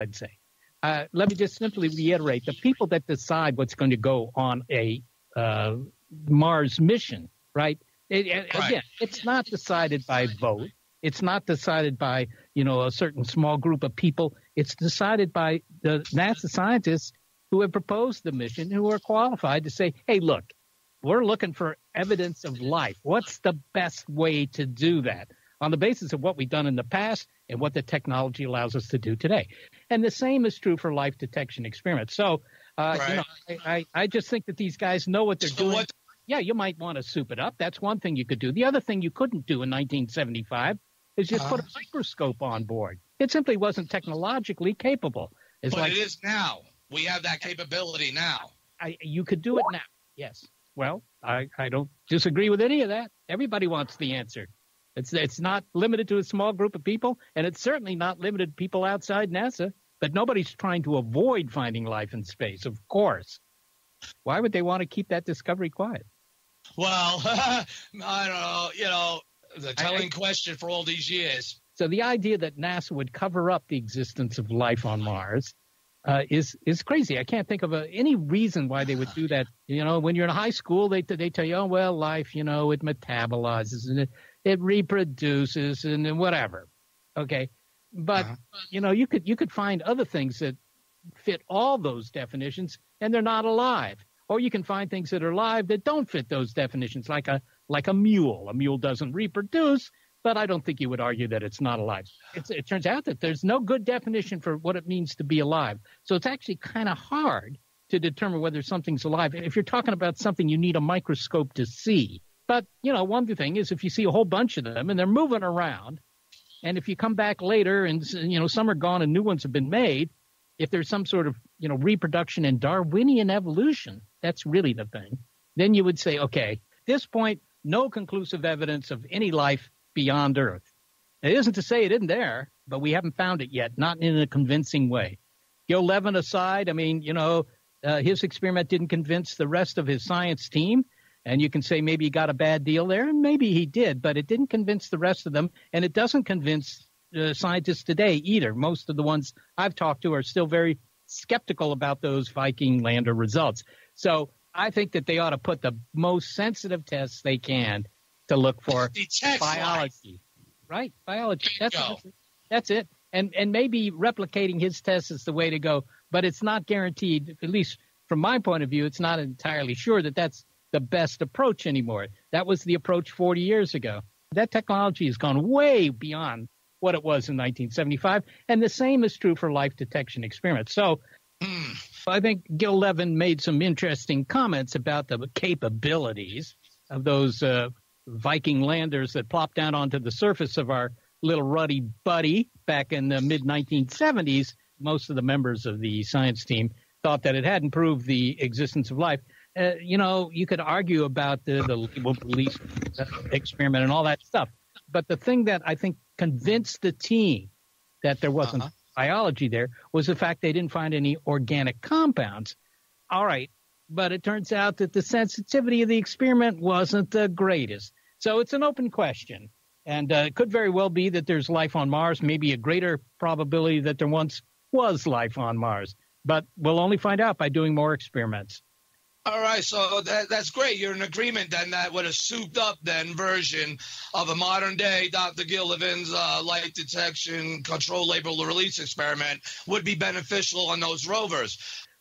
I'd say. Let me just simply reiterate: the people that decide what's going to go on a uh, Mars mission, right? Right. Again, it's not decided by vote. It's not decided by a certain small group of people. It's decided by the NASA scientists who have proposed the mission, who are qualified to say, "Hey, look, we're looking for evidence of life. What's the best way to do that on the basis of what we've done in the past and what the technology allows us to do today?" And the same is true for life detection experiments. So, Right. I just think that these guys know what they're So doing. what? Yeah, you might want to soup it up. That's one thing you could do. The other thing you couldn't do in 1975 is just put Uh, a microscope on board. It simply wasn't technologically capable. It's but like it is now. We have that capability now. you could do it now. Yes. Well, I don't disagree with any of that. Everybody wants the answer. It's not limited to a small group of people, and it's certainly not limited to people outside NASA. But nobody's trying to avoid finding life in space, of course. Why would they want to keep that discovery quiet? Well, I don't know. The I, telling question for all these years. so the idea that NASA would cover up the existence of life on Mars is crazy. I can't think of any reason why they would do that. When you're in high school, they tell you, oh well, life, it metabolizes and it reproduces and then whatever. Okay, but Uh-huh. you could find other things that fit all those definitions, and they're not alive. Or you can find things that are alive that don't fit those definitions, like a mule. A mule doesn't reproduce, but I don't think you would argue that it's not alive. It turns out that there's no good definition for what it means to be alive. So it's actually kind of hard to determine whether something's alive. If you're talking about something, you need a microscope to see. But, one thing is if you see a whole bunch of them and they're moving around, and if you come back later and, some are gone and new ones have been made, if there's some sort of, reproduction and Darwinian evolution, that's really the thing, then you would say, okay, at this point, no conclusive evidence of any life beyond Earth. It isn't to say it isn't there, but we haven't found it yet, not in a convincing way. Gil Levin aside, I mean, his experiment didn't convince the rest of his science team. And you can say maybe he got a bad deal there, and maybe he did, but it didn't convince the rest of them, and it doesn't convince scientists today either. Most of the ones I've talked to are still very skeptical about those Viking lander results. So I think that they ought to put the most sensitive tests they can to look for biology. Right? Biology. That's it. And maybe replicating his tests is the way to go, but it's not guaranteed, at least from my point of view, it's not entirely sure that that's the best approach anymore. That was the approach 40 years ago. That technology has gone way beyond what it was in 1975, and the same is true for life detection experiments. So I think Gil Levin made some interesting comments about the capabilities of those Viking landers that plopped down onto the surface of our little ruddy buddy back in the mid-1970s. Most of the members of the science team thought that it hadn't proved the existence of life. You could argue about the label release experiment and all that stuff. But the thing that I think convinced the team that there wasn't biology there was the fact they didn't find any organic compounds. All right. But it turns out that the sensitivity of the experiment wasn't the greatest. So it's an open question. And it could very well be that there's life on Mars, maybe a greater probability that there once was life on Mars. But we'll only find out by doing more experiments. All right, so that's great. You're in agreement then that with a souped-up then version of a modern-day Dr. Gil Levin's light detection control label release experiment would be beneficial on those rovers.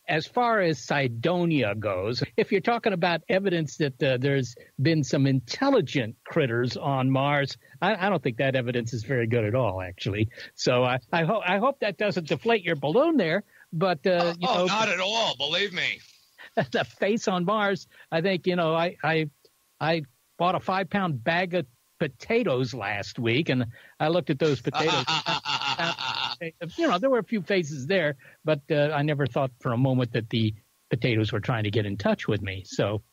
As far as Cydonia goes, if you're talking about evidence that there's been some intelligent critters on Mars, I don't think that evidence is very good at all, actually. So I hope that doesn't deflate your balloon there. But not at all, believe me. The face on Mars, I think, I bought a 5-pound bag of potatoes last week, and I looked at those potatoes. There were a few faces there, but I never thought for a moment that the potatoes were trying to get in touch with me. So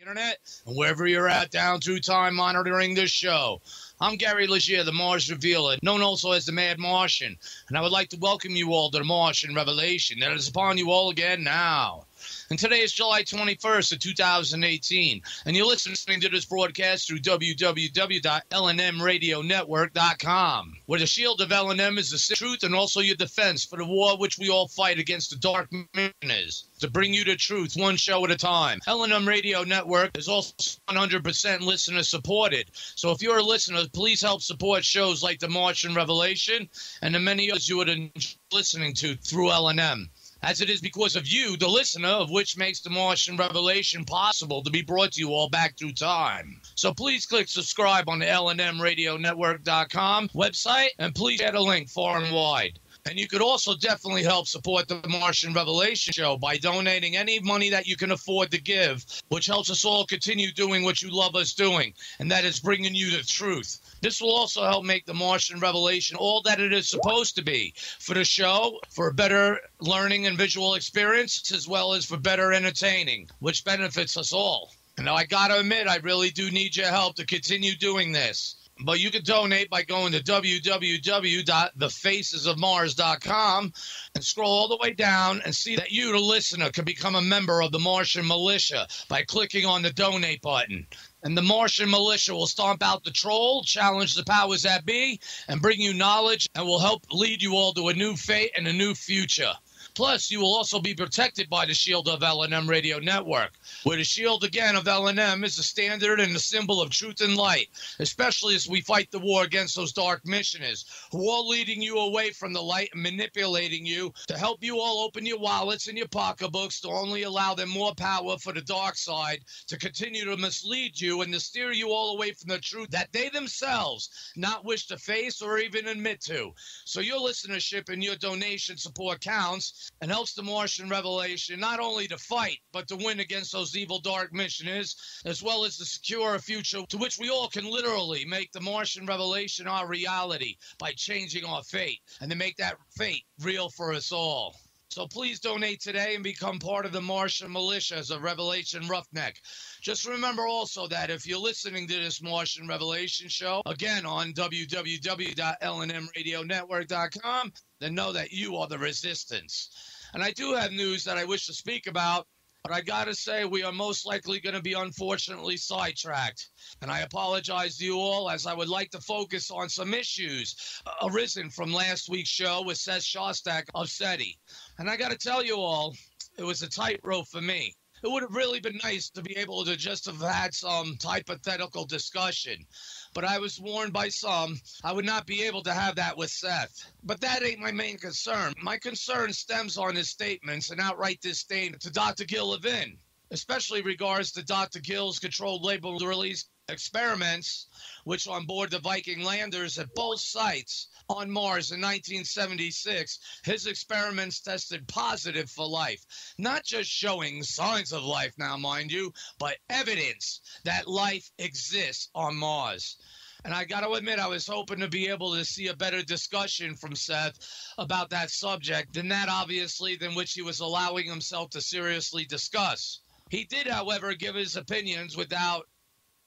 internet and wherever you're at down through time monitoring this show. I'm Gary Legier, the Mars Revealer, known also as the Mad Martian, and I would like to welcome you all to the Martian Revelation that is upon you all again now. And today is July 21st of 2018, and you're listening to this broadcast through www.lnmradionetwork.com, where the shield of LNM is the truth and also your defense for the war which we all fight against the dark missioners, to bring you the truth one show at a time. LNM Radio Network is also 100% listener supported, so if you're a listener, please help support shows like the Martian Revelation and the many others you would enjoy listening to through LNM, as it is because of you, the listener, of which makes the Martian Revelation possible to be brought to you all back through time. So please click subscribe on the LNMRadioNetwork.com website, and please share the link far and wide. And you could also definitely help support the Martian Revelation show by donating any money that you can afford to give, which helps us all continue doing what you love us doing, and that is bringing you the truth. This will also help make the Martian Revelation all that it is supposed to be for the show, for a better learning and visual experience, as well as for better entertaining, which benefits us all. And now I got to admit, I really do need your help to continue doing this. But you can donate by going to www.thefacesofmars.com and scroll all the way down and see that you, the listener, can become a member of the Martian Militia by clicking on the donate button. And the Martian Militia will stomp out the troll, challenge the powers that be, and bring you knowledge, and will help lead you all to a new fate and a new future. Plus, you will also be protected by the shield of LNM Radio Network, where the shield, again, of LNM is the standard and the symbol of truth and light, especially as we fight the war against those dark missioners who are leading you away from the light and manipulating you to help you all open your wallets and your pocketbooks to only allow them more power for the dark side to continue to mislead you and to steer you all away from the truth that they themselves not wish to face or even admit to. So your listenership and your donation support counts and helps the Martian Revelation not only to fight, but to win against those evil dark missioners, as well as to secure a future to which we all can literally make the Martian Revelation our reality by changing our fate, and to make that fate real for us all. So please donate today and become part of the Martian Militia as a Revelation Roughneck. Just remember also that if you're listening to this Martian Revelation show, again on www.lnmradionetwork.com, then know that you are the resistance. And I do have news that I wish to speak about, but I got to say we are most likely going to be unfortunately sidetracked. And I apologize to you all, as I would like to focus on some issues arisen from last week's show with Seth Shostak of SETI. And I got to tell you all, it was a tightrope for me. It would have really been nice to be able to just have had some hypothetical discussion. But I was warned by some I would not be able to have that with Seth. But that ain't my main concern. My concern stems on his statements and outright disdain to Dr. Gil Levin, especially regards to Dr. Gil's controlled label release experiments, which on board the Viking landers at both sites on Mars in 1976, his experiments tested positive for life. Not just showing signs of life now, mind you, but evidence that life exists on Mars. And I got to admit, I was hoping to be able to see a better discussion from Seth about that subject than that, obviously, than which he was allowing himself to seriously discuss. He did, however, give his opinions without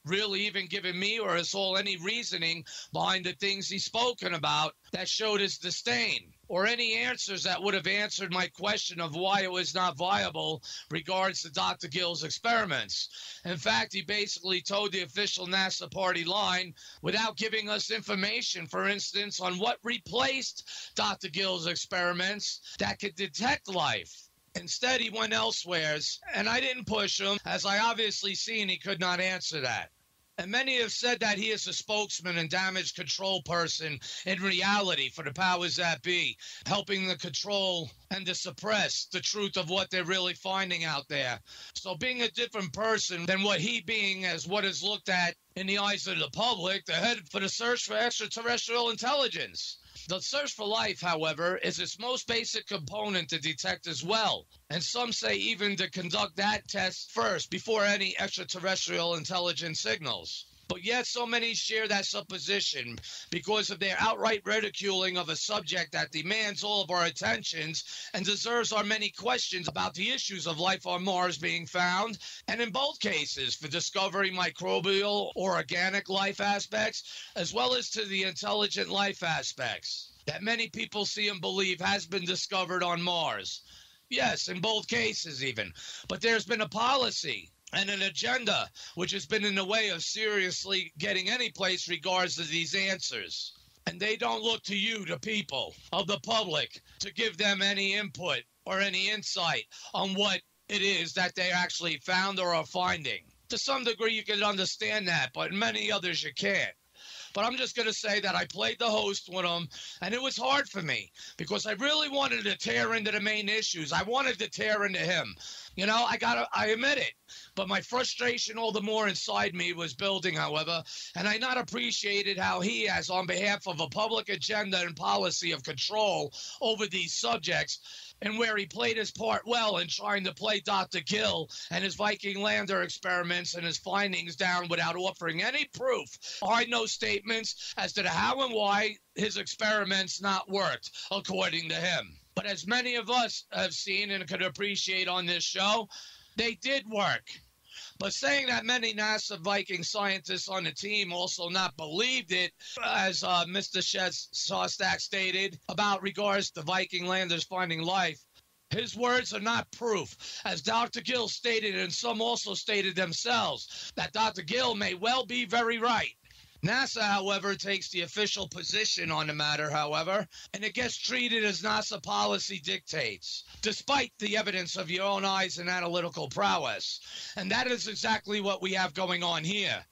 really even giving me or us all any reasoning behind the things he's spoken about that showed his disdain, or any answers that would have answered my question of why it was not viable regards to Dr. Gil's experiments. In fact, he basically told the official NASA party line without giving us information, for instance, on what replaced Dr. Gil's experiments that could detect life. Instead, he went elsewheres, and I didn't push him, as I obviously seen he could not answer that. And many have said that he is a spokesman and damage control person in reality for the powers that be, helping to control and to suppress the truth of what they're really finding out there. So being a different person than what he being as what is looked at in the eyes of the public, the head for the search for extraterrestrial intelligence. The search for life, however, is its most basic component to detect as well. And some say even to conduct that test first before any extraterrestrial intelligence signals. But yet so many share that supposition because of their outright ridiculing of a subject that demands all of our attentions and deserves our many questions about the issues of life on Mars being found, and in both cases for discovering microbial or organic life aspects, as well as to the intelligent life aspects that many people see and believe has been discovered on Mars. Yes, in both cases even. But there's been a policy and an agenda which has been in the way of seriously getting any place regards to these answers. And they don't look to you, the people of the public, to give them any input or any insight on what it is that they actually found or are finding. To some degree, you can understand that, but in many others you can't. But I'm just going to say that I played the host with him, and it was hard for me because I really wanted to tear into the main issues. I wanted to tear into him. You know, I admit it. But my frustration all the more inside me was building, however, and I not appreciated how he has, on behalf of a public agenda and policy of control over these subjects, and where he played his part well in trying to play Dr. Gill and his Viking lander experiments and his findings down without offering any proof or no statements as to the how and why his experiments not worked, according to him. But as many of us have seen and could appreciate on this show, they did work. But saying that many NASA Viking scientists on the team also not believed it, as Mr. Shostak stated about regards to Viking landers finding life, his words are not proof. As Dr. Gill stated, and some also stated themselves, that Dr. Gill may well be very right. NASA, however, takes the official position on the matter, however, and it gets treated as NASA policy dictates, despite the evidence of your own eyes and analytical prowess. And that is exactly what we have going on here.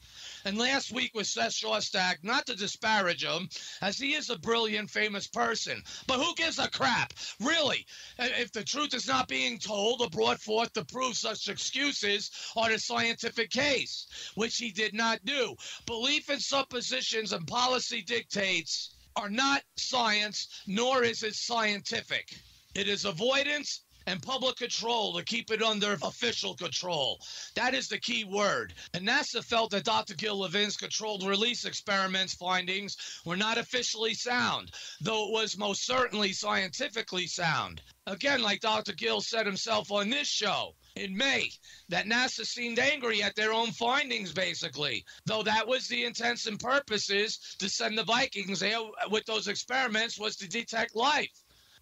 And last week with Seth Shostak, not to disparage him, as he is a brilliant, famous person. But who gives a crap? Really? If the truth is not being told or brought forth to prove such excuses on a scientific case, which he did not do. Belief in suppositions and policy dictates are not science, nor is it scientific. It is avoidance and public control to keep it under official control. That is the key word. And NASA felt that Dr. Gil Levin's controlled release experiments findings were not officially sound, though it was most certainly scientifically sound. Again, like Dr. Gill said himself on this show in May, that NASA seemed angry at their own findings, basically, though that was the intents and purposes to send the Vikings there with those experiments was to detect life.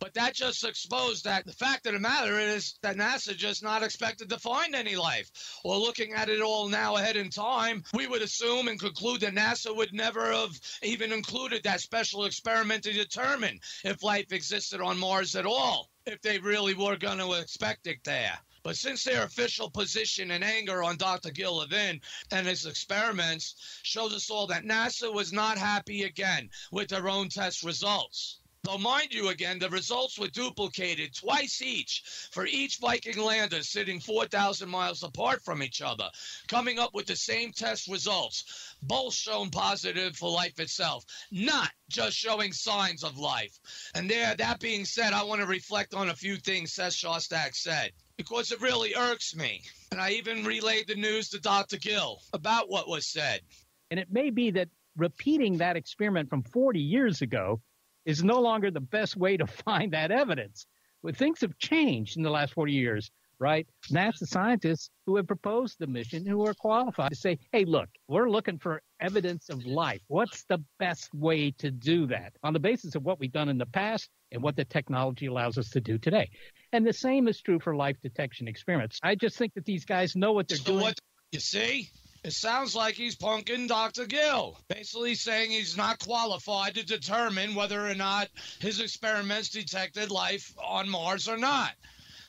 But that just exposed that the fact of the matter is that NASA just not expected to find any life. Or looking at it all now ahead in time, we would assume and conclude that NASA would never have even included that special experiment to determine if life existed on Mars at all, if they really were going to expect it there. But since their official position and anger on Dr. Gil Levin and his experiments shows us all that NASA was not happy again with their own test results. Though, mind you, again, the results were duplicated twice each for each Viking lander sitting 4,000 miles apart from each other, coming up with the same test results, both shown positive for life itself, not just showing signs of life. And there, that being said, I want to reflect on a few things Seth Shostak said, because it really irks me. And I even relayed the news to Dr. Gill about what was said. And it may be that repeating that experiment from 40 years ago is no longer the best way to find that evidence. But things have changed in the last 40 years, right? NASA scientists who have proposed the mission, who are qualified to say, hey, look, we're looking for evidence of life. What's the best way to do that on the basis of what we've done in the past and what the technology allows us to do today? And the same is true for life detection experiments. I just think that these guys know what they're doing. What, you see? It sounds like he's punking Dr. Gill, basically saying he's not qualified to determine whether or not his experiments detected life on Mars or not.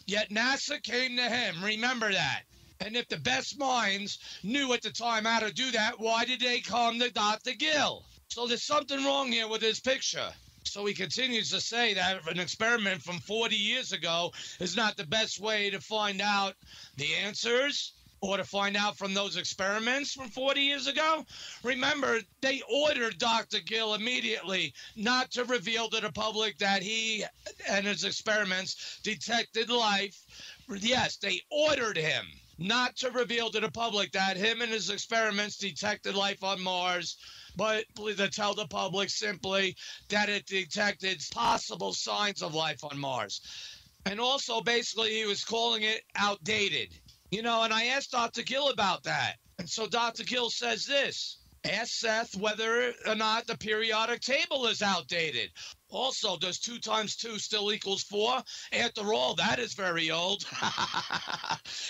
Yet NASA came to him. Remember that. And if the best minds knew at the time how to do that, why did they come to Dr. Gill? So there's something wrong here with his picture. So he continues to say that an experiment from 40 years ago is not the best way to find out the answers, or to find out from those experiments from 40 years ago. Remember, they ordered Dr. Gill immediately not to reveal to the public that he and his experiments detected life. Yes, they ordered him not to reveal to the public that him and his experiments detected life on Mars, but to tell the public simply that it detected possible signs of life on Mars. And also, basically, he was calling it outdated. And I asked Dr. Gill about that. And so Dr. Gill says this: ask Seth whether or not the periodic table is outdated. Also, does 2 times 2 still equals 4? After all, that is very old.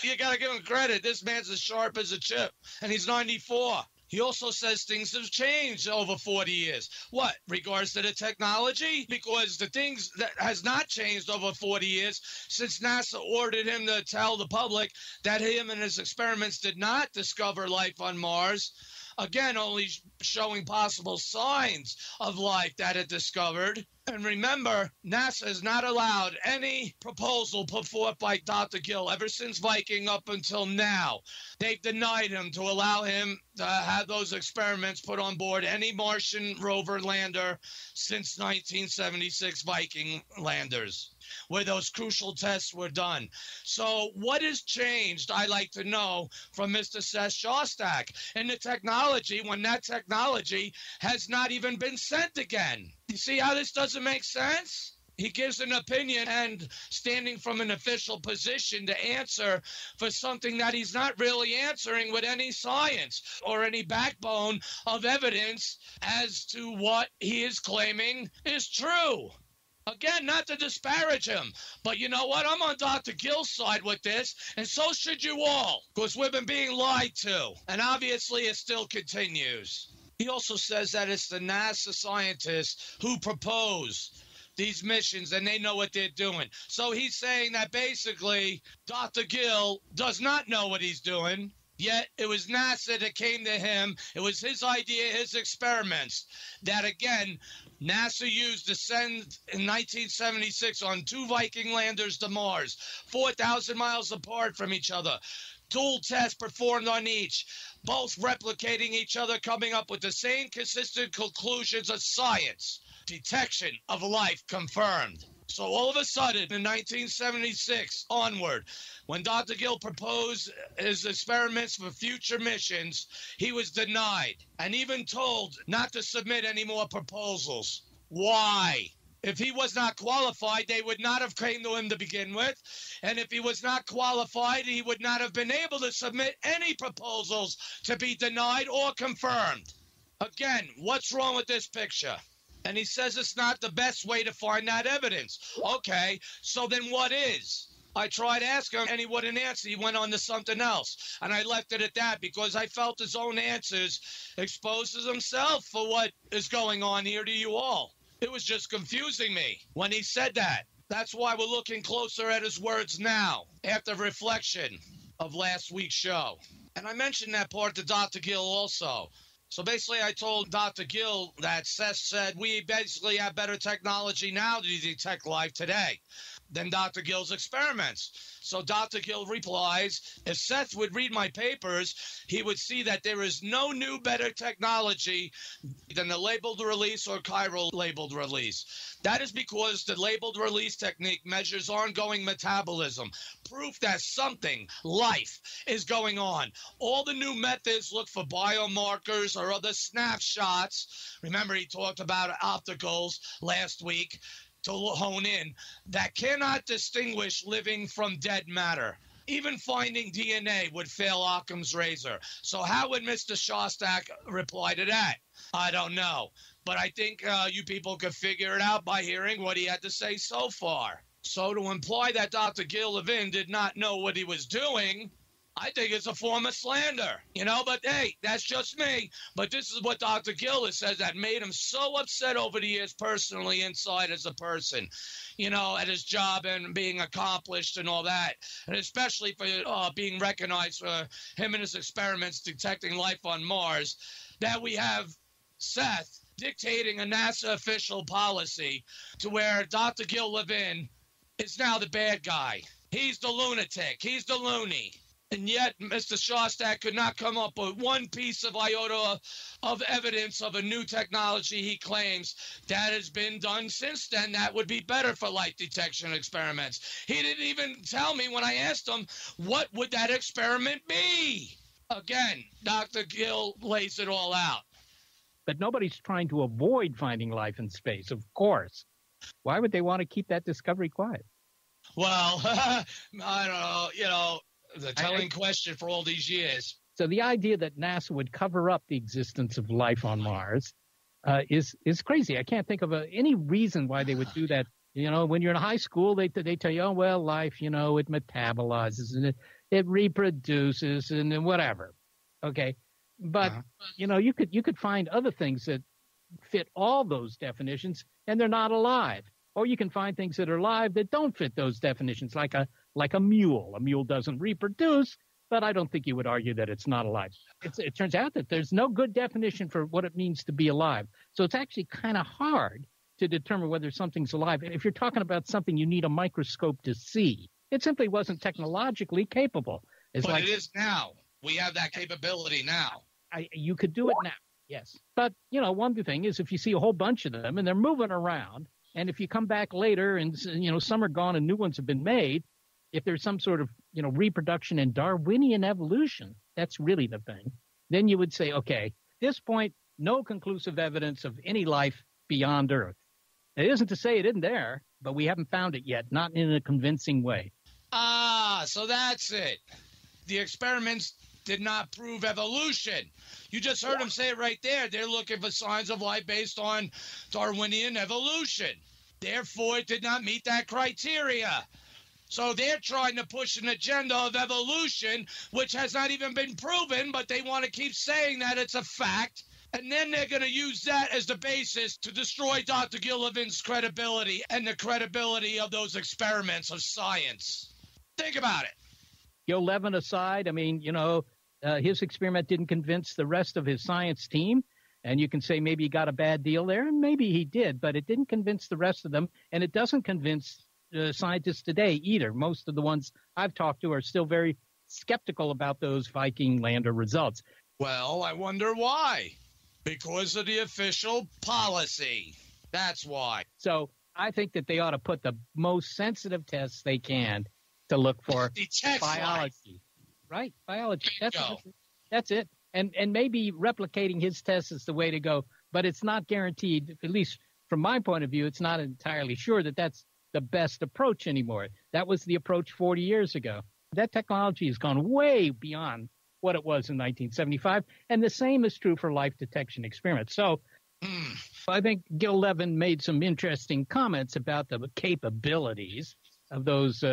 You got to give him credit. This man's as sharp as a chip, and he's 94. He also says things have changed over 40 years. What? Regards to the technology? Because the things that has not changed over 40 years since NASA ordered him to tell the public that him and his experiments did not discover life on Mars. Again, only showing possible signs of life that it discovered. And remember, NASA has not allowed any proposal put forth by Dr. Gill ever since Viking up until now. They've denied him to allow him to have those experiments put on board any Martian rover lander since 1976 Viking landers, where those crucial tests were done. So what has changed, I'd like to know, from Mr. Seth Shostak and the technology when that technology has not even been sent again? You see how this doesn't make sense? He gives an opinion and standing from an official position to answer for something that he's not really answering with any science or any backbone of evidence as to what he is claiming is true. Again, not to disparage him, but you know what? I'm on Dr. Gill's side with this, and so should you all, because we've been being lied to, and obviously it still continues. He also says that it's the NASA scientists who propose these missions, and they know what they're doing. So he's saying that basically Dr. Gill does not know what he's doing, yet it was NASA that came to him. It was his idea, his experiments, that again, NASA used to send in 1976 on 2 Viking landers to Mars, 4,000 miles apart from each other. Dual tests performed on each, both replicating each other, coming up with the same consistent conclusions of science. Detection of life confirmed. So all of a sudden, in 1976 onward, when Dr. Gill proposed his experiments for future missions, he was denied and even told not to submit any more proposals. Why? If he was not qualified, they would not have came to him to begin with. And if he was not qualified, he would not have been able to submit any proposals to be denied or confirmed. Again, what's wrong with this picture? And he says it's not the best way to find that evidence. Okay, so then what is? I tried to ask him, and he wouldn't answer. He went on to something else. And I left it at that because I felt his own answers exposes himself for what is going on here to you all. It was just confusing me when he said that. That's why we're looking closer at his words now, after reflection of last week's show. And I mentioned that part to Dr. Gill also. So basically, I told Dr. Gill that Seth said we basically have better technology now to detect life today than Dr. Gill's experiments. So Dr. Gill replies, if Seth would read my papers, he would see that there is no new, better technology than the labeled release or chiral labeled release. That is because the labeled release technique measures ongoing metabolism, proof that something, life, is going on. All the new methods look for biomarkers or other snapshots. Remember, he talked about opticals last week, to hone in, that cannot distinguish living from dead matter. Even finding DNA would fail Occam's razor. So how would Mr. Shostak reply to that? I don't know. But I think you people could figure it out by hearing what he had to say so far. So to imply that Dr. Gil Levin did not know what he was doing, I think it's a form of slander, but hey, that's just me. But this is what Dr. Gill says that made him so upset over the years personally inside as a person, at his job and being accomplished and all that. And especially for being recognized for him and his experiments detecting life on Mars, that we have Seth dictating a NASA official policy to where Dr. Gil Levin is now the bad guy. He's the lunatic. He's the loony. And yet, Mr. Shostak could not come up with one piece of iota of evidence of a new technology he claims that has been done since then that would be better for light detection experiments. He didn't even tell me when I asked him, what would that experiment be? Again, Dr. Gill lays it all out. But nobody's trying to avoid finding life in space, of course. Why would they want to keep that discovery quiet? Well, I don't know, the telling question for all these years. So the idea that NASA would cover up the existence of life on Mars is crazy. I can't think of any reason why they would do that. When you're in high school, they tell you, oh, well, life, it metabolizes and it reproduces and then whatever. Okay. But, you could find other things that fit all those definitions and they're not alive. Or you can find things that are alive that don't fit those definitions, like a mule. A mule doesn't reproduce, but I don't think you would argue that it's not alive. It turns out that there's no good definition for what it means to be alive. So it's actually kind of hard to determine whether something's alive. If you're talking about something you need a microscope to see, it simply wasn't technologically capable. But it is now. We have that capability now. You could do it now, yes. But, one thing is if you see a whole bunch of them and they're moving around, and if you come back later and, some are gone and new ones have been made, if there's some sort of, reproduction and Darwinian evolution, that's really the thing, then you would say, okay, at this point, no conclusive evidence of any life beyond Earth. It isn't to say it isn't there, but we haven't found it yet, not in a convincing way. So that's it. The experiments did not prove evolution. You just heard him say it right there. They're looking for signs of life based on Darwinian evolution. Therefore, it did not meet that criteria. So they're trying to push an agenda of evolution, which has not even been proven, but they want to keep saying that it's a fact. And then they're going to use that as the basis to destroy Dr. Gillivan's credibility and the credibility of those experiments of science. Think about it. Gil Levin aside, his experiment didn't convince the rest of his science team. And you can say maybe he got a bad deal there, and maybe he did, but it didn't convince the rest of them. And it doesn't convince scientists today either. Most of the ones I've talked to are still very skeptical about those Viking lander results. Well, I wonder why. Because of the official policy. That's why. So I think that they ought to put the most sensitive tests they can to look for biology. Right, biology. That's it. And maybe replicating his test is the way to go. But it's not guaranteed, at least from my point of view, it's not entirely sure that that's the best approach anymore. That was the approach 40 years ago. That technology has gone way beyond what it was in 1975. And the same is true for life detection experiments. So I think Gil Levin made some interesting comments about the capabilities of those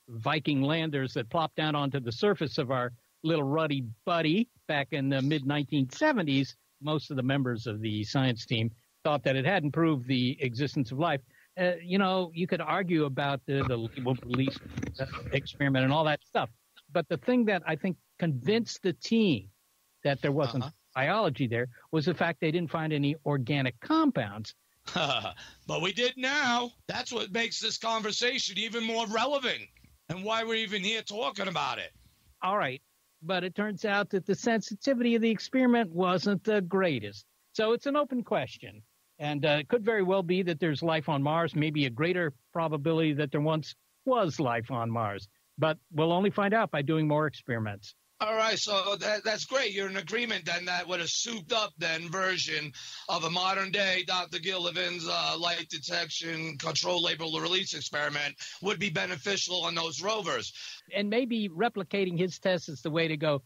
Viking landers that plopped down onto the surface of our little ruddy buddy back in the mid-1970s. Most of the members of the science team thought that it hadn't proved the existence of life. You could argue about the label release experiment and all that stuff. But the thing that I think convinced the team that there wasn't biology there was the fact they didn't find any organic compounds. But we did now. That's what makes this conversation even more relevant and why we're even here talking about it. All right. But it turns out that the sensitivity of the experiment wasn't the greatest. So it's an open question. And it could very well be that there's life on Mars, maybe a greater probability that there once was life on Mars. But we'll only find out by doing more experiments. All right, so that's great. You're in agreement then that with a souped-up version of a modern-day Dr. Gillivan's light detection control label release experiment would be beneficial on those rovers. And maybe replicating his test is the way to go.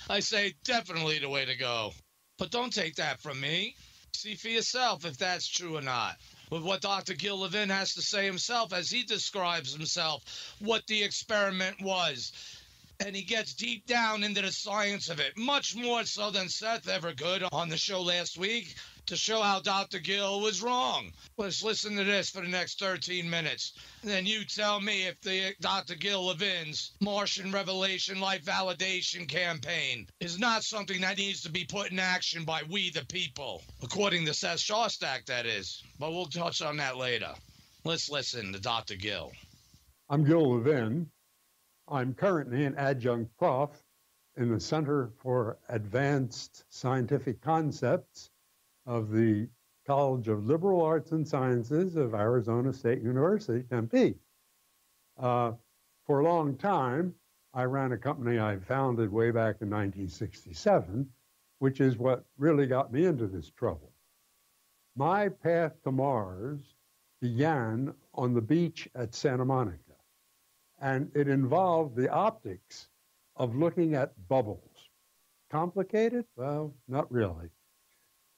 I say definitely the way to go. But don't take that from me. See for yourself if that's true or not. With what Dr. Gillivan has to say himself as he describes himself, what the experiment was. And he gets deep down into the science of it, much more so than Seth ever could on the show last week to show how Dr. Gill was wrong. Let's listen to this for the next 13 minutes. And then you tell me if the Dr. Gil Levin's Martian Revelation Life Validation Campaign is not something that needs to be put in action by we the people, according to Seth Shostak, that is. But we'll touch on that later. Let's listen to Dr. Gill. I'm Gil Levin. I'm currently an adjunct prof in the Center for Advanced Scientific Concepts of the College of Liberal Arts and Sciences of Arizona State University, Tempe. For a long time, I ran a company I founded way back in 1967, which is what really got me into this trouble. My path to Mars began on the beach at Santa Monica, and it involved the optics of looking at bubbles. Complicated? Well, not really.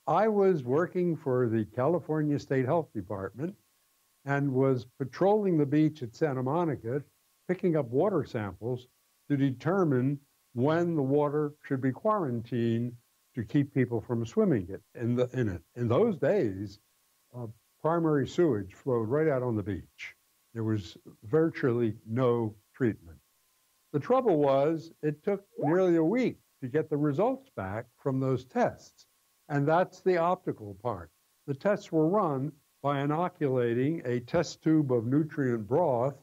I was working for the California State Health Department and was patrolling the beach at Santa Monica, picking up water samples to determine when the water should be quarantined to keep people from swimming in it. In those days, primary sewage flowed right out on the beach. There was virtually no treatment. The trouble was, it took nearly a week to get the results back from those tests. And that's the optical part. The tests were run by inoculating a test tube of nutrient broth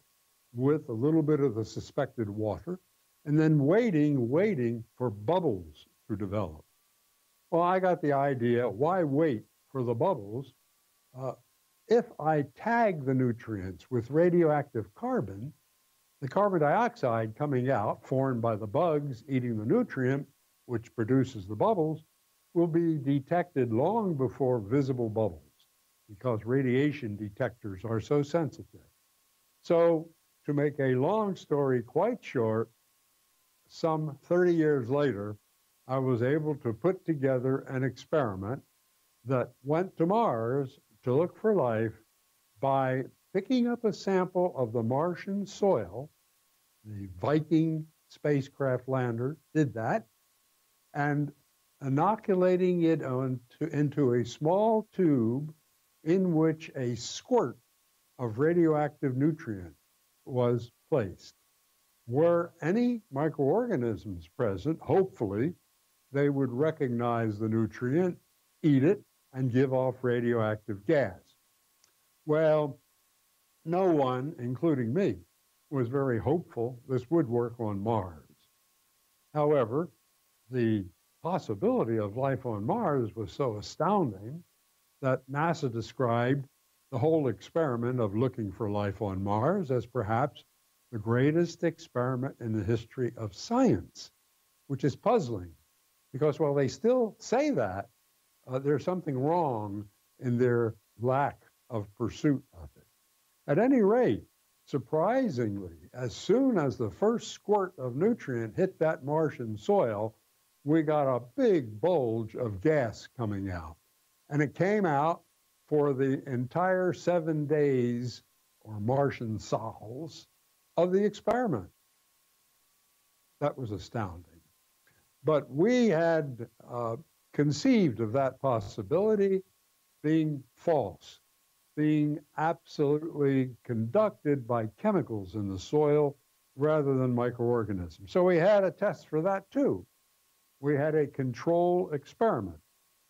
with a little bit of the suspected water, and then waiting for bubbles to develop. Well, I got the idea, why wait for the bubbles? If I tag the nutrients with radioactive carbon, the carbon dioxide coming out, formed by the bugs eating the nutrient, which produces the bubbles, will be detected long before visible bubbles, because radiation detectors are so sensitive. So, to make a long story quite short, some 30 years later, I was able to put together an experiment that went to Mars to look for life by picking up a sample of the Martian soil. The Viking spacecraft lander did that, and inoculating it into a small tube in which a squirt of radioactive nutrient was placed. Were any microorganisms present, hopefully, they would recognize the nutrient, eat it, and give off radioactive gas. Well, no one, including me, was very hopeful this would work on Mars. However, the possibility of life on Mars was so astounding that NASA described the whole experiment of looking for life on Mars as perhaps the greatest experiment in the history of science, which is puzzling, because while they still say that, there's something wrong in their lack of pursuit of it. At any rate, surprisingly, as soon as the first squirt of nutrient hit that Martian soil, we got a big bulge of gas coming out. And it came out for the entire 7 days, or Martian sols, of the experiment. That was astounding. But we had conceived of that possibility being false, being absolutely conducted by chemicals in the soil rather than microorganisms. So we had a test for that too. We had a control experiment,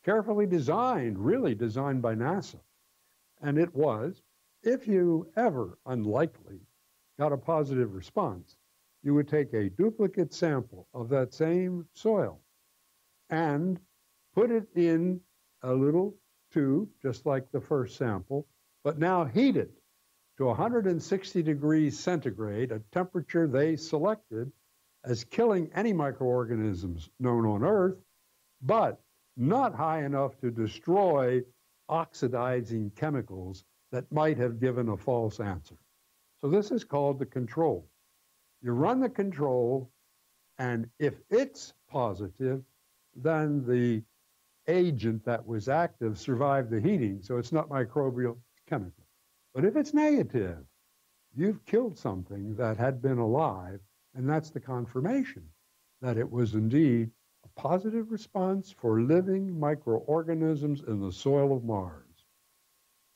carefully designed, really designed by NASA. And it was, if you ever, unlikely, got a positive response, you would take a duplicate sample of that same soil and put it in a little tube, just like the first sample, but now heat it to 160 degrees centigrade, a temperature they selected as killing any microorganisms known on Earth, but not high enough to destroy oxidizing chemicals that might have given a false answer. So this is called the control. You run the control, and if it's positive, then the agent that was active survived the heating, so it's not microbial, it's chemical. But if it's negative, you've killed something that had been alive, and that's the confirmation that it was indeed a positive response for living microorganisms in the soil of Mars.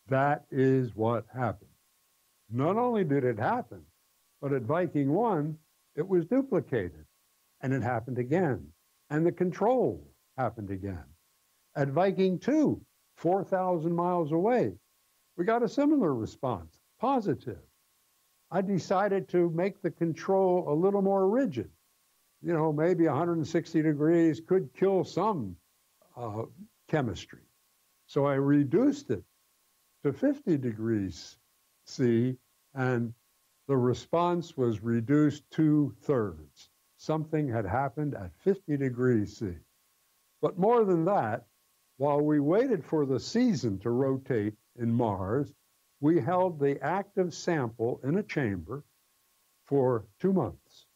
That is what happened. Not only did it happen, but at Viking 1, it was duplicated, and it happened again. And the control happened again. At Viking 2, 4,000 miles away, we got a similar response, positive. I decided to make the control a little more rigid. You know, maybe 160 degrees could kill some chemistry. So I reduced it to 50 degrees C, and the response was reduced 2/3. Something had happened at 50 degrees C. But more than that, while we waited for the season to rotate in Mars, we held the active sample in a chamber for 2 months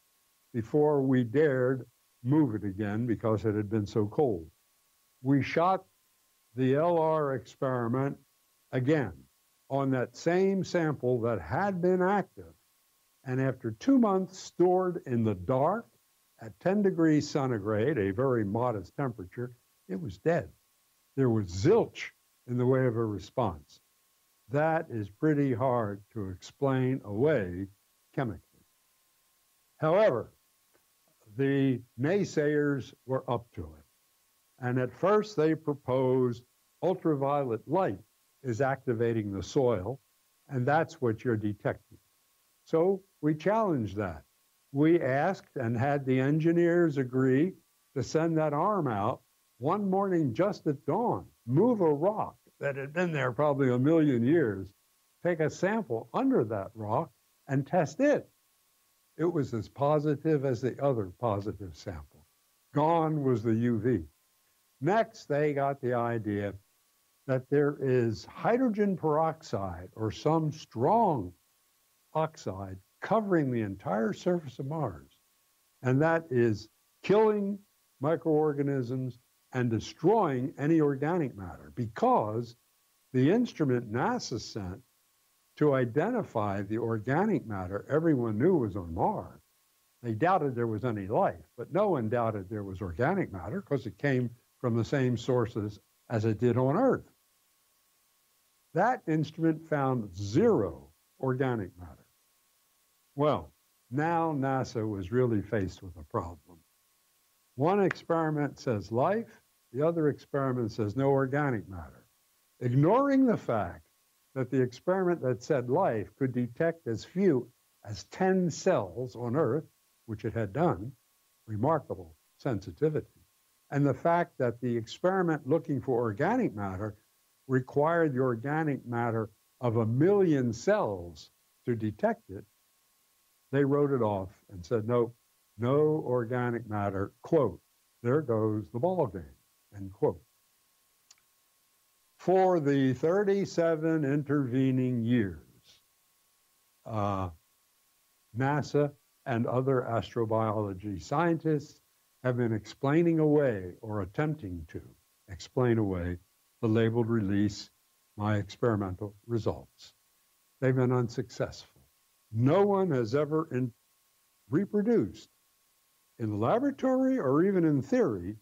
before we dared move it again because it had been so cold. We shot the LR experiment again on that same sample that had been active. And after 2 months stored in the dark at 10 degrees centigrade, a very modest temperature, it was dead. There was zilch in the way of a response. That is pretty hard to explain away chemically. However, the naysayers were up to it. And at first they proposed ultraviolet light is activating the soil, and that's what you're detecting. So we challenged that. We asked and had the engineers agree to send that arm out one morning just at dawn, move a rock that had been there probably a million years, take a sample under that rock and test it. It was as positive as the other positive sample. Gone was the UV. Next, they got the idea that there is hydrogen peroxide or some strong oxide covering the entire surface of Mars. And that is killing microorganisms and destroying any organic matter, because the instrument NASA sent to identify the organic matter everyone knew was on Mars. They doubted there was any life, but no one doubted there was organic matter because it came from the same sources as it did on Earth. That instrument found 0 organic matter. Well, now NASA was really faced with a problem. One experiment says life, the other experiment says no organic matter, ignoring the fact that the experiment that said life could detect as few as 10 cells on Earth, which it had done, remarkable sensitivity, and the fact that the experiment looking for organic matter required the organic matter of 1 million cells to detect it, they wrote it off and said, nope, no organic matter, quote, there goes the ball game, end quote. For the 37 intervening years, NASA and other astrobiology scientists have been explaining away, or attempting to explain away, the labeled release, my experimental results. They've been unsuccessful. No one has ever reproduced in the laboratory or even in theory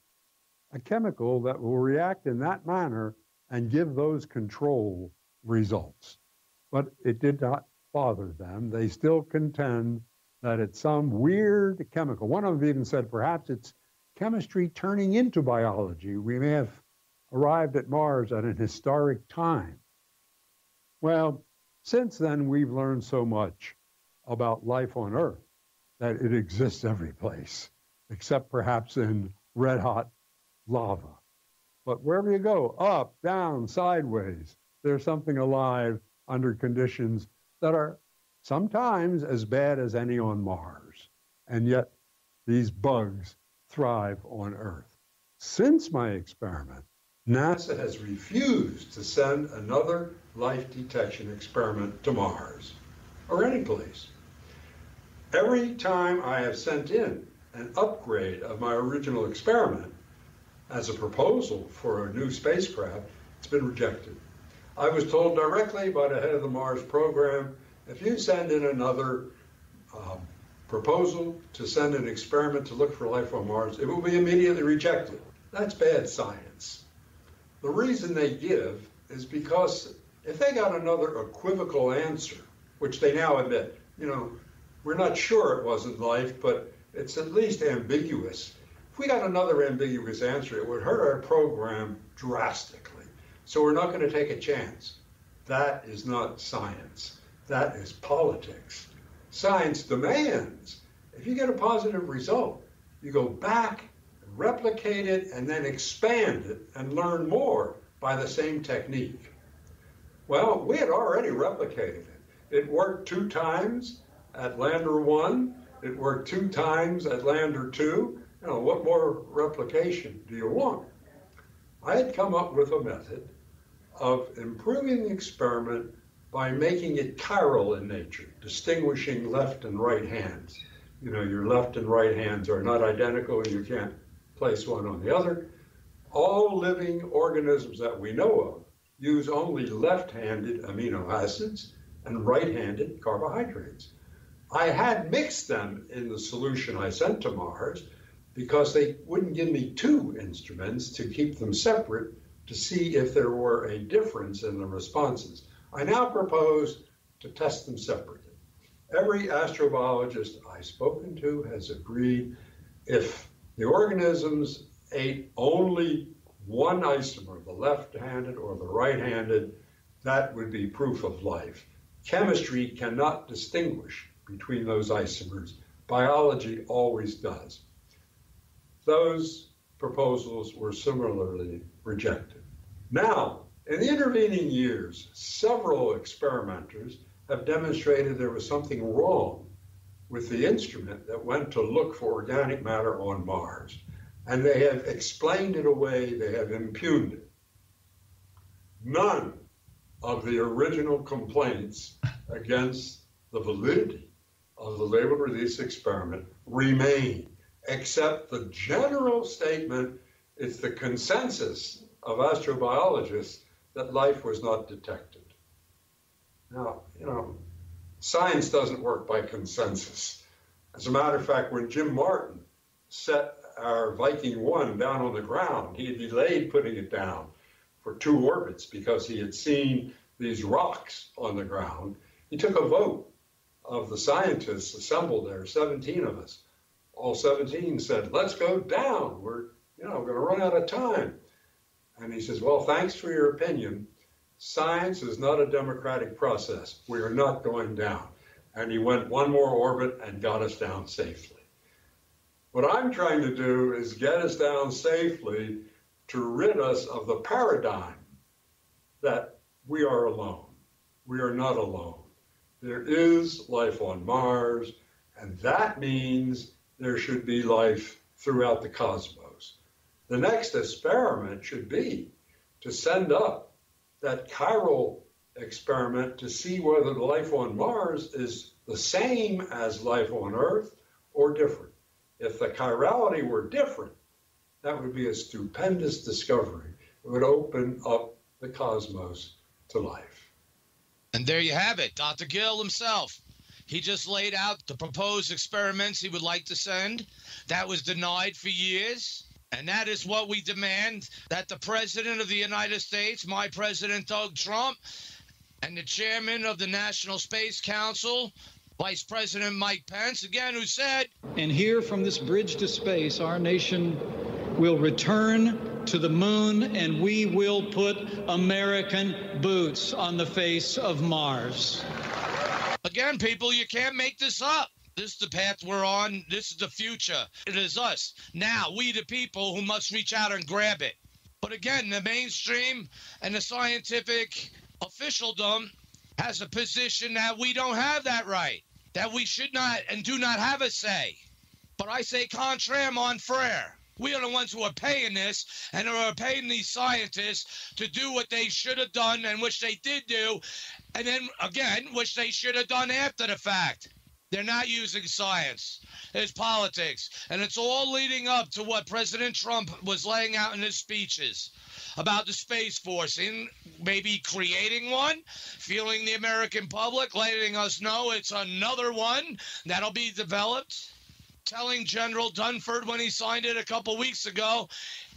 a chemical that will react in that manner and give those control results. But it did not bother them. They still contend that it's some weird chemical. One of them even said perhaps it's chemistry turning into biology. We may have arrived at Mars at an historic time. Well, since then, we've learned so much about life on Earth that it exists every place, except perhaps in red-hot lava. But wherever you go, up, down, sideways, there's something alive under conditions that are sometimes as bad as any on Mars. And yet, these bugs thrive on Earth. Since my experiment, NASA has refused to send another life detection experiment to Mars or any place. Every time I have sent in an upgrade of my original experiment as a proposal for a new spacecraft, it's been rejected. I was told directly by the head of the Mars program, if you send in another proposal to send an experiment to look for life on Mars, it will be immediately rejected. That's bad science. The reason they give is because if they got another equivocal answer, which they now admit, we're not sure it wasn't life, but it's at least ambiguous. If we got another ambiguous answer, it would hurt our program drastically. So we're not going to take a chance. That is not science. That is politics. Science demands, if you get a positive result, you go back, replicate it, and then expand it and learn more by the same technique. Well, we had already replicated it. It worked 2 times at Lander 1. It worked 2 times at Lander 2. What more replication do you want? I had come up with a method of improving the experiment by making it chiral in nature, distinguishing left and right hands. Your left and right hands are not identical, and you can't place one on the other. All living organisms that we know of use only left-handed amino acids and right-handed carbohydrates. I had mixed them in the solution I sent to Mars because they wouldn't give me 2 instruments to keep them separate to see if there were a difference in the responses. I now propose to test them separately. Every astrobiologist I've spoken to has agreed if the organisms ate only one isomer, the left-handed or the right-handed, that would be proof of life. Chemistry cannot distinguish between those isomers. Biology always does. Those proposals were similarly rejected. Now, in the intervening years, several experimenters have demonstrated there was something wrong with the instrument that went to look for organic matter on Mars. And they have explained it away, they have impugned it. None of the original complaints against the validity of the labeled release experiment remain, except the general statement, it's the consensus of astrobiologists that life was not detected. Now, science doesn't work by consensus. As a matter of fact, when Jim Martin set our Viking 1 down on the ground, he delayed putting it down for 2 orbits because he had seen these rocks on the ground. He took a vote of the scientists assembled there, 17 of us. All 17 said, let's go down. We're going to run out of time. And he says, well, thanks for your opinion. Science is not a democratic process. We are not going down. And he went 1 more orbit and got us down safely. What I'm trying to do is get us down safely to rid us of the paradigm that we are alone. We are not alone. There is life on Mars, and that means there should be life throughout the cosmos. The next experiment should be to send up that chiral experiment to see whether the life on Mars is the same as life on Earth or different. If the chirality were different, that would be a stupendous discovery. It would open up the cosmos to life. And there you have it, Dr. Gill himself. He just laid out the proposed experiments he would like to send. That was denied for years. And that is what we demand, that the President of the United States, my President Doug Trump, and the Chairman of the National Space Council, Vice President Mike Pence, again, who said, and here from this bridge to space, our nation will return to the moon and we will put American boots on the face of Mars. Again, people, you can't make this up. This is the path we're on. This is the future. It is us. Now, we the people who must reach out and grab it. But again, the mainstream and the scientific officialdom has a position that we don't have that right, that we should not and do not have a say. But I say contraire mon frere. We are the ones who are paying this and who are paying these scientists to do what they should have done and which they did do, and then, again, which they should have done after the fact. They're not using science. It's politics. And it's all leading up to what President Trump was laying out in his speeches about the Space Force, in maybe creating one, feeling the American public, letting us know it's another one that'll be developed, telling General Dunford when he signed it a couple weeks ago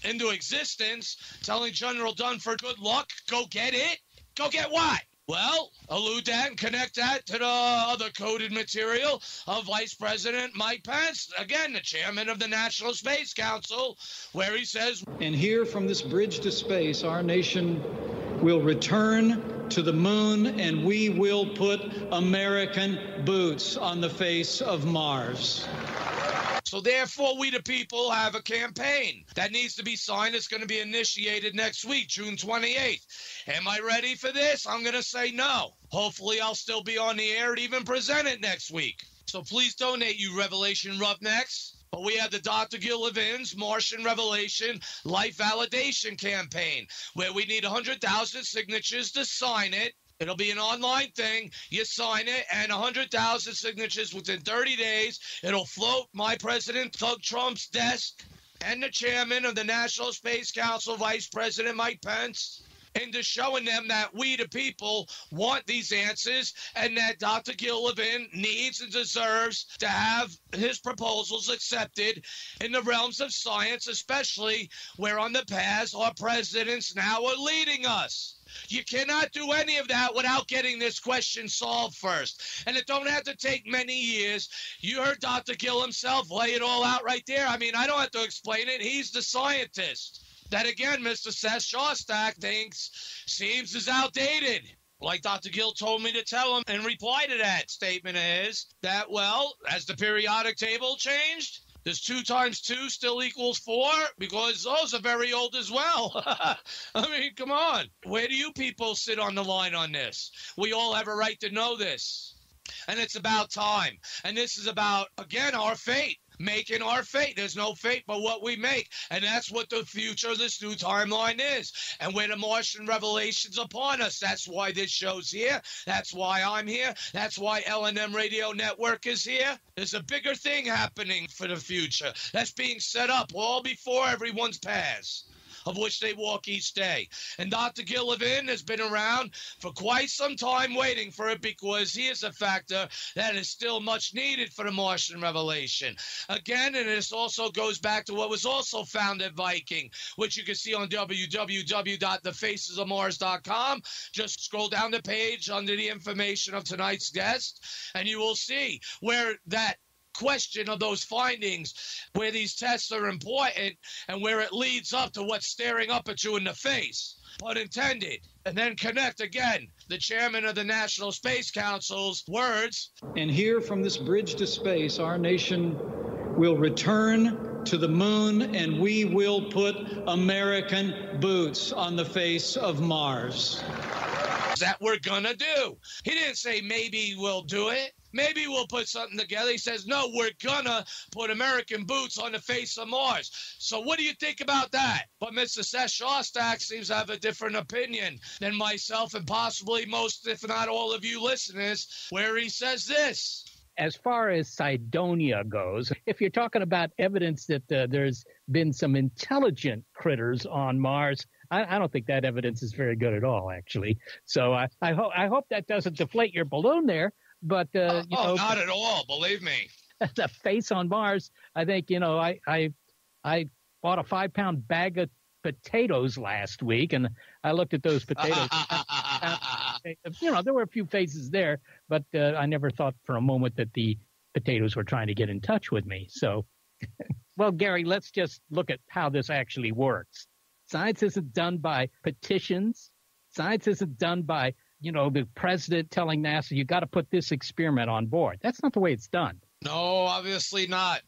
into existence, telling General Dunford, good luck, go get it. Go get what? Well, allude that and connect that to the other coded material of Vice President Mike Pence, again, the chairman of the National Space Council, where he says, and here from this bridge to space, our nation will return to the moon, and we will put American boots on the face of Mars. So therefore, we the people have a campaign that needs to be signed. It's going to be initiated next week, June 28th. Am I ready for this? I'm going to say no. Hopefully, I'll still be on the air and even present it next week. So please donate, you Revelation Roughnecks. But we have the Dr. Gil Levin's Martian Revelation Life Validation Campaign, where we need 100,000 signatures to sign it. It'll be an online thing. You sign it, and 100,000 signatures within 30 days. It'll float my President Doug Trump's desk and the chairman of the National Space Council, Vice President Mike Pence, into showing them that we, the people, want these answers and that Dr. Gil Levin needs and deserves to have his proposals accepted in the realms of science, especially where on the paths our presidents now are leading us. You cannot do any of that without getting this question solved first. And it don't have to take many years. You heard Dr. Gil himself lay it all out right there. I mean, I don't have to explain it. He's the scientist. That, again, Mr. Seth Shostak thinks seems as outdated. Like Dr. Gil told me to tell him in reply to that statement is that, well, has the periodic table changed? Does 2 times 2 still equals 4? Because those are very old as well. I mean, come on. Where do you people sit on the line on this? We all have a right to know this. And it's about time. And this is about, again, our fate. Making our fate. There's no fate but what we make. And that's what the future of this new timeline is. And when the Martian revelation's upon us, that's why this show's here. That's why I'm here. That's why L&M Radio Network is here. There's a bigger thing happening for the future. That's being set up all before everyone's paths, of which they walk each day. And Dr. Gil Levin has been around for quite some time waiting for it because he is a factor that is still much needed for the Martian revelation. Again, and this also goes back to what was also found at Viking, which you can see on www.thefacesofmars.com. Just scroll down the page under the information of tonight's guest, and you will see where that question of those findings, where these tests are important and where it leads up to what's staring up at you in the face, pun intended. And then connect again the chairman of the National Space Council's words. And here from this bridge to space, our nation will return to the moon, and we will put American boots on the face of Mars. That we're gonna do. He didn't say maybe we'll do it. Maybe we'll put something together. He says, no, we're gonna put American boots on the face of Mars. So what do you think about that? But Mr. Seth Shostak seems to have a different opinion than myself and possibly most, if not all of you listeners, where he says this. As far as Cydonia goes, if you're talking about evidence that there's been some intelligent critters on Mars, I don't think that evidence is very good at all, actually. So I hope that doesn't deflate your balloon there. But not at all. Believe me. The face on Mars. I think I bought a 5-pound bag of potatoes last week, and I looked at those potatoes. There were a few faces there, but I never thought for a moment that the potatoes were trying to get in touch with me. So, well, Gary, let's just look at how this actually works. Science isn't done by petitions. Science isn't done by the president telling NASA, you got to put this experiment on board. That's not the way it's done. No, obviously not.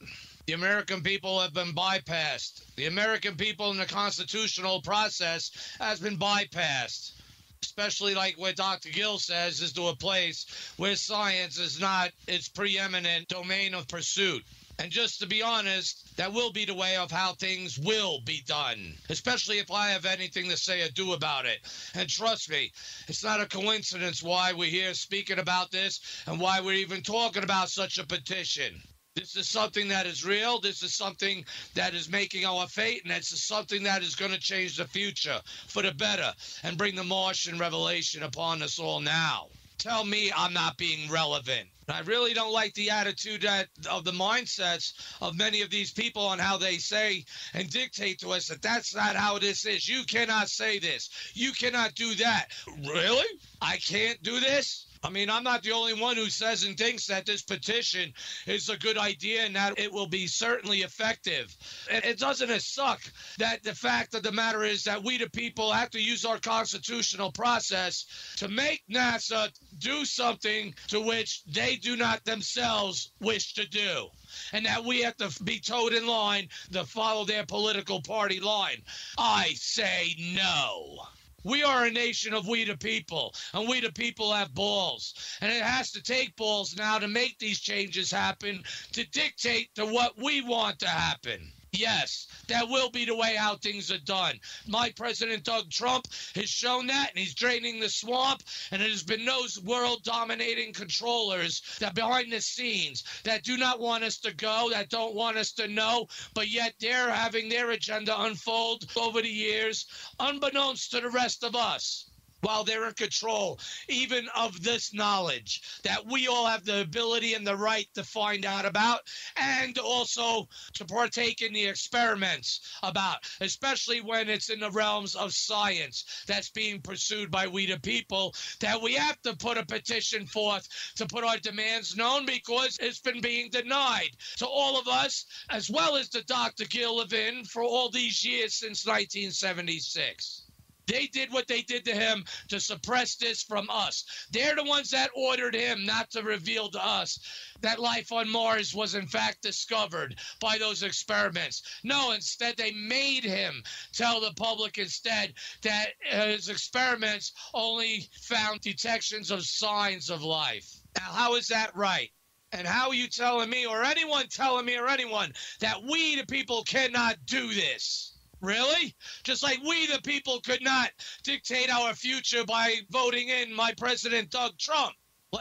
The American people have been bypassed. The American people in the constitutional process has been bypassed. Especially like what Dr. Gil says, is to a place where science is not its preeminent domain of pursuit. And just to be honest, that will be the way of how things will be done, especially if I have anything to say or do about it. And trust me, it's not a coincidence why we're here speaking about this and why we're even talking about such a petition. This is something that is real. This is something that is making our fate, and this is something that is going to change the future for the better and bring the Martian revelation upon us all now. Tell me I'm not being relevant. I really don't like the attitude of the mindsets of many of these people on how they say and dictate to us that that's not how this is. You cannot say this. You cannot do that. Really? I can't do this? I mean, I'm not the only one who says and thinks that this petition is a good idea and that it will be certainly effective. And it doesn't suck that the fact of the matter is that we, the people, have to use our constitutional process to make NASA do something to which they do not themselves wish to do. And that we have to be toed in line to follow their political party line. I say no. We are a nation of we the people, and we the people have balls. And it has to take balls now to make these changes happen, to dictate to what we want to happen. Yes, that will be the way how things are done. My President Doug Trump has shown that, and he's draining the swamp, and it has been those world-dominating controllers that behind the scenes that do not want us to go, that don't want us to know, but yet they're having their agenda unfold over the years, unbeknownst to the rest of us. While they're in control, even of this knowledge that we all have the ability and the right to find out about, and also to partake in the experiments about, especially when it's in the realms of science that's being pursued by we the people, that we have to put a petition forth to put our demands known because it's been being denied to all of us, as well as to Dr. Gil Levin for all these years since 1976. They did what they did to him to suppress this from us. They're the ones that ordered him not to reveal to us that life on Mars was in fact discovered by those experiments. No, instead they made him tell the public instead that his experiments only found detections of signs of life. Now, how is that right? And how are you telling me or anyone telling me or anyone that we the people cannot do this? Really? Just like we, the people, could not dictate our future by voting in my President Doug Trump.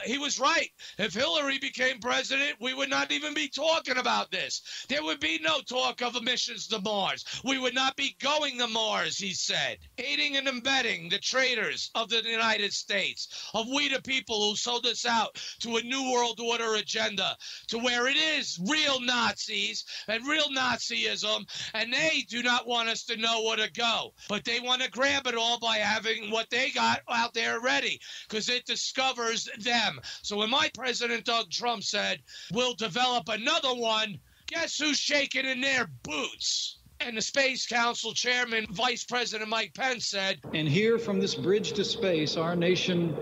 He was right. If Hillary became president, we would not even be talking about this. There would be no talk of missions to Mars. We would not be going to Mars, he said. Aiding and abetting the traitors of the United States, of we the people who sold us out to a New World Order agenda, to where it is real Nazis and real Nazism, and they do not want us to know where to go. But they want to grab it all by having what they got out there ready, because it discovers them. So when my President Doug Trump said, we'll develop another one, guess who's shaking in their boots? And the Space Council Chairman, Vice President Mike Pence said, and here from this bridge to space, our nation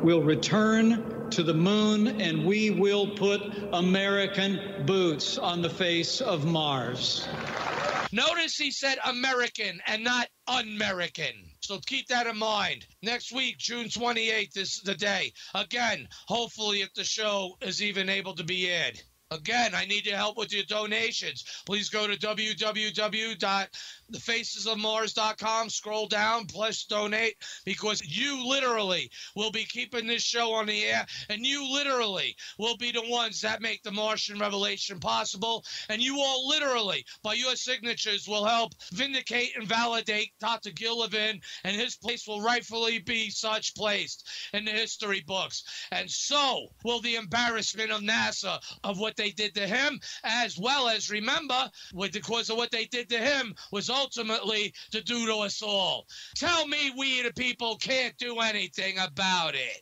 will return to the moon and we will put American boots on the face of Mars. Notice he said American and not un-American. So keep that in mind. Next week, June 28th is the day. Again, hopefully if the show is even able to be aired. Again, I need your help with your donations. Please go to www.thefacesofmars.com, scroll down, plus donate, because you literally will be keeping this show on the air, and you literally will be the ones that make the Martian revelation possible, and you all literally, by your signatures, will help vindicate and validate Dr. Gil Levin, and his place will rightfully be such placed in the history books. And so will the embarrassment of NASA of what they did to him, as well as, remember, because of what they did to him was ultimately to do to us all. Tell me we the people can't do anything about it.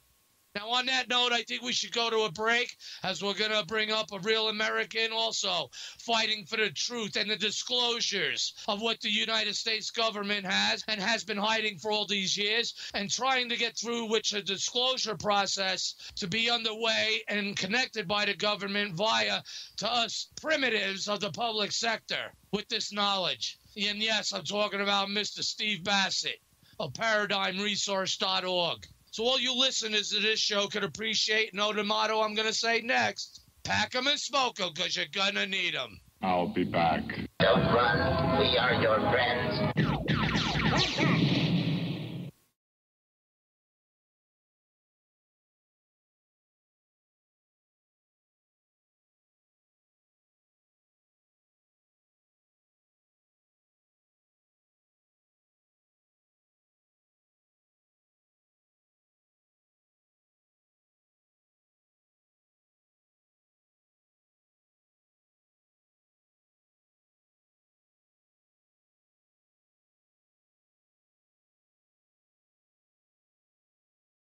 Now, on that note, I think we should go to a break, as we're going to bring up a real American also fighting for the truth and the disclosures of what the United States government has and has been hiding for all these years, and trying to get through which a disclosure process to be underway and connected by the government via to us primitives of the public sector with this knowledge. And yes, I'm talking about Mr. Steve Bassett of ParadigmResource.org. So all you listeners to this show could appreciate and know the motto I'm going to say next. Pack 'em and smoke 'em, because you're going to need 'em. I'll be back. Don't run. We are your friends.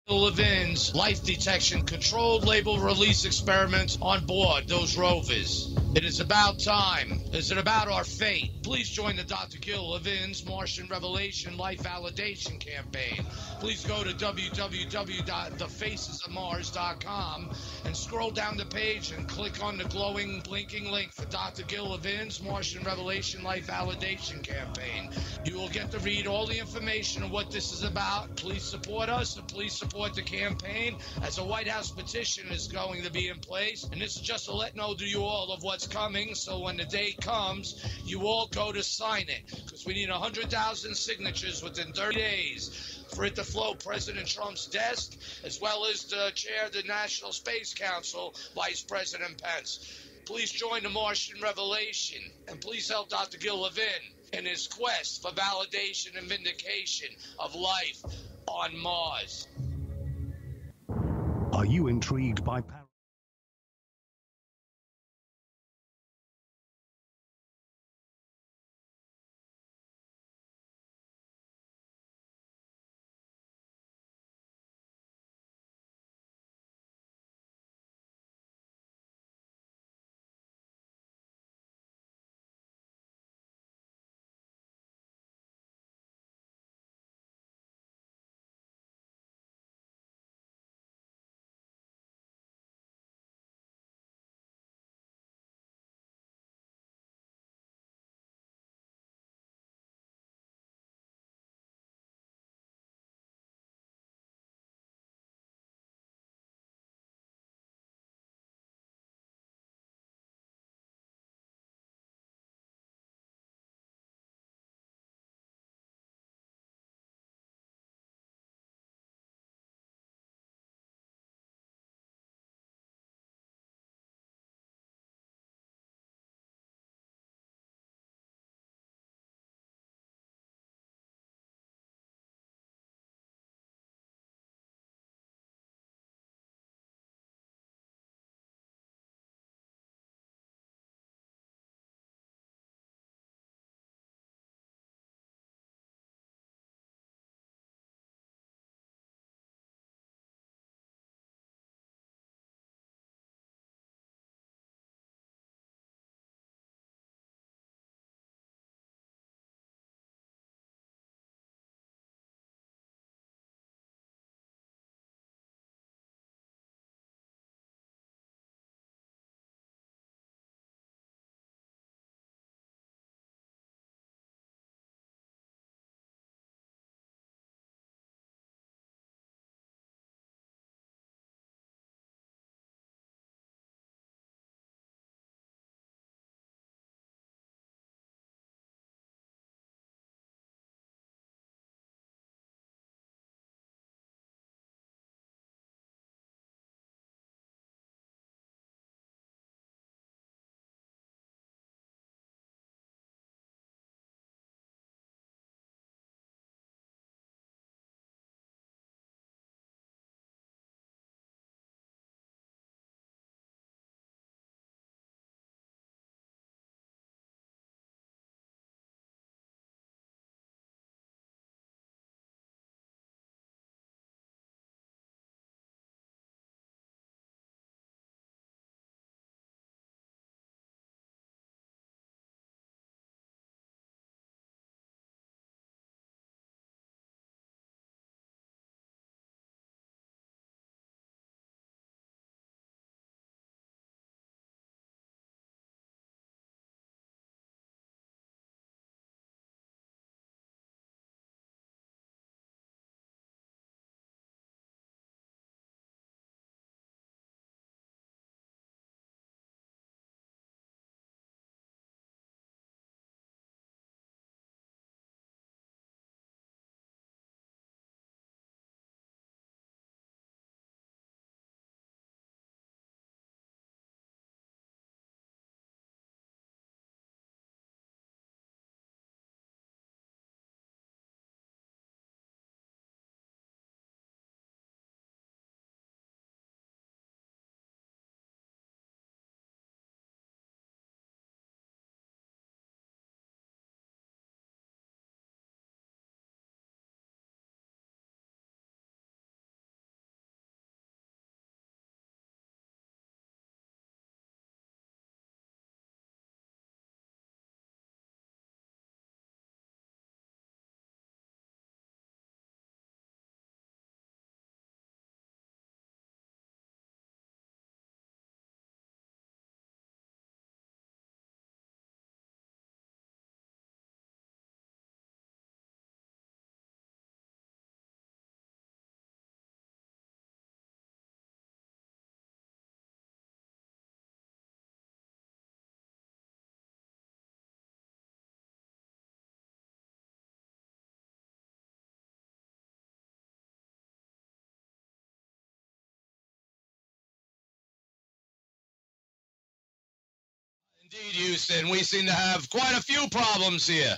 Levin's life detection controlled label release experiments on board those rovers. It is about time. Is it about our fate? Please join the Dr. Gil Levin's Martian Revelation Life Validation Campaign. Please go to www.thefacesofmars.com and scroll down the page and click on the glowing, blinking link for Dr. Gil Levin's Martian Revelation Life Validation Campaign. You will get to read all the information on what this is about. Please support us and please support the campaign as a White House petition is going to be in place. And this is just to let know to you all of what's coming, so when the day comes, you all go to sign it, because we need 100,000 signatures within 30 days for it to float President Trump's desk, as well as the chair of the National Space Council, Vice President Pence. Please join the Martian Revelation, and please help Dr. Gil Levin in his quest for validation and vindication of life on Mars. Are you intrigued by Indeed, Houston. We seem to have quite a few problems here.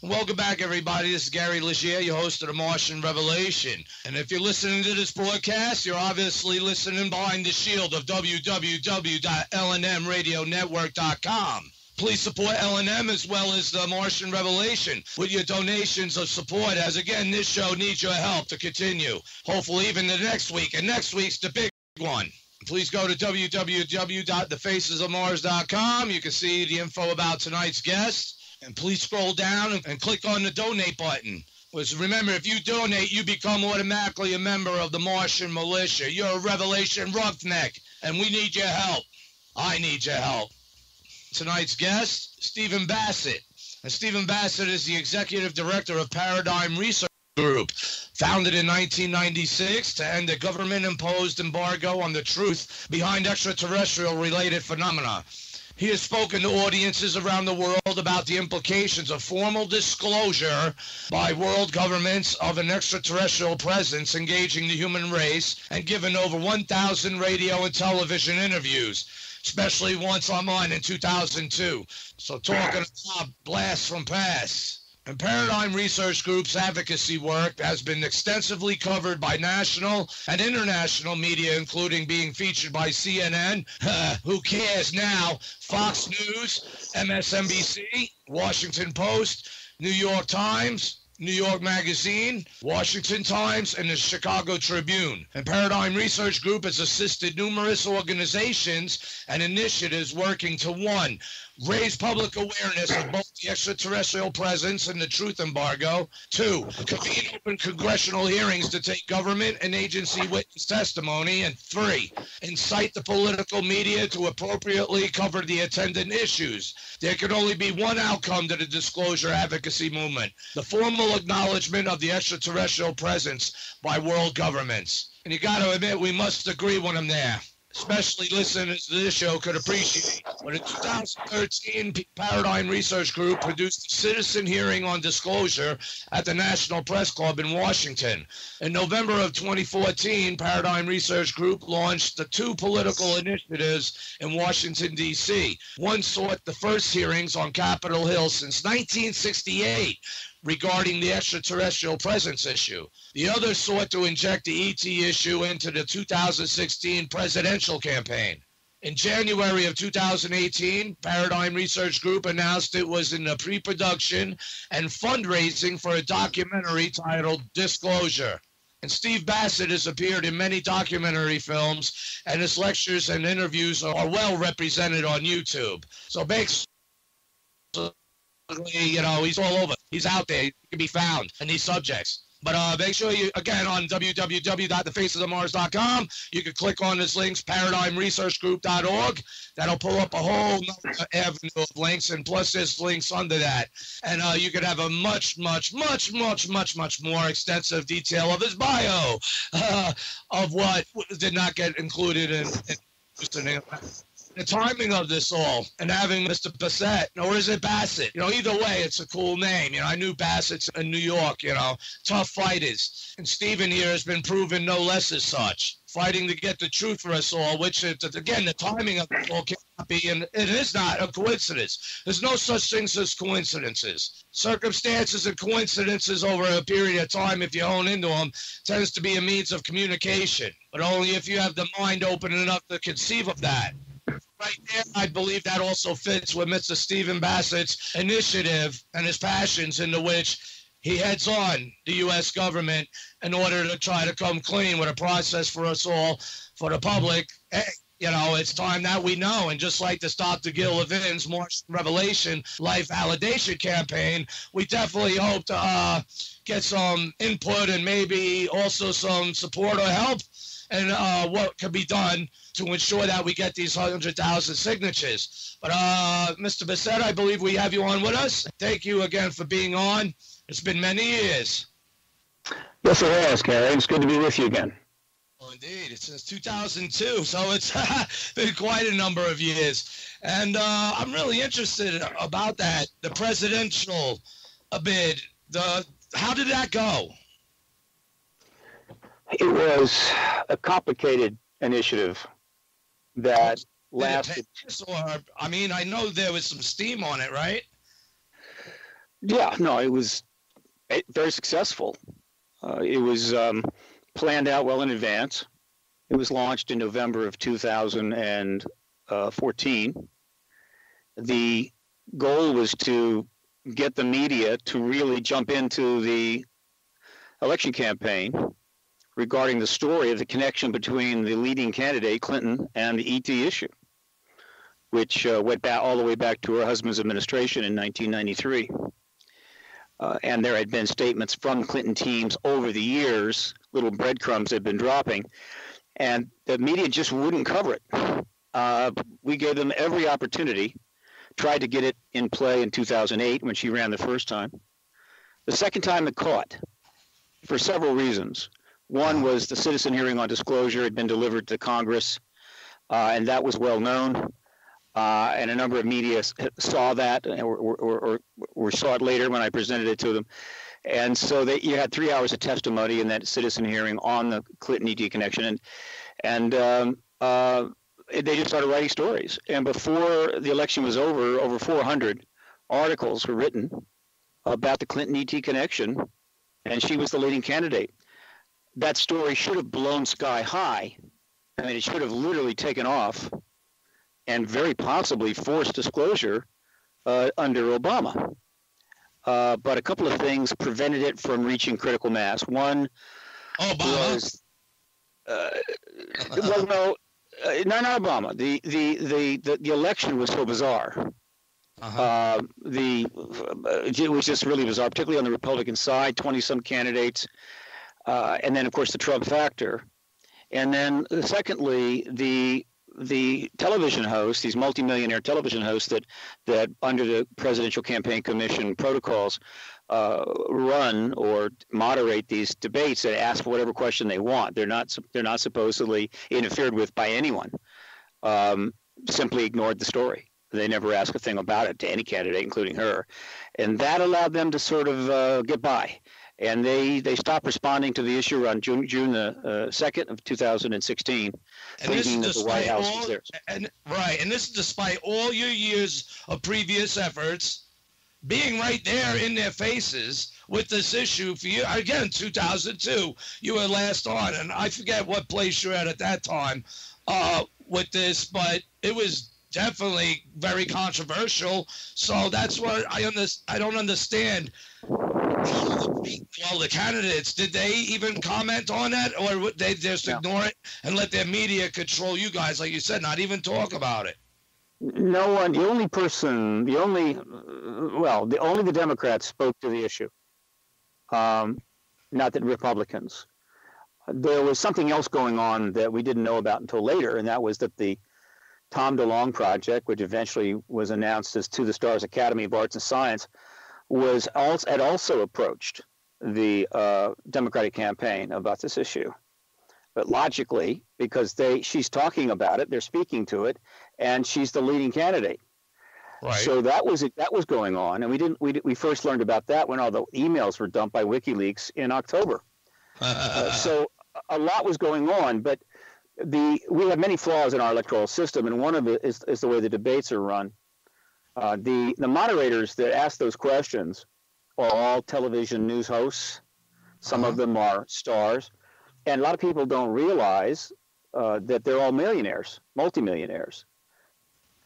Welcome back, everybody. This is Gary Legier, your host of the Martian Revelation. And if you're listening to this broadcast, you're obviously listening behind the shield of www.lnmradionetwork.com. Please support LNM as well as the Martian Revelation with your donations of support, as, again, this show needs your help to continue, hopefully even the next week. And next week's the big one. Please go to www.thefacesofmars.com. You can see the info about tonight's guest. And please scroll down and click on the donate button. Because remember, if you donate, you become automatically a member of the Martian Militia. You're a Revelation roughneck, and we need your help. I need your help. Tonight's guest, Stephen Bassett. And Stephen Bassett is the executive director of Paradigm Research Group, founded in 1996 to end the government-imposed embargo on the truth behind extraterrestrial-related phenomena. He has spoken to audiences around the world about the implications of formal disclosure by world governments of an extraterrestrial presence engaging the human race, and given over 1,000 radio and television interviews, especially once online in 2002. So talking about blasts from past. And Paradigm Research Group's advocacy work has been extensively covered by national and international media, including being featured by CNN, who cares now, Fox News, MSNBC, Washington Post, New York Times, New York Magazine, Washington Times, and the Chicago Tribune. And Paradigm Research Group has assisted numerous organizations and initiatives working to, 1, raise public awareness of both the extraterrestrial presence and the truth embargo. 2, convene open congressional hearings to take government and agency witness testimony. And 3, incite the political media to appropriately cover the attendant issues. There can only be one outcome to the disclosure advocacy movement: the formal acknowledgement of the extraterrestrial presence by world governments. And you got to admit, we must agree when I'm there. Especially listeners to this show could appreciate. When in 2013, Paradigm Research Group produced a citizen hearing on disclosure at the National Press Club in Washington. In November of 2014, Paradigm Research Group launched the 2 political initiatives in Washington, D.C. One sought the first hearings on Capitol Hill since 1968 regarding the extraterrestrial presence issue. The other sought to inject the ET issue into the 2016 presidential campaign. In January of 2018, Paradigm Research Group announced it was in the pre-production and fundraising for a documentary titled Disclosure. And Steve Bassett has appeared in many documentary films, and his lectures and interviews are well represented on YouTube. So basically, he's all over. He's out there. He can be found in these subjects. But make sure you, again, on www.thefacesofmars.com, you can click on this links, paradigmresearchgroup.org. That'll pull up a whole avenue of links, and plus there's links under that. And you can have a much more extensive detail of his bio of what did not get included in the timing of this all, and having Mr. Bassett, or is it Bassett? Either way, it's a cool name. I knew Bassett's in New York, tough fighters. And Stephen here has been proven no less as such, fighting to get the truth for us all, which, again, the timing of it all cannot be, and it is not a coincidence. There's no such things as coincidences. Circumstances and coincidences over a period of time, if you hone into them, tends to be a means of communication, but only if you have the mind open enough to conceive of that. Right there, I believe that also fits with Mr. Stephen Bassett's initiative and his passions, into which he heads on the U.S. government in order to try to come clean with a process for us all, for the public. Hey, it's time that we know. And just like the Stop the Gil Levin's Martian Revelation Life Validation Campaign, we definitely hope to get some input and maybe also some support or help, and what can be done to ensure that we get these 100,000 signatures. But Mr. Bassett, I believe we have you on with us. Thank you again for being on. It's been many years. Yes, it has, Gary. It's good to be with you again. Well, indeed. It's since 2002, so it's been quite a number of years. And I'm really interested about that, the presidential bid. How did that go? It was a complicated initiative that lasted. I mean, I know there was some steam on it, right? Yeah, no, it was very successful. It was planned out well in advance. It was launched in November of 2014. The goal was to get the media to really jump into the election campaign regarding the story of the connection between the leading candidate, Clinton, and the ET issue, which went back all the way back to her husband's administration in 1993. And there had been statements from Clinton teams over the years, little breadcrumbs had been dropping, and the media just wouldn't cover it. We gave them every opportunity, tried to get it in play in 2008 when she ran the first time. The second time it caught for several reasons. One was the citizen hearing on disclosure had been delivered to Congress, and that was well known. And a number of media saw that or saw it later when I presented it to them. And so you had 3 hours of testimony in that citizen hearing on the Clinton ET connection. And they just started writing stories. And before the election was over 400 articles were written about the Clinton ET connection, and she was the leading candidate. That story should have blown sky high. I mean, it should have literally taken off and very possibly forced disclosure under Obama. But a couple of things prevented it from reaching critical mass. One was, well, no, not Obama. The election was so bizarre. It was just really bizarre, particularly on the Republican side, 20-some candidates, and then, of course, the Trump factor. And then, secondly, the television hosts, these multimillionaire television hosts that under the Presidential Campaign Commission protocols run or moderate these debates and ask whatever question they want. They're not supposedly interfered with by anyone. Simply ignored the story. They never ask a thing about it to any candidate, including her, and that allowed them to sort of get by. And they stopped responding to the issue on June the 2nd of 2016, thinking that the White House was theirs. And this is despite all your years of previous efforts being right there in their faces with this issue for you. Again, 2002, you were last on, and I forget what place you were at that time with this, but it was definitely very controversial. So that's what I don't understand. Well, the candidates, did they even comment on that, or would they just ignore it and let their media control you guys, like you said, not even talk about it? No one. The only the Democrats spoke to the issue. Not the Republicans. There was something else going on that we didn't know about until later, and that was that the Tom DeLonge project, which eventually was announced as To the Stars Academy of Arts and Science, had also approached the Democratic campaign about this issue. But logically, because she's talking about it, they're speaking to it, and she's the leading candidate. Right. So that was going on, and we first learned about that when all the emails were dumped by WikiLeaks in October. So a lot was going on, but we have many flaws in our electoral system, and one of it is the way the debates are run. The moderators that ask those questions are all television news hosts. Some of them are stars. And a lot of people don't realize that they're all millionaires, multimillionaires.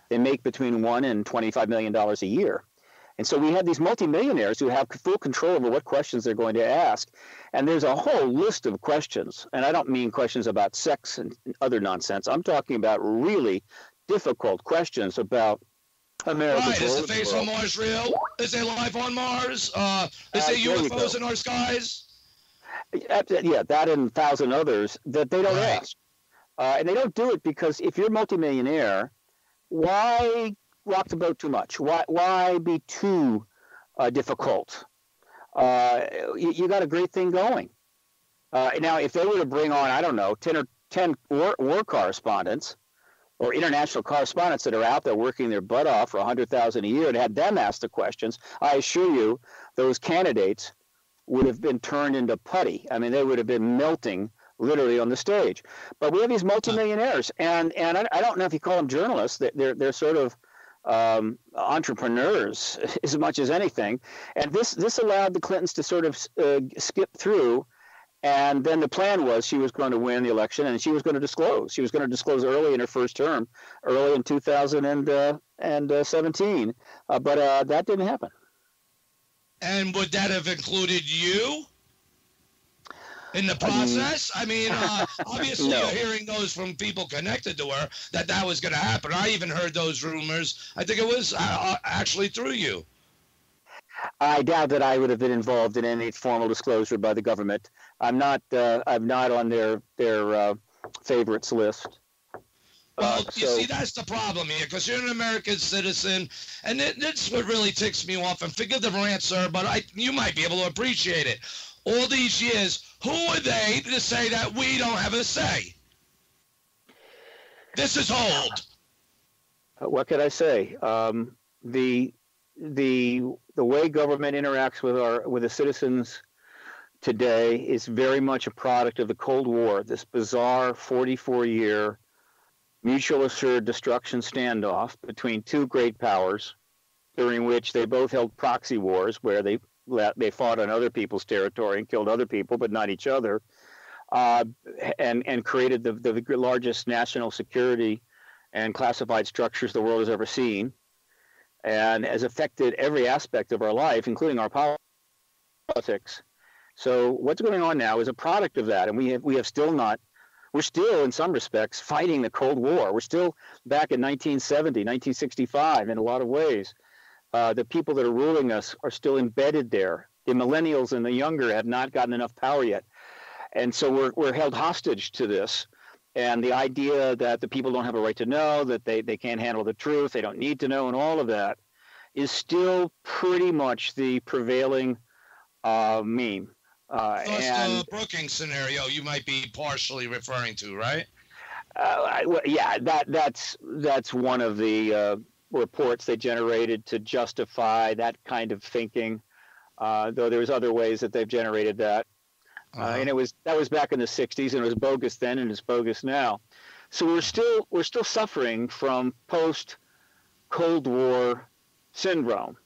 They make between $1 and $25 million a year. And so we have these multimillionaires who have full control over what questions they're going to ask. And there's a whole list of questions. And I don't mean questions about sex and other nonsense. I'm talking about really difficult questions about America's right. Is the face on Mars real? Is there life on Mars? Is there UFOs in our skies? Yeah, that and 1,000 others that they don't ask. And they don't do it because if you're a multimillionaire, why rock the boat too much? Why be too difficult? You got a great thing going. Now, if they were to bring on, I don't know, 10 war correspondents or international correspondents that are out there working their butt off for $100,000 a year and had them ask the questions, I assure you those candidates would have been turned into putty. I mean, they would have been melting literally on the stage. But we have these multimillionaires, and I don't know if you call them journalists. They're sort of entrepreneurs as much as anything. And this allowed the Clintons to sort of skip through. And then the plan was she was going to win the election, and she was going to disclose. She was going to disclose early in her first term, early in 2017. But that didn't happen. And would that have included you in the process? Obviously no. You're hearing those from people connected to her that was going to happen. I even heard those rumors. I think it was actually through you. I doubt that I would have been involved in any formal disclosure by the government. I'm not on their favorites list. Well, you see, that's the problem here, because you're an American citizen, and that's what really ticks me off. And forgive the rant, sir, but you might be able to appreciate it. All these years, who are they to say that we don't have a say? This is old. What could I say? The way government interacts with the citizens today is very much a product of the Cold War, this bizarre 44-year mutual assured destruction standoff between two great powers, during which they both held proxy wars where they fought on other people's territory and killed other people, but not each other, and created the largest national security and classified structures the world has ever seen, and has affected every aspect of our life, including our politics. So what's going on now is a product of that, and we're still in some respects fighting the Cold War. We're still back in 1970, 1965 in a lot of ways. The people that are ruling us are still embedded there. The millennials and the younger have not gotten enough power yet. And so we're held hostage to this. And the idea that the people don't have a right to know, that they can't handle the truth, they don't need to know, and all of that is still pretty much the prevailing meme. The Brookings scenario you might be partially referring to, right? That's one of the reports they generated to justify that kind of thinking, though there's other ways that they've generated that. And that was back in the 60s, and it was bogus then, and it's bogus now. So we're still suffering from post-Cold War syndrome,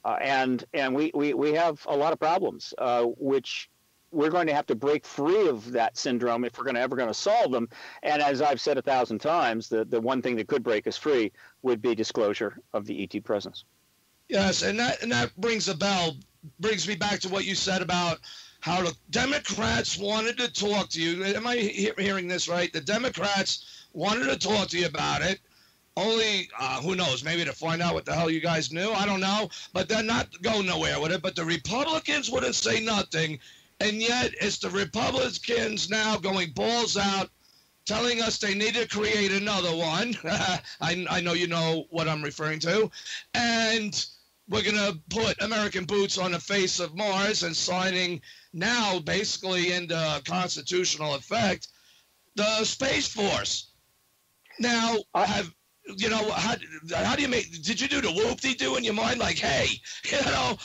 and we have a lot of problems, which we're going to have to break free of that syndrome if we're ever going to solve them. And as I've said 1,000 times, the one thing that could break us free would be disclosure of the ET presence. Yes, and that brings me back to what you said about how the Democrats wanted to talk to you. Am I hearing this right? The Democrats wanted to talk to you about it. Only, who knows, maybe to find out what the hell you guys knew. I don't know. But they're not going nowhere with it. But the Republicans wouldn't say nothing. And yet it's the Republicans now going balls out, telling us they need to create another one. I know you know what I'm referring to. And we're going to put American boots on the face of Mars, and signing now basically into constitutional effect the Space Force. Now, how do you did you do the whoop-de-doo in your mind, like, hey,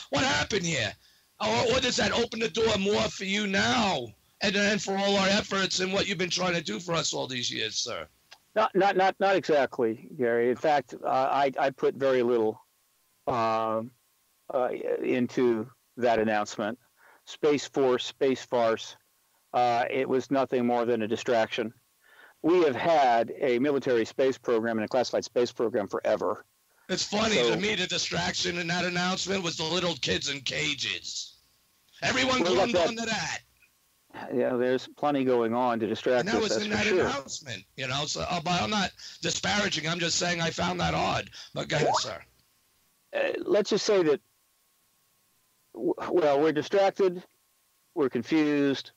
what happened here? Or does that open the door more for you now, and then for all our efforts and what you've been trying to do for us all these years, sir? Not exactly, Gary. In fact, I put very little into that announcement. Space Force, Space Farce, it was nothing more than a distraction. We have had a military space program and a classified space program forever. It's funny, to me, the distraction in that announcement was the little kids in cages. Everyone glommed onto that. Yeah, there's plenty going on to distract us. And that was in that announcement, So, but I'm not disparaging. I'm just saying I found that odd. But go ahead, sir. Let's just say that, we're distracted, we're confused,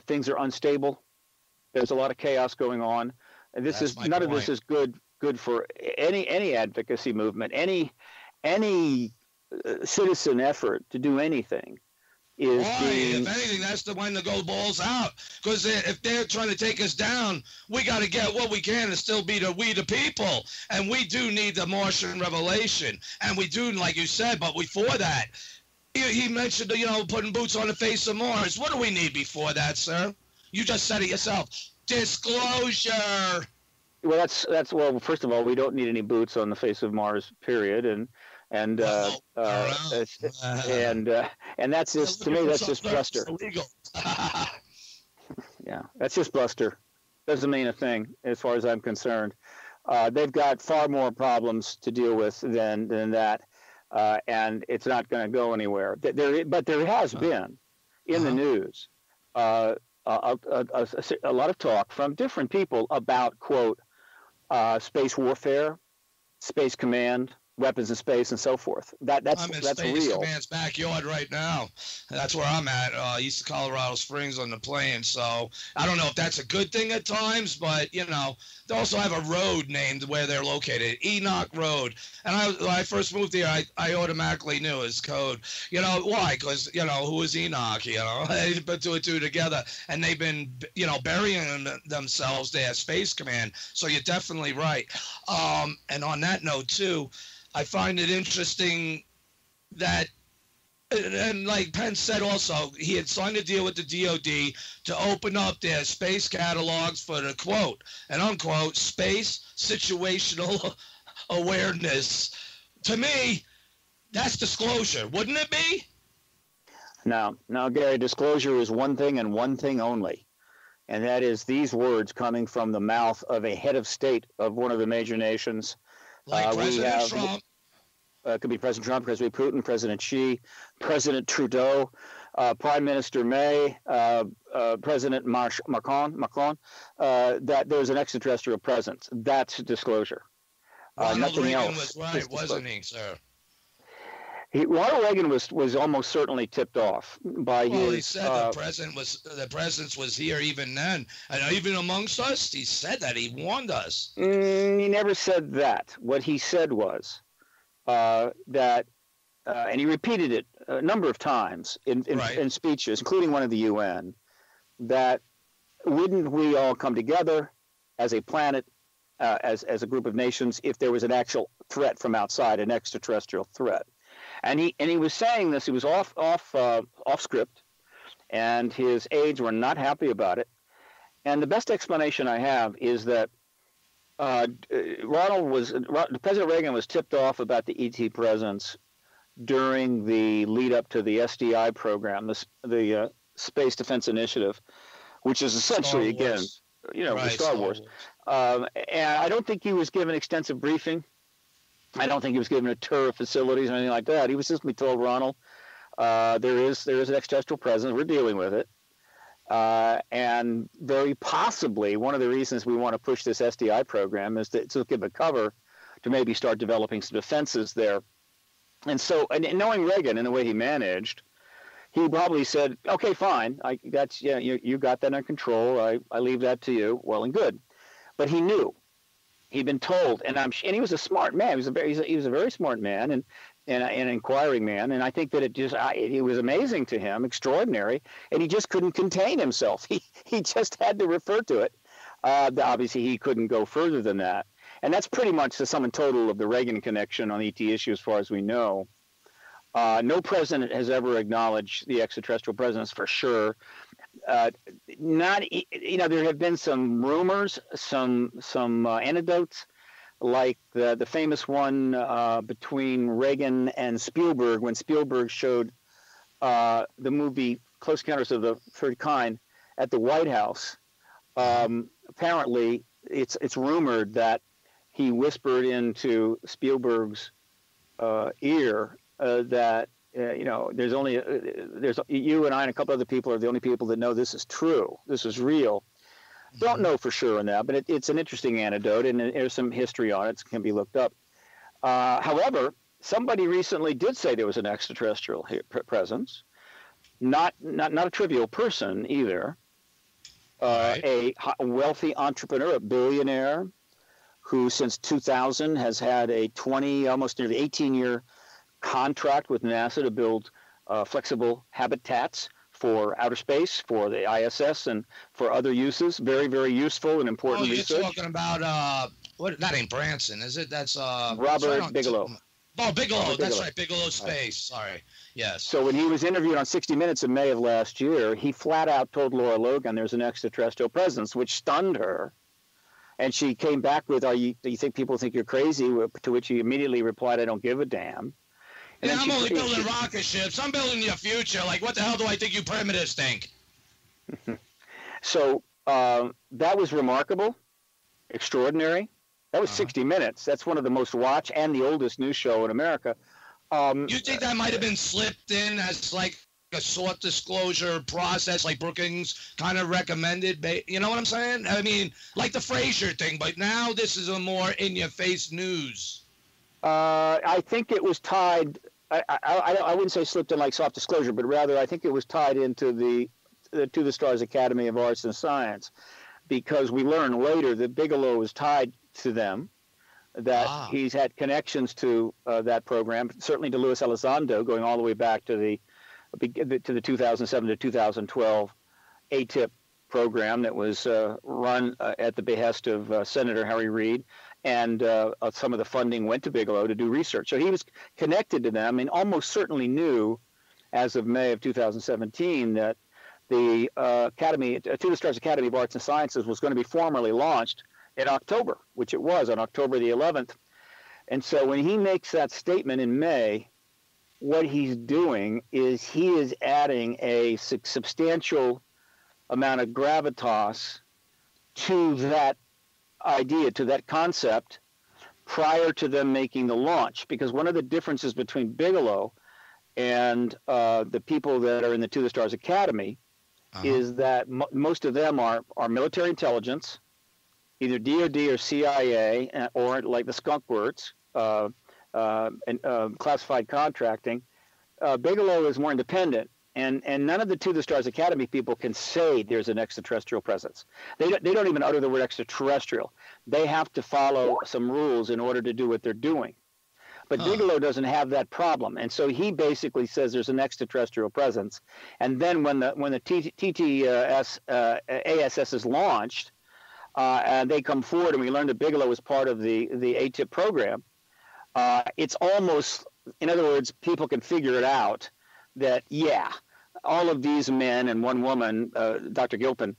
things are unstable. There's a lot of chaos going on, and this is none of this is good for any advocacy movement, any citizen effort to do anything. If anything, that's the one to go balls out. Because if they're trying to take us down, we got to get what we can and still be we the people. And we do need the Martian revelation. And we do, like you said, but before that, he mentioned, putting boots on the face of Mars. What do we need before that, sir? You just said it yourself. Disclosure. Well, well. First of all, we don't need any boots on the face of Mars, period. And that's just, to me, that's just bluster. Yeah, that's just bluster. Doesn't mean a thing as far as I'm concerned. They've got far more problems to deal with than that, and it's not going to go anywhere. But there has been in the news a lot of talk from different people about, quote, space warfare, space command, weapons in space, and so forth. That's Space real. Command's backyard right now. That's where I'm at, east of Colorado Springs on the plane. So I don't know if that's a good thing at times, but, you know, they also have a road named where they're located, Enoch Road. And when I first moved here, I automatically knew his code. You know, why? Because, you know, who was Enoch? You know, they put two and two together. And they've been, you know, burying themselves there, Space Command. So you're definitely right. And on that note, too, I find it interesting that, and like Penn said also, he had signed a deal with the DOD to open up their space catalogs for the quote and unquote space situational awareness. To me, that's disclosure, wouldn't it be? No, Gary, disclosure is one thing and one thing only. And that is these words coming from the mouth of a head of state of one of the major nations. Like President Trump. Could be President Trump, President Putin, President Xi, President Trudeau, Prime Minister May, President Macron, that there's an extraterrestrial presence. That's disclosure. Ronald Reagan else was right, wasn't he, sir? Ronald Reagan was almost certainly tipped off by his. He said the presence was here even then, and even amongst us. He said that, he warned us. He never said that. What he said was that, and he repeated it a number of times in speeches, including one at the UN, that wouldn't we all come together as a planet, as a group of nations, if there was an actual threat from outside, an extraterrestrial threat. And he was saying this. He was off script, and his aides were not happy about it. And the best explanation I have is that President Reagan was tipped off about the ET presence during the lead up to the SDI program, the Space Defense Initiative, which is essentially the Star Wars. And I don't think he was given extensive briefing. I don't think he was given a tour of facilities or anything like that. He was simply told, Ronald, there is an extraterrestrial presence. We're dealing with it. And very possibly one of the reasons we want to push this SDI program is to give a cover to maybe start developing some defenses there. And so, and knowing Reagan and the way he managed, he probably said, okay, fine. You got that under control. I leave that to you. Well and good. But he knew. He'd been told, and he was a smart man. He was a very smart man and an inquiring man. And I think that it was amazing to him, extraordinary, and he just couldn't contain himself. He just had to refer to it. Obviously, he couldn't go further than that. And that's pretty much the sum and total of the Reagan connection on ET issue, as far as we know. No president has ever acknowledged the extraterrestrial presence for sure. There have been some rumors, some anecdotes, like the famous one between Reagan and Spielberg, when Spielberg showed the movie Close Encounters of the Third Kind at the White House. Apparently, it's rumored that he whispered into Spielberg's ear that. There's you and I and a couple other people are the only people that know this is true. This is real. Don't know for sure on that, but it's an interesting anecdote, and there's some history on it. It can be looked up. However, somebody recently did say there was an extraterrestrial presence. Not a trivial person either. A wealthy entrepreneur, a billionaire, who since 2000 has had a almost nearly 18-year contract with NASA to build flexible habitats for outer space, for the ISS, and for other uses. Very, very useful and important research. You're talking about that ain't Branson, is it? That's Robert Bigelow. Oh, Bigelow. Bigelow. That's right. Bigelow Space. Sorry. Yes. So when he was interviewed on 60 Minutes in May of last year, he flat out told Laura Logan there's an extraterrestrial presence, which stunned her. And she came back with, do you think people think you're crazy? To which he immediately replied, I don't give a damn. And I'm only building rocket ships. I'm building your future. Like, what the hell do I think you primitives think? So that was remarkable, extraordinary. That was 60 Minutes. That's one of the most watched and the oldest news show in America. You think that might have been slipped in as like a soft disclosure process, like Brookings kind of recommended? You know what I'm saying? I mean, like the Frazier thing, but now this is a more in-your-face news. I think it was tied. I wouldn't say slipped in like soft disclosure, but rather I think it was tied into the To the Stars Academy of Arts and Science, because we learned later that Bigelow was tied to them, that he's had connections to that program, certainly to Luis Elizondo, going all the way back to the 2007 to 2012 ATIP program that was run at the behest of Senator Harry Reid, and some of the funding went to Bigelow to do research. So he was connected to them and almost certainly knew, as of May of 2017, that the Academy, To the Stars Academy of Arts and Sciences, was going to be formally launched in October, which it was on October the 11th. And so when he makes that statement in May, what he's doing is he is adding a substantial amount of gravitas to that idea, to that concept, prior to them making the launch. Because one of the differences between Bigelow and the people that are in the To the Stars Academy is that most of them are military intelligence, either DOD or CIA, or like the skunk works, and classified contracting. Bigelow is more independent, and none of the To the Stars Academy people can say there's an extraterrestrial presence. They don't even utter the word extraterrestrial. They have to follow some rules in order to do what they're doing. But Bigelow doesn't have that problem, and so he basically says there's an extraterrestrial presence. And then when the ASS is launched, and they come forward, and we learn that Bigelow was part of the ATIP program, it's almost, in other words, people can figure it out that, yeah, all of these men and one woman, Dr. Gilpin,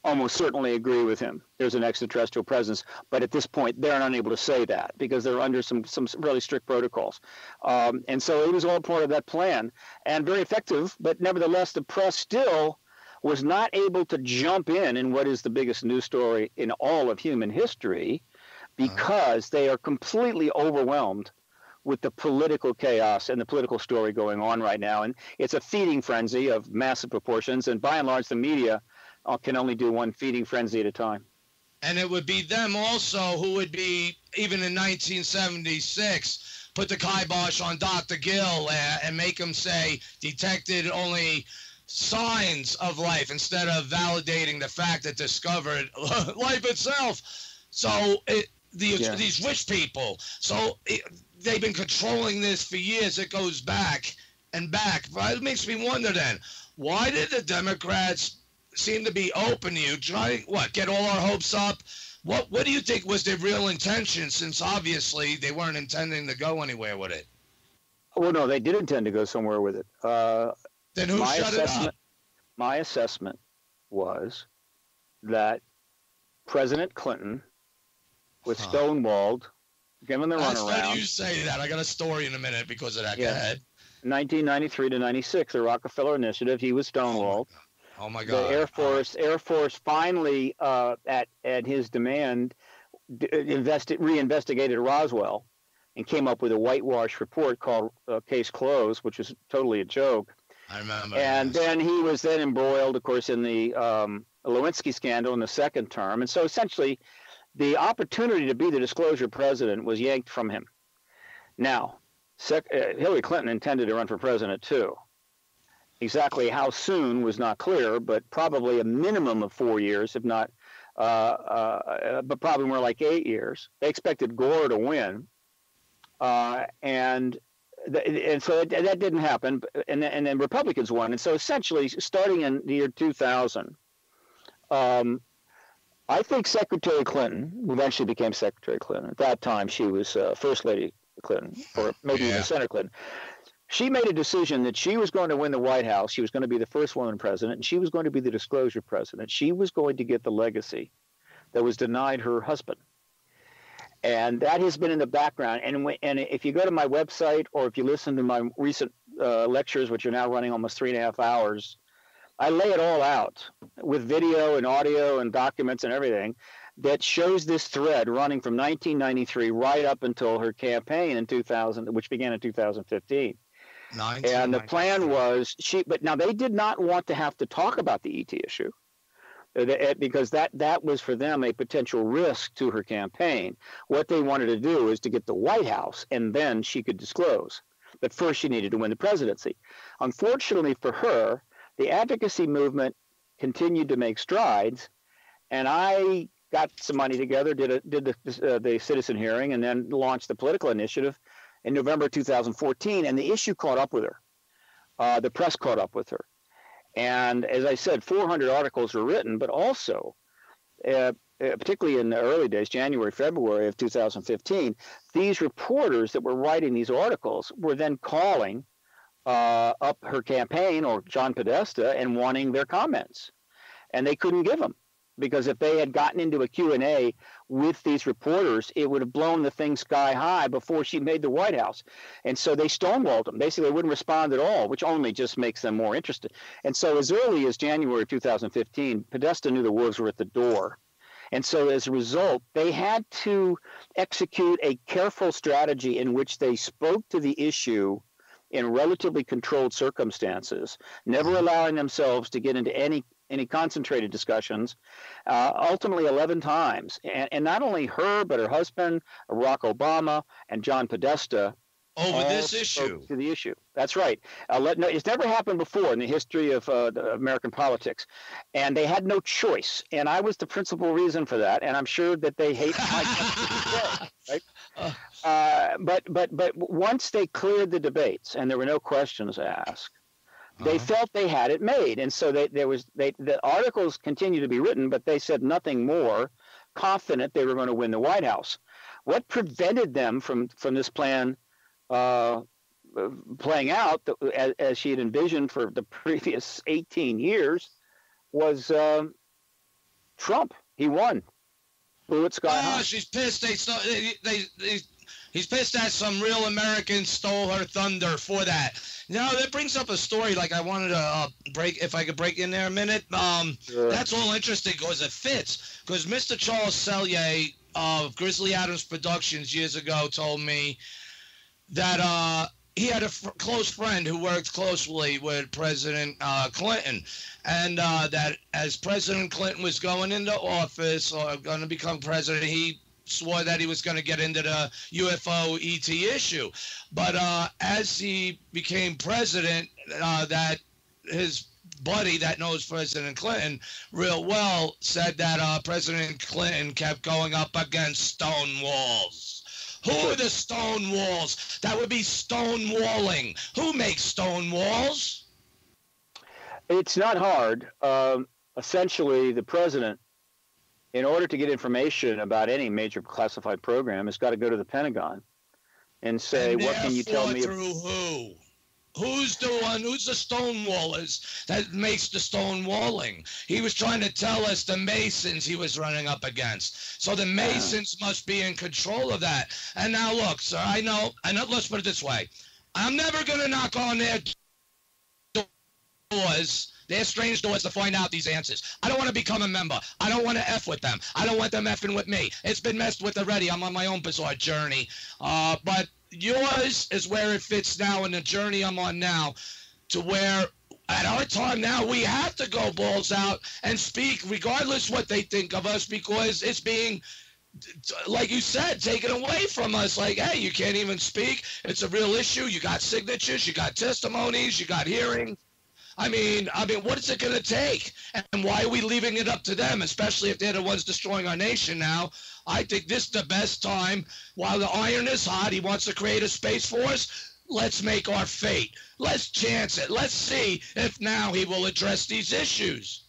almost certainly agree with him. There's an extraterrestrial presence, but at this point, they're unable to say that because they're under some really strict protocols. And so it was all part of that plan, and very effective, but nevertheless, the press still was not able to jump in what is the biggest news story in all of human history, because they are completely overwhelmed with the political chaos and the political story going on right now. And it's a feeding frenzy of massive proportions, and by and large, the media can only do one feeding frenzy at a time. And it would be them also who would be, even in 1976, put the kibosh on Dr. Gill and make him say detected only signs of life instead of validating the fact that discovered life itself. So these rich people, they've been controlling this for years. It goes back and back. But it makes me wonder then, why did the Democrats seem to be open to you, trying get all our hopes up? What do you think was their real intention, since obviously they weren't intending to go anywhere with it? Well, no, they did intend to go somewhere with it. Then who shut it up? My assessment was that President Clinton was stonewalled, given the runaround. That's funny you say that. I got a story in a minute because of that. Yeah. Go ahead. 1993 to 96, the Rockefeller Initiative, he was stonewalled. Oh my God. The Air Force finally, at his demand, reinvestigated Roswell and came up with a whitewash report called Case Closed, which was totally a joke. I remember. And then he was then embroiled, of course, in the Lewinsky scandal in the second term. And so essentially, the opportunity to be the disclosure president was yanked from him. Now, Hillary Clinton intended to run for president too. Exactly how soon was not clear, but probably a minimum of 4 years, if not, but probably more like 8 years. They expected Gore to win, and so that didn't happen. And then Republicans won, and so essentially, starting in the year 2000, I think Secretary Clinton, who eventually became Secretary Clinton, at that time she was First Lady Clinton, or maybe even Senator Clinton. She made a decision that she was going to win the White House. She was going to be the first woman president, and she was going to be the disclosure president. She was going to get the legacy that was denied her husband. And that has been in the background. And if you go to my website, or if you listen to my recent lectures, which are now running almost 3.5 hours, I lay it all out with video and audio and documents and everything that shows this thread running from 1993 right up until her campaign in 2000, which began in 2015. And the plan was but now they did not want to have to talk about the ET issue, because that was for them a potential risk to her campaign. What they wanted to do is to get the White House, and then she could disclose. But first she needed to win the presidency. Unfortunately for her, the advocacy movement continued to make strides, and I got some money together, did the citizen hearing, and then launched the political initiative in November 2014, and the issue caught up with her. The press caught up with her. And as I said, 400 articles were written, but also, particularly in the early days, January, February of 2015, these reporters that were writing these articles were then calling up her campaign or John Podesta and wanting their comments. And they couldn't give them, because if they had gotten into a Q&A with these reporters, it would have blown the thing sky high before she made the White House. And so they stonewalled them. Basically, they wouldn't respond at all, which only just makes them more interested. And so as early as January 2015, Podesta knew the wolves were at the door. And so as a result, they had to execute a careful strategy in which they spoke to the issue in relatively controlled circumstances, never allowing themselves to get into any concentrated discussions, ultimately 11 times. And not only her, but her husband, Barack Obama, and John Podesta over this issue. To the issue. That's right. It's never happened before in the history of American politics. And they had no choice. And I was the principal reason for that. And I'm sure that they hate my right? But once they cleared the debates and there were no questions asked, they felt they had it made. And so the articles continued to be written, but they said nothing more, confident they were going to win the White House. What prevented them from this plan playing out as she had envisioned for the previous 18 years was Trump. He won. Blew it sky high. She's pissed. He's pissed that some real Americans stole her thunder for that. Now, that brings up a story like I wanted to if I could break in there a minute. Sure. That's all interesting because it fits. Because Mr. Charles Selye of Grizzly Adams Productions years ago told me that he had a close friend who worked closely with President Clinton, and that as President Clinton was going into office or going to become president, he swore that he was going to get into the UFO ET issue. But as he became president, that his buddy that knows President Clinton real well said that President Clinton kept going up against stone walls. Who are the stone walls? That would be stonewalling. Who makes stone walls? It's not hard. Essentially, the president, in order to get information about any major classified program, has got to go to the Pentagon and say, what can you tell me? Through who? Who's the stonewallers that makes the stonewalling? He was trying to tell us the Masons he was running up against. So the Masons must be in control of that. And now look, sir, I know, let's put it this way. I'm never going to knock on their doors, their strange doors, to find out these answers. I don't want to become a member. I don't want to F with them. I don't want them effing with me. It's been messed with already. I'm on my own bizarre journey. But yours is where it fits now in the journey I'm on now, to where at our time now we have to go balls out and speak regardless what they think of us, because it's being, like you said, taken away from us. Like, hey, you can't even speak. It's a real issue. You got signatures, you got testimonies, you got hearings. I mean, what is it going to take? And why are we leaving it up to them, especially if they're the ones destroying our nation now? I think this is the best time. While the iron is hot, he wants to create a space force. Let's make our fate. Let's chance it. Let's see if now he will address these issues.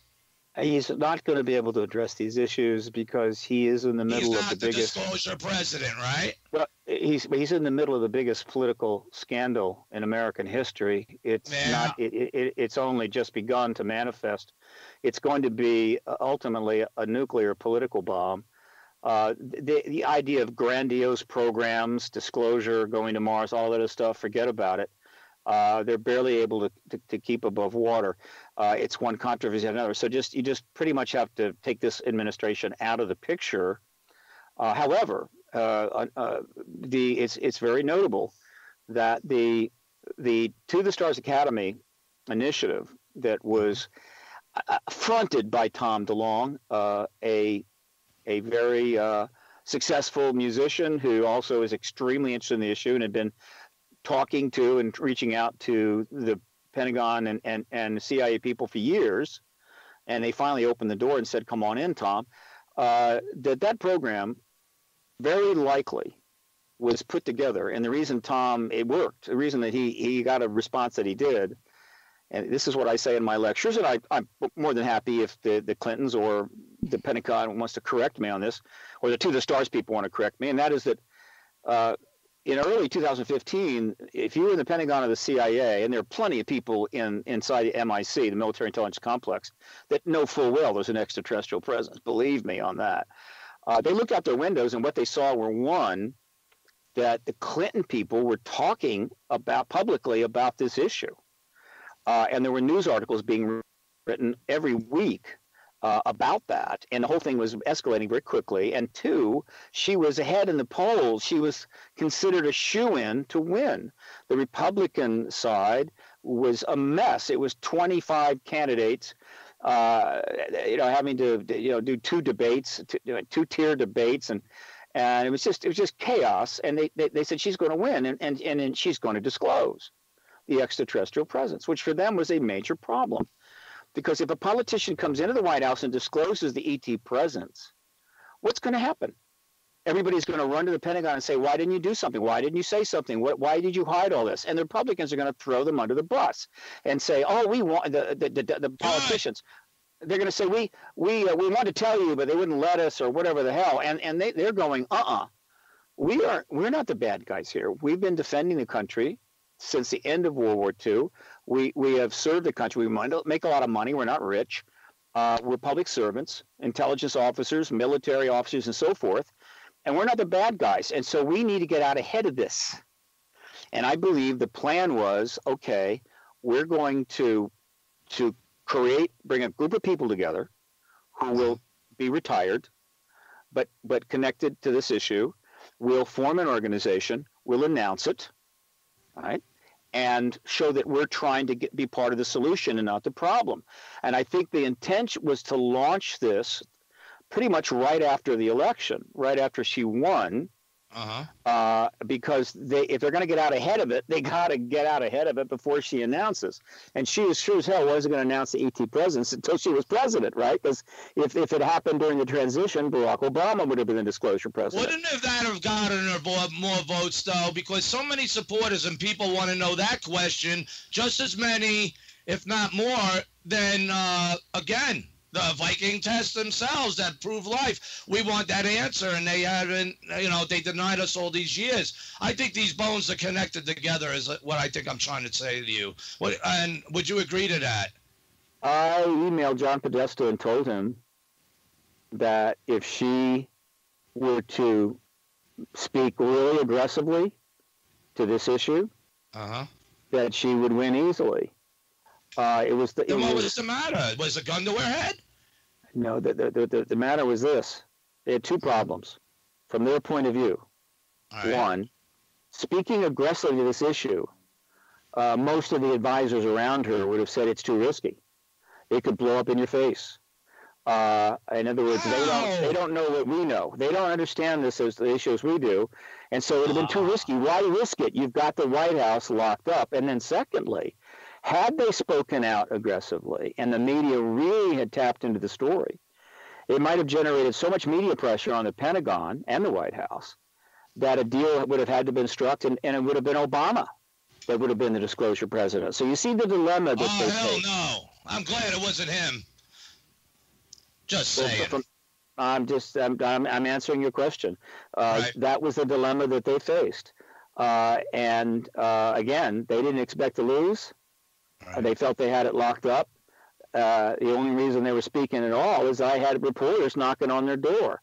He's not going to be able to address these issues because he is in the middle of the biggest. He's not the disclosure president, right? Well, he's in the middle of the biggest political scandal in American history. It's only just begun to manifest. It's going to be ultimately a nuclear political bomb. The idea of grandiose programs, disclosure, going to Mars, all that stuff, forget about it. They're barely able to keep above water. It's one controversy after another. So you just pretty much have to take this administration out of the picture. However, it's very notable that the To the Stars Academy initiative that was fronted by Tom DeLonge, a very successful musician who also is extremely interested in the issue and had been talking to and reaching out to the Pentagon and CIA people for years, and they finally opened the door and said, "Come on in, Tom." That program very likely was put together, and the reason it worked, the reason that he got a response that he did, and this is what I say in my lectures, and I'm more than happy if the Clintons or the Pentagon wants to correct me on this, or the To the Stars people want to correct me, and that is that in early 2015, if you were in the Pentagon or the CIA, and there are plenty of people inside the MIC, the Military Intelligence Complex, that know full well there's an extraterrestrial presence. Believe me on that. They looked out their windows, and what they saw were, one, that the Clinton people were talking publicly about this issue. And there were news articles being written every week about that, and the whole thing was escalating very quickly. And two, she was ahead in the polls. She was considered a shoo-in to win. The Republican side was a mess. It was 25 candidates, having to do two-tier debates, and it was just chaos. And they said she's going to win, and she's going to disclose the extraterrestrial presence, which for them was a major problem. Because if a politician comes into the White House and discloses the ET presence, what's going to happen? Everybody's going to run to the Pentagon and say, "Why didn't you do something? Why didn't you say something? Why did you hide all this?" And the Republicans are going to throw them under the bus and say, "Oh, we want the politicians." They're going to say, "We want to tell you, but they wouldn't let us," or whatever the hell. And they're going, we're not the bad guys here. We've been defending the country since the end of World War II. We have served the country. We make a lot of money. We're not rich. We're public servants, intelligence officers, military officers, and so forth. And we're not the bad guys. And so we need to get out ahead of this. And I believe the plan was, okay, we're going to bring a group of people together who will be retired, but connected to this issue. We'll form an organization. We'll announce it, all right, and show that we're trying to be part of the solution and not the problem. And I think the intent was to launch this pretty much right after the election, right after she won, because if they're going to get out ahead of it, they got to get out ahead of it before she announces. And she as sure as hell wasn't going to announce the ET presence until she was president, right? Because if it happened during the transition, Barack Obama would have been the disclosure president. Wouldn't that have gotten her more votes, though? Because so many supporters and people want to know that question, just as many, if not more, than, again, the Viking tests themselves that prove life. We want that answer, and they haven't, they denied us all these years. I think these bones are connected together is what I think I'm trying to say to you. And would you agree to that? I emailed John Podesta and told him that if she were to speak really aggressively to this issue, that she would win easily. What was the matter? Was a gun to her head? No, the matter was this. They had two problems from their point of view. Right. One, speaking aggressively to this issue, most of the advisors around her would have said it's too risky. It could blow up in your face. In other words, they don't know what we know. They don't understand this as the issue as we do. And so it would have been too risky. Why risk it? You've got the White House locked up. And then secondly, had they spoken out aggressively and the media really had tapped into the story, it might have generated so much media pressure on the Pentagon and the White House that a deal would have had to have been struck, and it would have been Obama that would have been the disclosure president. So you see the dilemma that they face. No. I'm glad it wasn't him. Just saying. I'm answering your question. Right. That was the dilemma that they faced. And again, they didn't expect to lose. Right. They felt they had it locked up. The only reason they were speaking at all is I had reporters knocking on their door.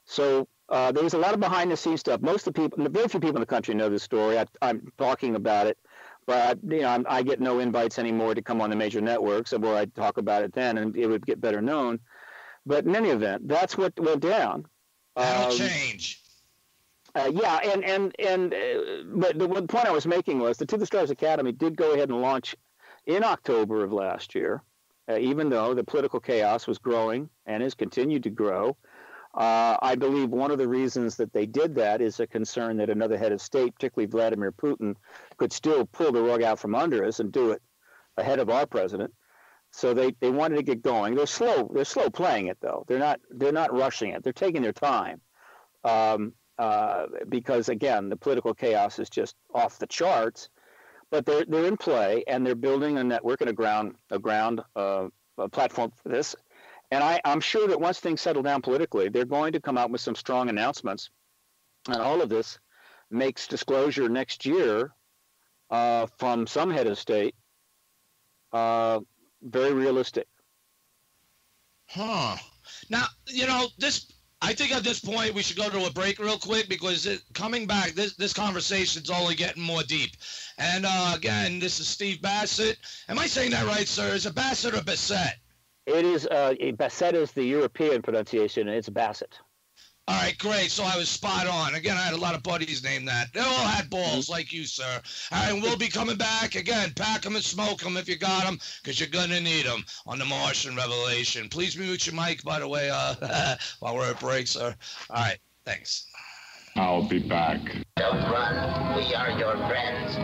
So there was a lot of behind the scenes stuff. Most of the people, very few people in the country know this story. I'm talking about it, but I get no invites anymore to come on the major networks where I talk about it then, and it would get better known. But in any event, that's what went down. That'll change. Yeah, but the one point I was making was the To the Stars Academy did go ahead and launch in October of last year, even though the political chaos was growing and has continued to grow. I believe one of the reasons that they did that is a concern that another head of state, particularly Vladimir Putin, could still pull the rug out from under us and do it ahead of our president. So they wanted to get going. They're slow playing it though. They're not rushing it. They're taking their time. Because again, the political chaos is just off the charts, but they're in play and they're building a network and a ground platform for this. And I'm sure that once things settle down politically, they're going to come out with some strong announcements, and all of this makes disclosure next year from some head of state very realistic. Huh. Now, this. I think at this point we should go to a break real quick because coming back, this conversation's only getting more deep. And again, this is Steve Bassett. Am I saying that right, sir? Is it Bassett or Bassett? It is Bassett is the European pronunciation, and it's Bassett. All right, great. So I was spot on. Again, I had a lot of buddies named that. They all had balls like you, sir. All right, and we'll be coming back. Again, pack them and smoke them if you got them, because you're going to need them on the Martian Revelation. Please mute your mic, by the way, while we're at break, sir. All right, thanks. I'll be back. Don't run. We are your friends.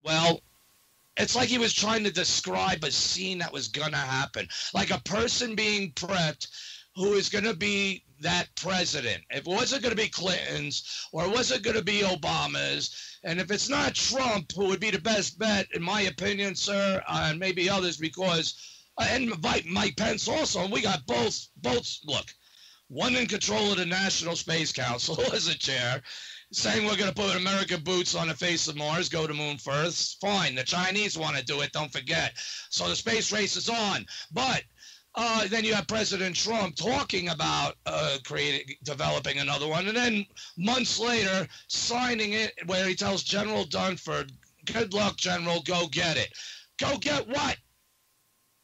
Well, it's like he was trying to describe a scene that was going to happen, like a person being prepped who is going to be that president. If it wasn't going to be Clinton's or it wasn't going to be Obama's, and if it's not Trump, who would be the best bet, in my opinion, sir, and maybe others, because, and Mike Pence also, and we got both, look, one in control of the National Space Council as a chair, saying we're going to put American boots on the face of Mars, go to moon first. Fine. The Chinese want to do it, don't forget. So the space race is on. But then you have President Trump talking about developing another one. And then months later, signing it where he tells General Dunford, good luck, General, go get it. Go get what?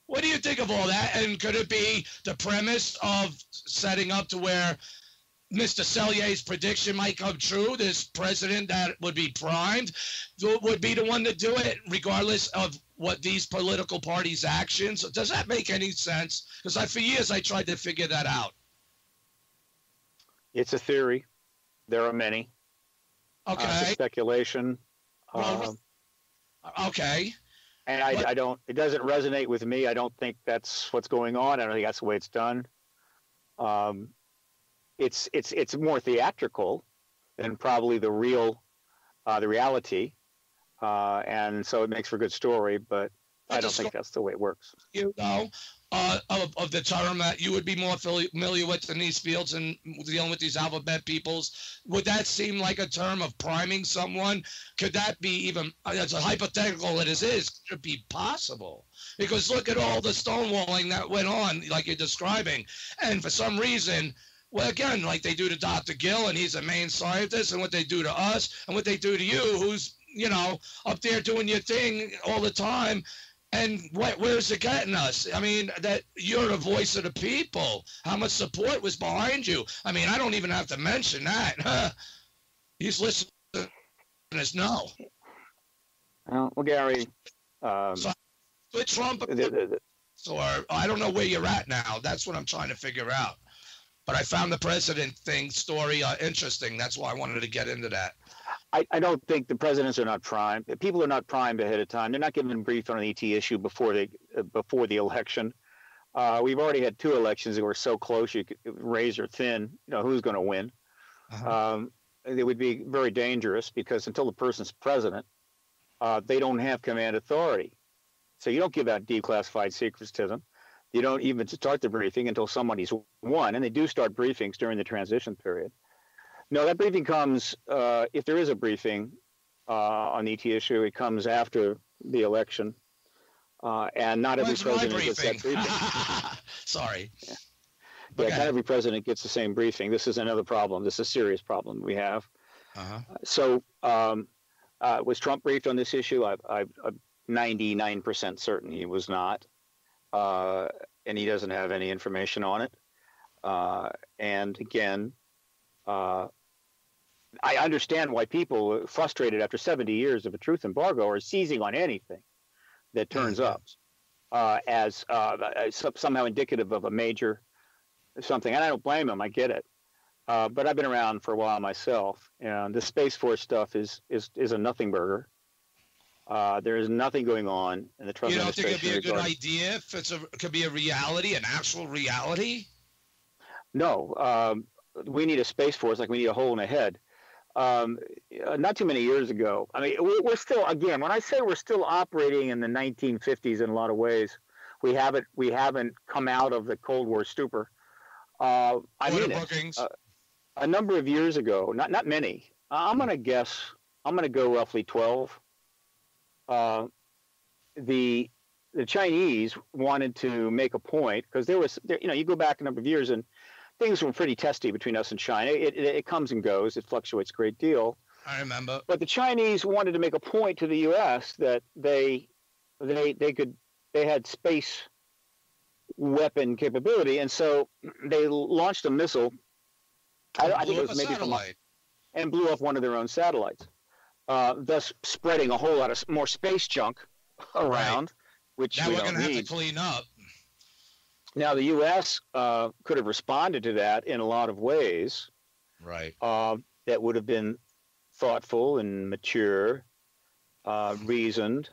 What do you think of all that? And could it be the premise of setting up to where Mr. Sellier's prediction might come true? This president that would be primed would be the one to do it, regardless of what these political parties' actions. Does that make any sense? Because for years I tried to figure that out. It's a theory. There are many. Okay. It's speculation. Okay. And I don't. It doesn't resonate with me. I don't think that's what's going on. I don't think that's the way it's done. It's more theatrical than probably the reality, and so it makes for a good story. But I don't think that's the way it works. You know, of the term that you would be more familiar with in these fields and dealing with these alphabet peoples, would that seem like a term of priming someone? Could that be even, as a hypothetical as it is, could it be possible? Because look at all the stonewalling that went on, like you're describing, and for some reason, well, again, like they do to Dr. Gill, and he's a main scientist, and what they do to us, and what they do to you, who's, up there doing your thing all the time. And where's it getting us? I mean, that you're the voice of the people. How much support was behind you? I mean, I don't even have to mention that. He's listening to us know. Well, Gary. So with Trump, or I don't know where you're at now. That's what I'm trying to figure out. But I found the president story interesting. That's why I wanted to get into that. I don't think the presidents are not primed. People are not primed ahead of time. They're not given briefed on an ET issue before the election. We've already had 2 elections that were so close you could razor thin. Who's going to win? It would be very dangerous because until the person's president, they don't have command authority. So you don't give out declassified secrets to them. You don't even start the briefing until somebody's won, and they do start briefings during the transition period. No, that briefing comes, if there is a briefing on the ET issue, it comes after the election. And not every president gets that briefing. Sorry. Yeah, not every president gets the same briefing. This is another problem. This is a serious problem we have. So was Trump briefed on this issue? I'm 99% certain he was not. And he doesn't have any information on it. And again, I understand why people frustrated after 70 years of a truth embargo are seizing on anything that turns up as somehow indicative of a major something. And I don't blame them. I get it. But I've been around for a while myself, and the Space Force stuff is a nothing burger. There is nothing going on in the Trump administration. You don't think it'd be a good idea if it could be a reality, an actual reality? No. We need a Space Force like we need a hole in the head. Not too many years ago. I mean, we're still, again, when I say we're still operating in the 1950s in a lot of ways, we haven't come out of the Cold War stupor. I mean it. A number of years ago, not many. I'm going to go roughly 12. The Chinese wanted to make a point because you go back a number of years and things were pretty testy between us and China. It comes and goes. It fluctuates a great deal. I remember. But the Chinese wanted to make a point to the U.S. that they had space weapon capability, and so they launched a missile. I think it was maybe and blew off one of their own satellites, thus spreading a whole lot of more space junk around, which now we're going to have to clean up. Now, the U.S. Could have responded to that in a lot of ways, right? That would have been thoughtful and mature, reasoned,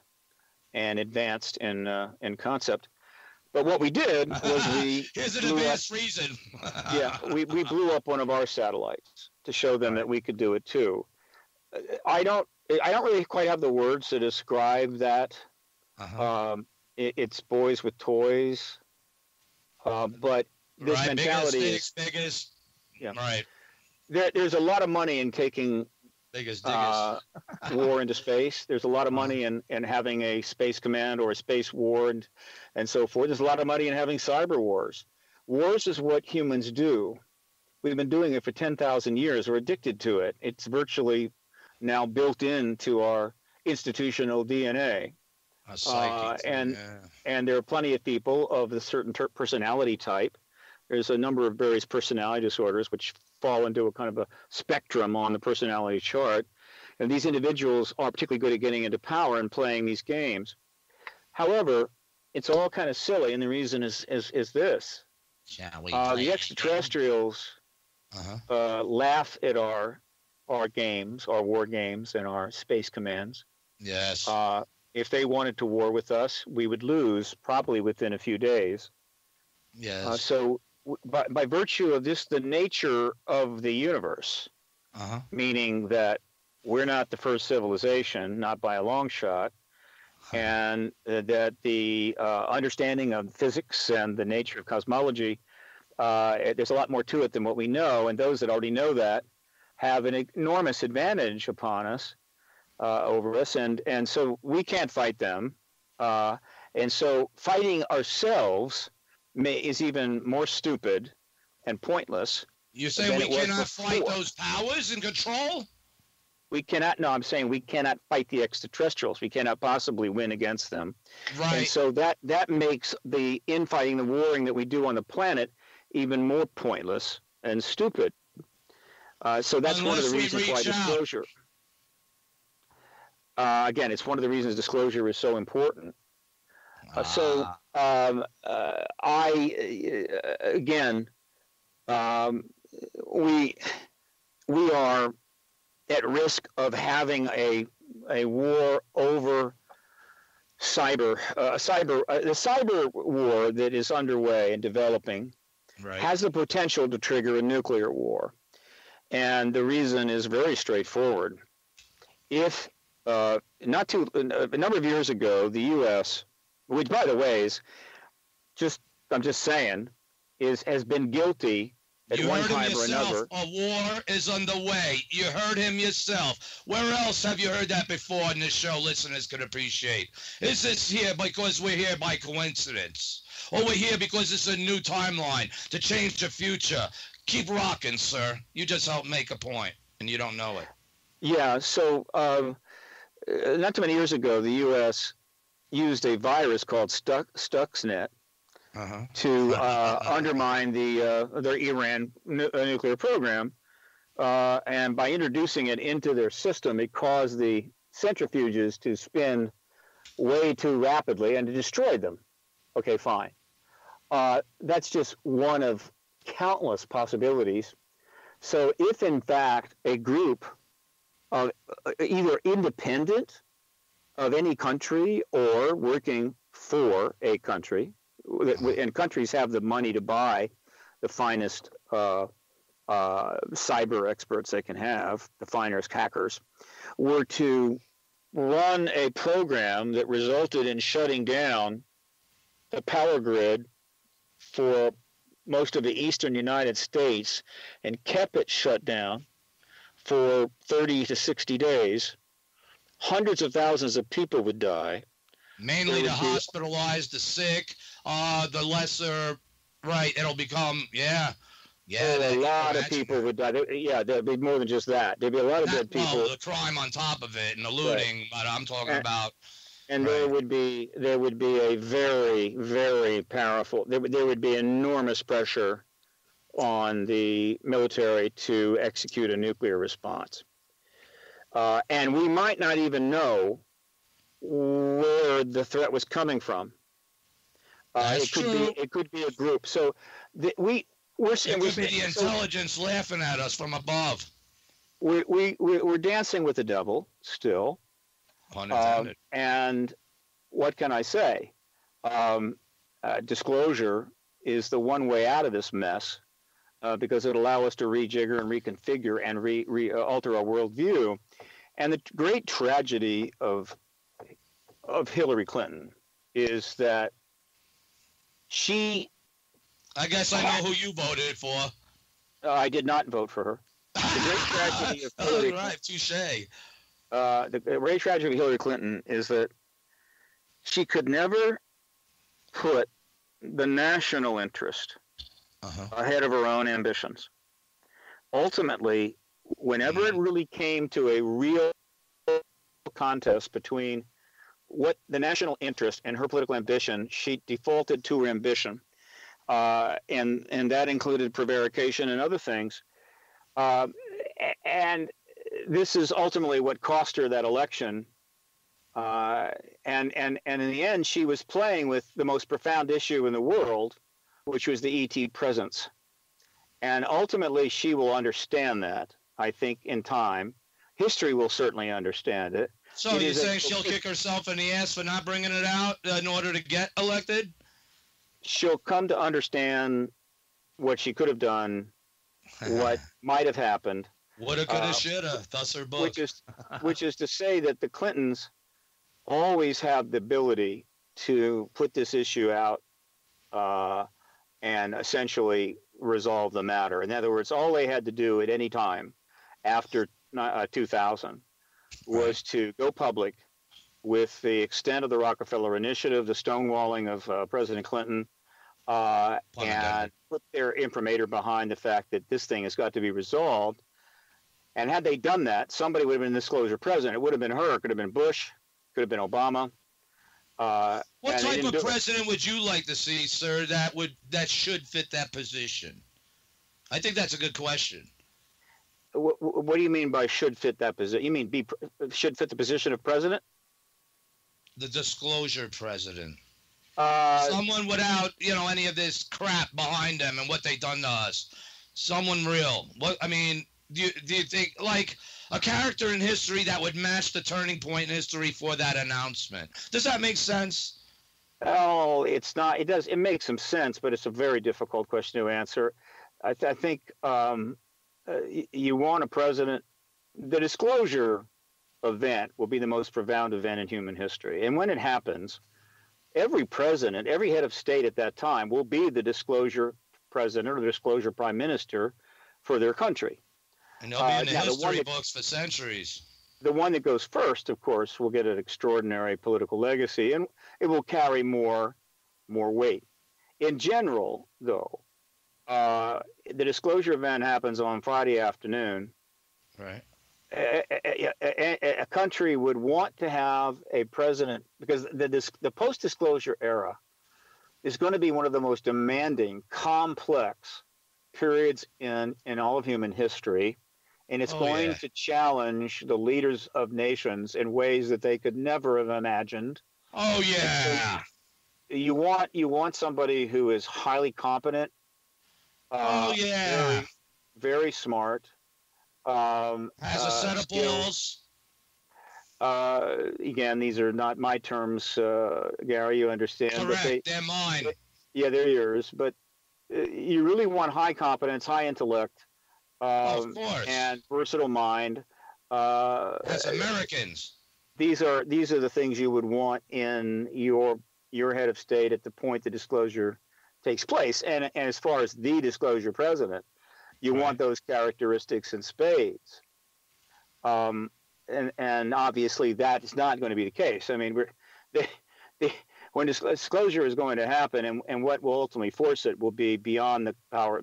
and advanced in concept. But what we did was here's an advanced reason. we blew up one of our satellites to show them that we could do it too. I don't really quite have the words to describe that. It's boys with toys, but this mentality biggest. Yeah. Right. There's a lot of money in taking biggest. War into space. There's a lot of money in having a space command or a space war and so forth. There's a lot of money in having cyber wars. Wars is what humans do. We've been doing it for 10,000 years. We're addicted to it. It's virtually now built into our institutional DNA. And there are plenty of people of a certain personality type. There's a number of various personality disorders which fall into a kind of a spectrum on the personality chart. And these individuals are particularly good at getting into power and playing these games. However, it's all kind of silly, and the reason is this. Shall we the extraterrestrials laugh at our games, our war games, and our space commands. Yes. If they wanted to war with us, we would lose probably within a few days. Yes. So by virtue of this, the nature of the universe, meaning that we're not the first civilization, not by a long shot, and that the understanding of physics and the nature of cosmology, there's a lot more to it than what we know, and those that already know that have an enormous advantage upon us, over us, and so we can't fight them, and so fighting ourselves is even more stupid and pointless. You say we cannot fight those powers in control? We cannot. No, I'm saying we cannot fight the extraterrestrials. We cannot possibly win against them. Right. And so that makes the infighting, the warring that we do on the planet, even more pointless and stupid. So that's one of the reasons why disclosure. Again, it's one of the reasons disclosure is so important. We are at risk of having a war over cyber. The cyber war that is underway and developing has the potential to trigger a nuclear war, and the reason is very straightforward. If a number of years ago, the U.S., which by the way is I'm just saying, has been guilty at one time or another. A war is underway. You heard him yourself. Where else have you heard that before in this show? Listeners can appreciate. Is this here because we're here by coincidence? Or we're here because it's a new timeline to change the future? Keep rocking, sir. You just helped make a point, and you don't know it. Yeah, so not too many years ago, the U.S. used a virus called Stuxnet to undermine their Iran nuclear program, and by introducing it into their system, it caused the centrifuges to spin way too rapidly and to destroy them. Okay, fine. That's just one of countless possibilities. So if in fact a group of either independent of any country or working for a country, and countries have the money to buy the finest cyber experts they can have, the finest hackers, were to run a program that resulted in shutting down the power grid for most of the eastern United States and kept it shut down for 30 to 60 days, hundreds of thousands of people would die. Mainly the hospitalized, the sick, the lesser, right, it'll become, a lot of people would die. There'd be more than just that. There'd be a lot of dead people. Well, the crime on top of it and the looting, but I'm talking about. And there would be a very, very powerful, there would be enormous pressure on the military to execute a nuclear response. And we might not even know where the threat was coming from. It could be a group. So we're the intelligence laughing at us from above. We're dancing with the devil still, Pun intended. And what can I say? Disclosure is the one way out of this mess, because it'll allow us to rejigger and reconfigure and alter our worldview. And the great tragedy of Hillary Clinton is that she... I guess I know who you voted for. I did not vote for her. The great tragedy of Hillary right, touche. The great tragedy of Hillary Clinton is that she could never put the national interest ahead of her own ambitions. Ultimately, whenever it really came to a real contest between what the national interest and her political ambition, she defaulted to her ambition, and that included prevarication and other things. And this is ultimately what cost her that election. And in the end, she was playing with the most profound issue in the world, which was the ET presence. And ultimately, she will understand that, I think, in time. History will certainly understand it. So you're saying she'll kick herself in the ass for not bringing it out in order to get elected? She'll come to understand what she could have done, what might have happened. Woulda, coulda, shoulda. Thus her book. Which is to say that the Clintons always have the ability to put this issue out and essentially resolve the matter. In other words, all they had to do at any time after 2000 was to go public with the extent of the Rockefeller Initiative, the stonewalling of President Clinton, and put their imprimatur behind the fact that this thing has got to be resolved. And had they done that, somebody would have been disclosure president. It would have been her. It could have been Bush. Could have been Obama. What type of president would you like to see, sir, that should fit that position? I think that's a good question. What do you mean by should fit that position? You mean should fit the position of president? The disclosure president. Someone without, any of this crap behind them and what they've done to us. Someone real. Do you think, like, a character in history that would match the turning point in history for that announcement? Does that make sense? Oh, it's not. It does. It makes some sense, but it's a very difficult question to answer. I think you want a president. The disclosure event will be the most profound event in human history. And when it happens, every president, every head of state at that time will be the disclosure president or the disclosure prime minister for their country. And they'll be in the history books for centuries. The one that goes first, of course, will get an extraordinary political legacy, and it will carry more weight. In general, though, the disclosure event happens on Friday afternoon. Right. A country would want to have a president, because the post-disclosure era is going to be one of the most demanding, complex periods in all of human history. And it's going to challenge the leaders of nations in ways that they could never have imagined. Oh, yeah. So you want somebody who is highly competent. Very, very smart. Has a set of balls. Again, these are not my terms, Gary, you understand. Correct, they're mine. Yeah, they're yours. But you really want high competence, high intellect. Of course. And versatile mind. As Americans. These are the things you would want in your head of state at the point the disclosure takes place. And as far as the disclosure president, you want those characteristics in spades. And obviously that is not going to be the case. I mean, when disclosure is going to happen, and what will ultimately force it will be beyond the power,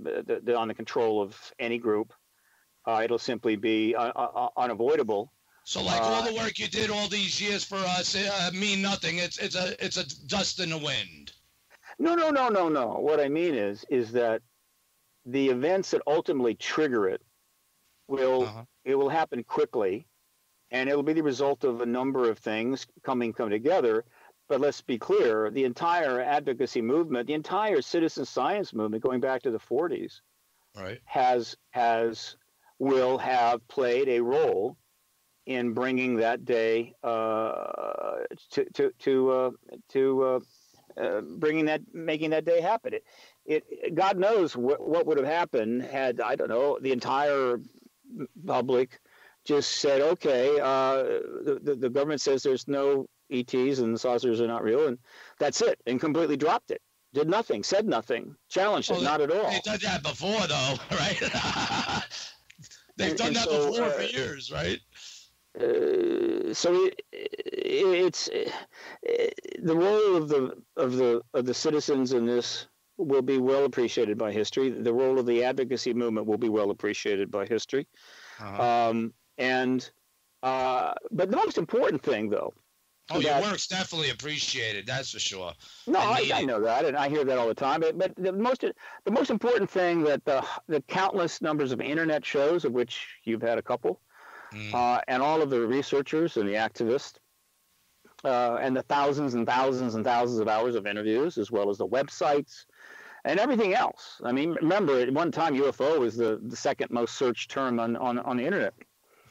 on the control of any group. It'll simply be unavoidable. So, like all the work you did all these years for us, mean nothing. It's a dust in the wind. No. What I mean is that the events that ultimately trigger it will happen quickly, and it'll be the result of a number of things come together. But let's be clear, the entire advocacy movement, the entire citizen science movement going back to the 40s, right, will have played a role in bringing that day making that day happen. God knows what would have happened had, I don't know, the entire public just said, okay, the government says there's no ETs and the saucers are not real, and that's it, and completely dropped it. Did nothing, said nothing, challenged it, not at all. They've done that before, though, right? They've done that before for years, right? So it's the role of the citizens in this will be well appreciated by history. The role of the advocacy movement will be well appreciated by history. But the most important thing, though. Your work's definitely appreciated. That's for sure. No, I know that, and I hear that all the time. But the most important thing that the countless numbers of internet shows, of which you've had a couple, and all of the researchers and the activists, and the thousands and thousands and thousands of hours of interviews, as well as the websites and everything else. I mean, remember, at one time, UFO was the second most searched term on the internet.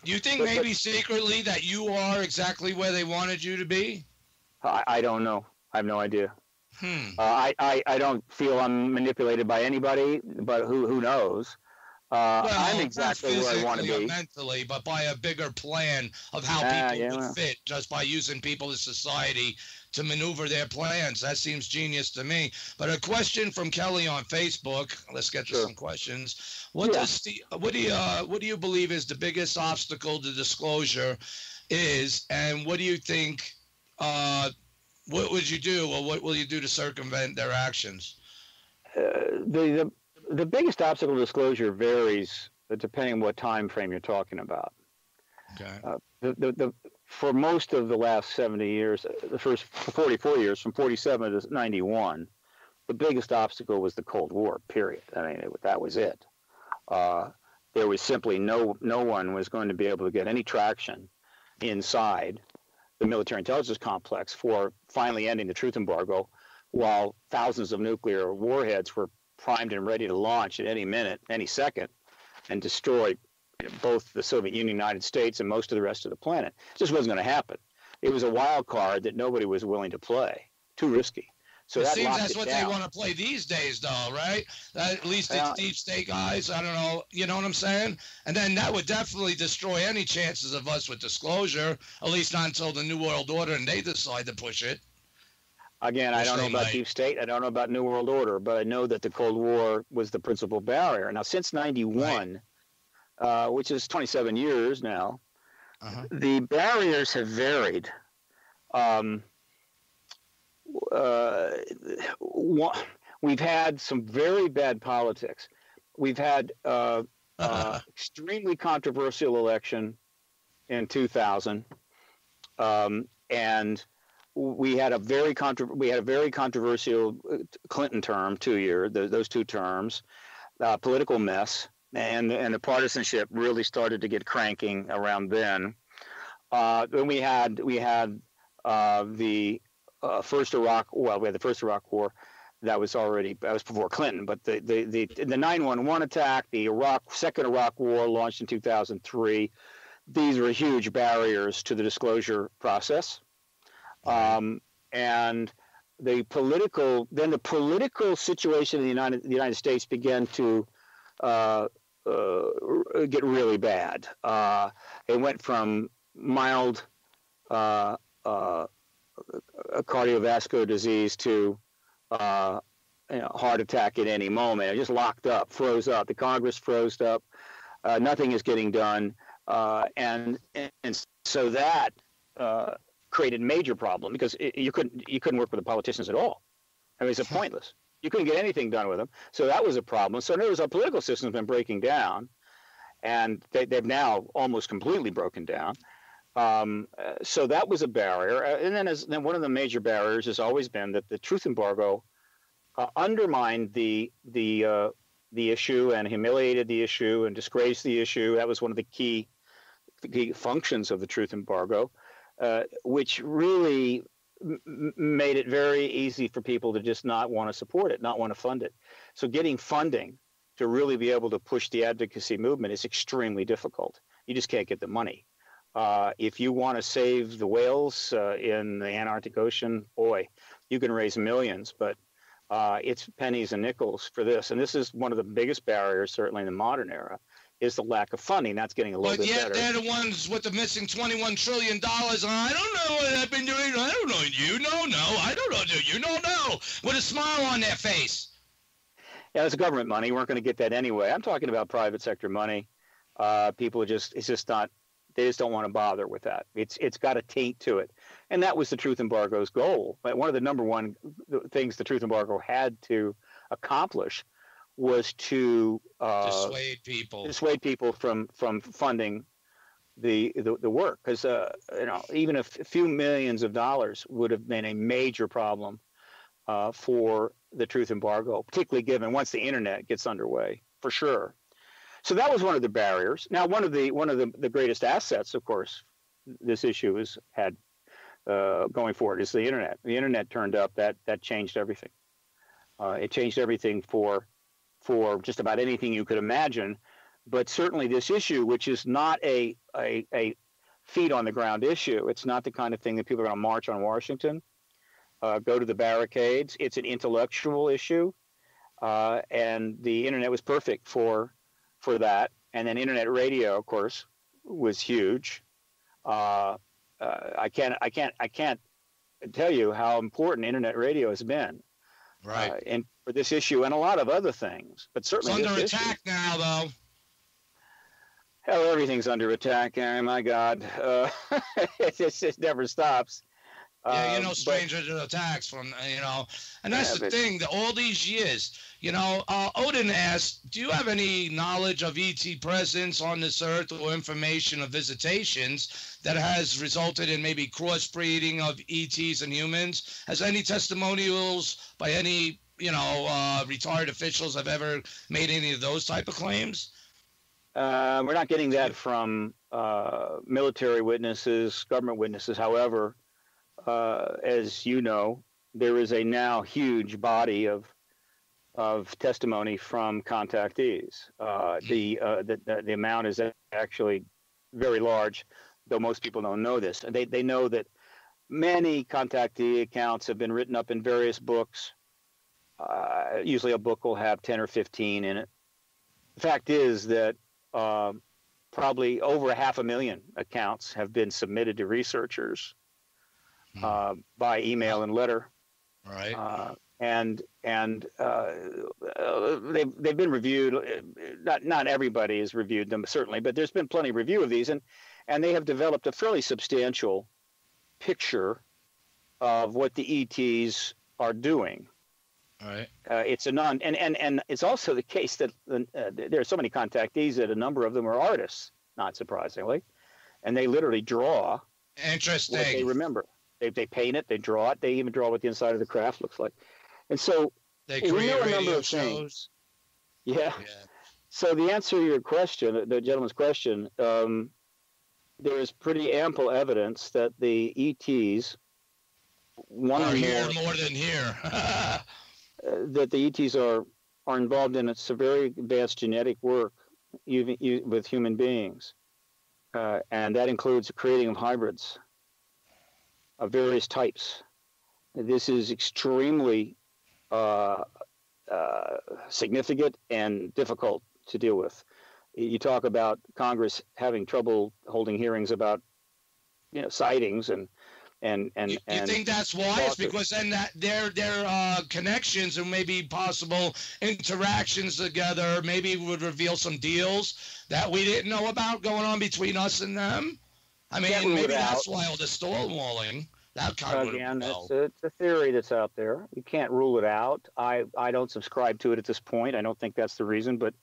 Do you think maybe secretly that you are exactly where they wanted you to be? I don't know. I have no idea. I don't feel I'm manipulated by anybody, but who knows? I'm exactly where I want to be. Mentally, but by a bigger plan of how people would fit, just by using people in society to maneuver their plans. That seems genius to me. But a question from Kelly on Facebook. Let's get to some questions. What do you believe is the biggest obstacle to disclosure is, and what do you think? What would you do, or what will you do to circumvent their actions? The biggest obstacle to disclosure varies depending on what time frame you're talking about. Okay. For most of the last 70 years, the first 44 years, from 47 to 91, the biggest obstacle was the Cold War, period. I mean, that was it. There was simply no one was going to be able to get any traction inside the military intelligence complex for finally ending the truth embargo, while thousands of nuclear warheads were primed and ready to launch at any minute, any second, and destroy both the Soviet Union, United States, and most of the rest of the planet. It just wasn't going to happen. It was a wild card that nobody was willing to play. Too risky. So it seems that's what they want to play these days, though, right? At least it's deep state guys. I don't know. You know what I'm saying? And then that would definitely destroy any chances of us with disclosure, at least not until the New World Order and they decide to push it. Again, I don't know about deep state. I don't know about New World Order, but I know that the Cold War was the principal barrier. Now, since 91, which is 27 years now, the barriers have varied. We've had some very bad politics. We've had extremely controversial election in 2000, and we had a very controversial Clinton term, 2 years. Those two terms, political mess, and the partisanship really started to get cranking around then. Then we had the first Iraq. Well, we had the first Iraq War. That was before Clinton. But the 9/11 attack, the second Iraq War launched in 2003. These were huge barriers to the disclosure process. And the political situation in the United States began to get really bad. It went from mild cardiovascular disease to heart attack at any moment. It just locked up, froze up. The Congress froze up. Nothing is getting done, and so that created major problem because you couldn't work with the politicians at all. I mean, it's pointless. You couldn't get anything done with them. So that was a problem. So in other words, our political system's been breaking down, and they've now almost completely broken down. So that was a barrier. And then one of the major barriers has always been that the truth embargo undermined the issue and humiliated the issue and disgraced the issue. That was one of the key functions of the truth embargo, which really made it very easy for people to just not want to support it, not want to fund it. So getting funding to really be able to push the advocacy movement is extremely difficult. You just can't get the money. If you want to save the whales in the Antarctic Ocean, boy, you can raise millions, but it's pennies and nickels for this. And this is one of the biggest barriers, certainly in the modern era, is the lack of funding. That's getting a little bit better. But yet they're the ones with the missing $21 trillion. And I don't know what I've been doing. I don't know. You know, no. I don't know. You don't know. With a smile on their face. Yeah, it's government money. We're not going to get that anyway. I'm talking about private sector money. People it's just not, they just don't want to bother with that. It's got a taint to it. And that was the truth embargo's goal. But one of the number one things the truth embargo had to accomplish was to dissuade people from funding the work, because even a few millions of dollars would have been a major problem for the truth embargo, particularly given once the internet gets underway, for sure. So that was one of the barriers. Now, one of the greatest assets, of course, this issue has had going forward is the internet. The internet turned up. That changed everything. It changed everything for just about anything you could imagine. But certainly this issue, which is not a feet on the ground issue, it's not the kind of thing that people are going to march on Washington, go to the barricades. It's an intellectual issue, and the internet was perfect for that. And then internet radio, of course, was huge. I can't tell you how important internet radio has been. Right. And for this issue and a lot of other things, but certainly it's under attack now, though. Hell, everything's under attack, Aaron. My God, it never stops. Yeah, you're no stranger to attacks from, and that's the thing, that all these years, Odin asked, do you have any knowledge of ET presence on this earth or information of visitations that has resulted in maybe crossbreeding of ETs and humans? Has any testimonials by any, retired officials have ever made any of those type of claims? We're not getting that from military witnesses, government witnesses. However, as you know, there is a now huge body of testimony from contactees. The amount is actually very large, though most people don't know this. They know that many contactee accounts have been written up in various books. Usually a book will have 10 or 15 in it. The fact is that probably over 500,000 accounts have been submitted to researchers by email and letter. Right. And they've been reviewed. Not everybody has reviewed them, certainly, but there's been plenty of review of these, and they have developed a fairly substantial picture of what the ETs are doing. All right. It's and it's also the case that there are so many contactees that a number of them are artists, not surprisingly, and they literally draw. Interesting. What they remember. They paint it, they draw it, they even draw what the inside of the craft looks like. And so they create know a number of shows. Things. Yeah. So the answer to your question, the gentleman's question, there is pretty ample evidence that the ETs are here more than here. That the ETs are involved in some very advanced genetic work with human beings. And that includes the creating of hybrids of various types. This is extremely significant and difficult to deal with. You talk about Congress having trouble holding hearings about, sightings and you think that's wise? Because then their connections and maybe possible interactions together maybe would reveal some deals that we didn't know about going on between us and them. I mean, maybe that's why all the stonewalling. That kind of it's a theory that's out there. You can't rule it out. I don't subscribe to it at this point. I don't think that's the reason. But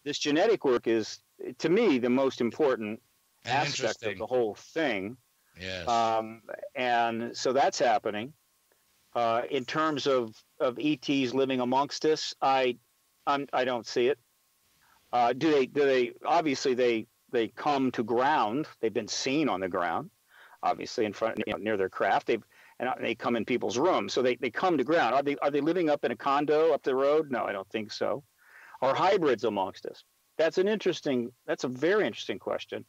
this genetic work is, to me, the most important aspect of the whole thing. Yes. And so that's happening. In terms of ETs living amongst us, I don't see it. Do they? Obviously, they come to ground. They've been seen on the ground, obviously in front, near their craft. They come in people's rooms, so they come to ground. Are they living up in a condo up the road? No, I don't think so. Are hybrids amongst us? That's a very interesting question.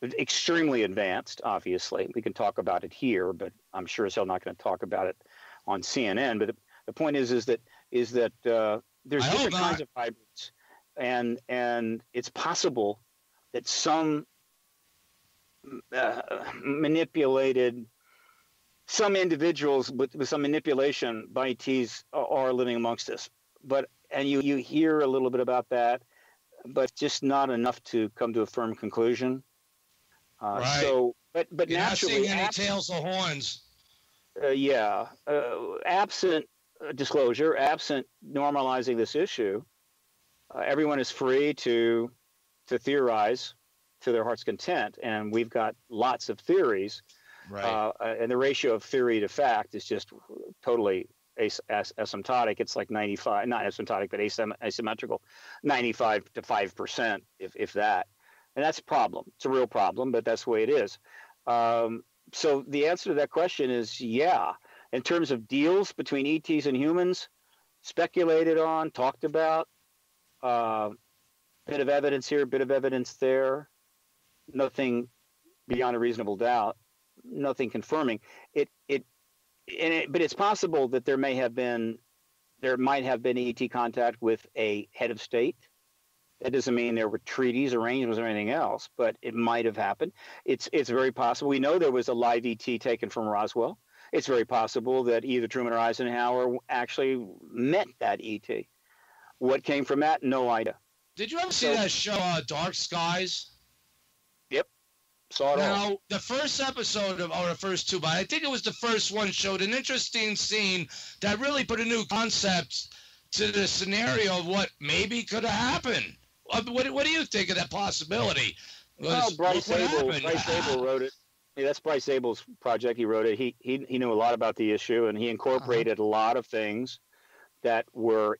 extremely advanced, obviously. We can talk about it here, but I'm sure as hell not going to talk about it on CNN. But the point is that there's different kinds of hybrids, and it's possible that some some individuals with some manipulation by ETs are living amongst us. And you hear a little bit about that, but just not enough to come to a firm conclusion. Right. So, but You're naturally, not seeing any tails or horns. Absent disclosure, absent normalizing this issue, everyone is free to theorize to their heart's content, and we've got lots of theories. Right. And the ratio of theory to fact is just totally asymptotic. It's like 95, not asymptotic, but asymmetrical, 95 to 5%, if that. And that's a problem. It's a real problem, but that's the way it is. So the answer to that question is yeah. In terms of deals between ETs and humans, speculated on, talked about, bit of evidence here, bit of evidence there, nothing beyond a reasonable doubt, nothing confirming it. But it's possible that there might have been ET contact with a head of state. That doesn't mean there were treaties, arrangements, or anything else, but it might have happened. It's very possible. We know there was a live ET taken from Roswell. It's very possible that either Truman or Eisenhower actually met that ET. What came from that? No idea. Did you ever see that show, Dark Skies? Yep. Saw it all. Now, the first episode or the first two, but I think it was the first one, showed an interesting scene that really put a new concept to the scenario of what maybe could have happened. What do you think of that possibility? Well, Bryce Abel wrote it. Yeah, that's Bryce Abel's project. He wrote it. He knew a lot about the issue, and he incorporated a lot of things that were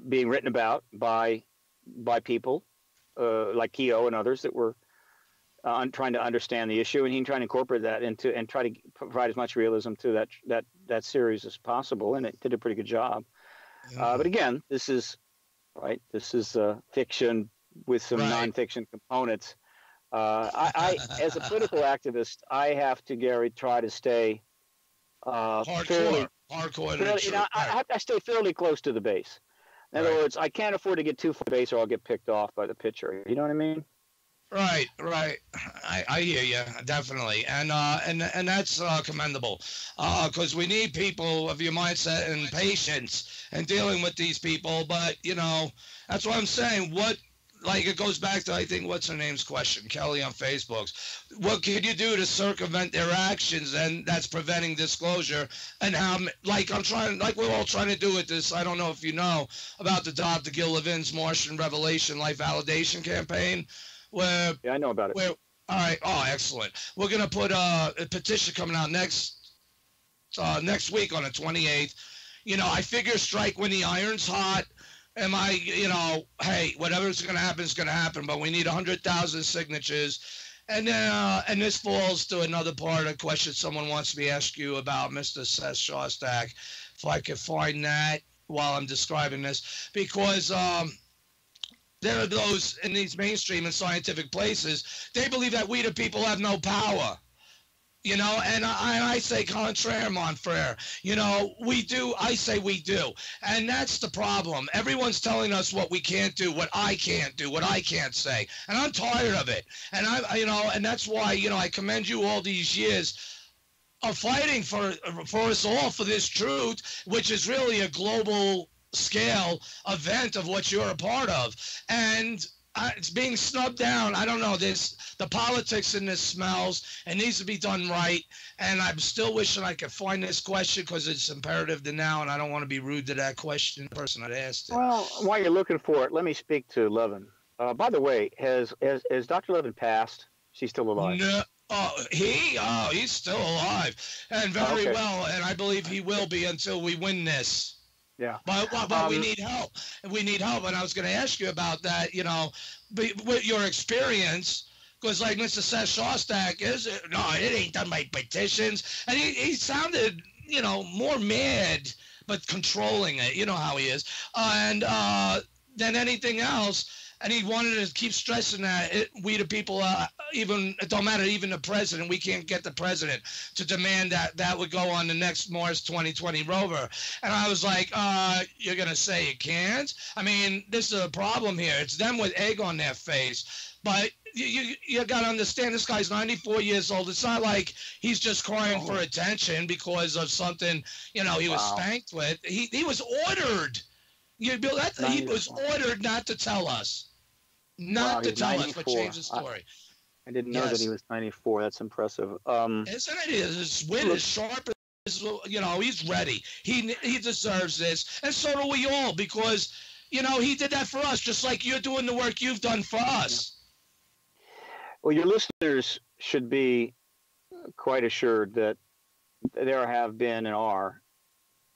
being written about by people like Keogh and others that were trying to understand the issue, and he tried to incorporate that into and try to provide as much realism to that series as possible, and it did a pretty good job. Yeah. But again, this is fiction with some nonfiction components. I as a political activist, I have to, Gary, try to stay hardcore. I stay fairly close to the base. In other words, I can't afford to get too far to the base, or I'll get picked off by the pitcher. You know what I mean? Right. I hear you, definitely, and that's commendable, because we need people of your mindset and patience and dealing with these people. But that's what I'm saying. It goes back to, I think, what's her name's question, Kelly on Facebook. What can you do to circumvent their actions, and that's preventing disclosure? And how, we're all trying to do with this. I don't know if you know about the Dr. Gil Levin's Martian Revelation Life Validation Campaign. Yeah, I know about it. All right. Oh, excellent. We're going to put a petition coming out next week on the 28th. I figure strike when the iron's hot. Hey, whatever's going to happen is going to happen, but we need 100,000 signatures. And this falls to another part of the question someone wants me to ask you about, Mr. Seth Shostak, if I could find that while I'm describing this, because there are those in these mainstream and scientific places, they believe that we the people have no power. And I say contraire, mon frere. We do. I say we do. And that's the problem. Everyone's telling us what we can't do, what I can't do, what I can't say. And I'm tired of it. And and that's why, I commend you all these years of fighting for us all for this truth, which is really a global scale event of what you're a part of. And it's being snubbed down. I don't know. The politics in this smells. It needs to be done right. And I'm still wishing I could find this question, because it's imperative to now, and I don't want to be rude to that question person that asked it. Well, while you're looking for it, let me speak to Levin. By the way, has Dr. Levin passed? She's still alive? No. He's still alive, and very well, and I believe he will be until we win this. Yeah. But we need help. We need help. And I was going to ask you about that, with your experience, because like Mr. Seth Shostak it ain't done by petitions. And he sounded, more mad, but controlling it. You know how he is. And than anything else. And he wanted to keep stressing that we the people, even it don't matter, even the president, we can't get the president to demand that would go on the next Mars 2020 rover. And I was like, you're going to say it can't? I mean, this is a problem here. It's them with egg on their face. But you got to understand, this guy's 94 years old. It's not like he's just crying for attention because of something, he was spanked with. He was ordered. He was ordered not to tell us. Not to tell 94. Us, but change the story. I didn't know that he was 94. That's impressive. Isn't it? His wit is sharp. He's ready. He deserves this, and so do we all, because he did that for us, just like you're doing the work you've done for us. Well, your listeners should be quite assured that there have been and are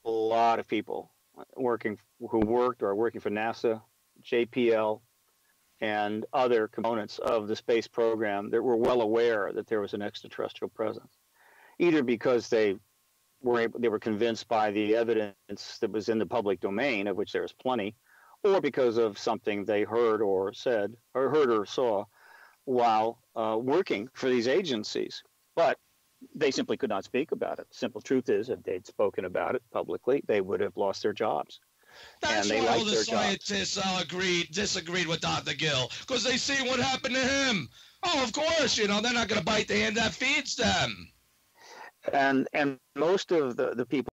a lot of people who worked or are working for NASA, JPL, and other components of the space program that were well aware that there was an extraterrestrial presence, either because they were convinced by the evidence that was in the public domain, of which there is plenty, or because of something they heard or saw while working for these agencies. But they simply could not speak about it. Simple truth is, if they'd spoken about it publicly, they would have lost their jobs. That's why all the scientists disagreed with Dr. Gill, because they see what happened to him. Oh, of course, they're not going to bite the hand that feeds them. And most of the people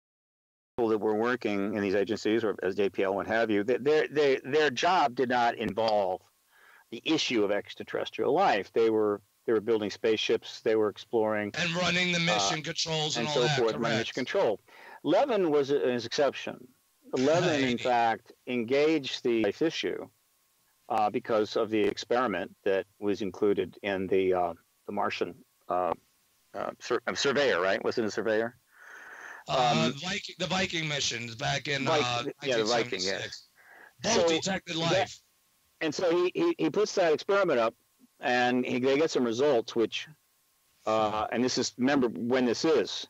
that were working in these agencies, or as JPL, what have you, their job did not involve the issue of extraterrestrial life. They were building spaceships. They were exploring and running the mission controls and all so that. Forth, mission control. Levin was an exception. Levin, in fact, engaged the life issue because of the experiment that was included in the Martian surveyor, right? Was it a surveyor? The Viking missions back in the Viking, yes. Both detected life. And so he puts that experiment up, and they get some results, which, and this is, remember when this is.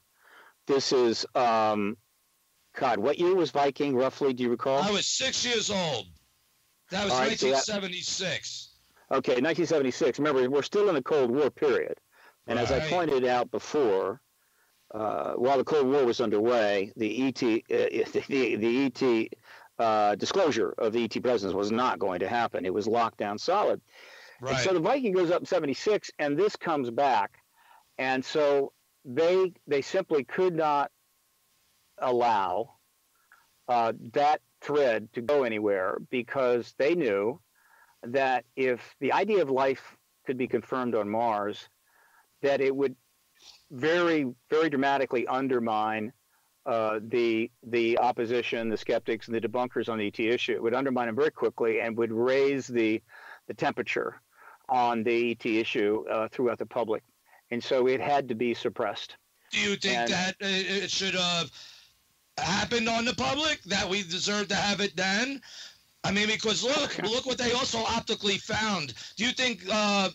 This is, God, what year was Viking, roughly, do you recall? I was 6 years old. That was 1976. Okay, 1976. Remember, we're still in the Cold War period. And as I pointed out before, while the Cold War was underway, the ET disclosure of the ET presence was not going to happen. It was locked down solid. Right. And so the Viking goes up in 76, and this comes back. And so they simply could not allow that thread to go anywhere, because they knew that if the idea of life could be confirmed on Mars, that it would very, very dramatically undermine the opposition, the skeptics, and the debunkers on the ET issue. It would undermine them very quickly and would raise the temperature on the ET issue throughout the public. And so it had to be suppressed. Do you think that it should have happened on the public, that we deserve to have it then? I mean, because look what they also optically found. Do you think that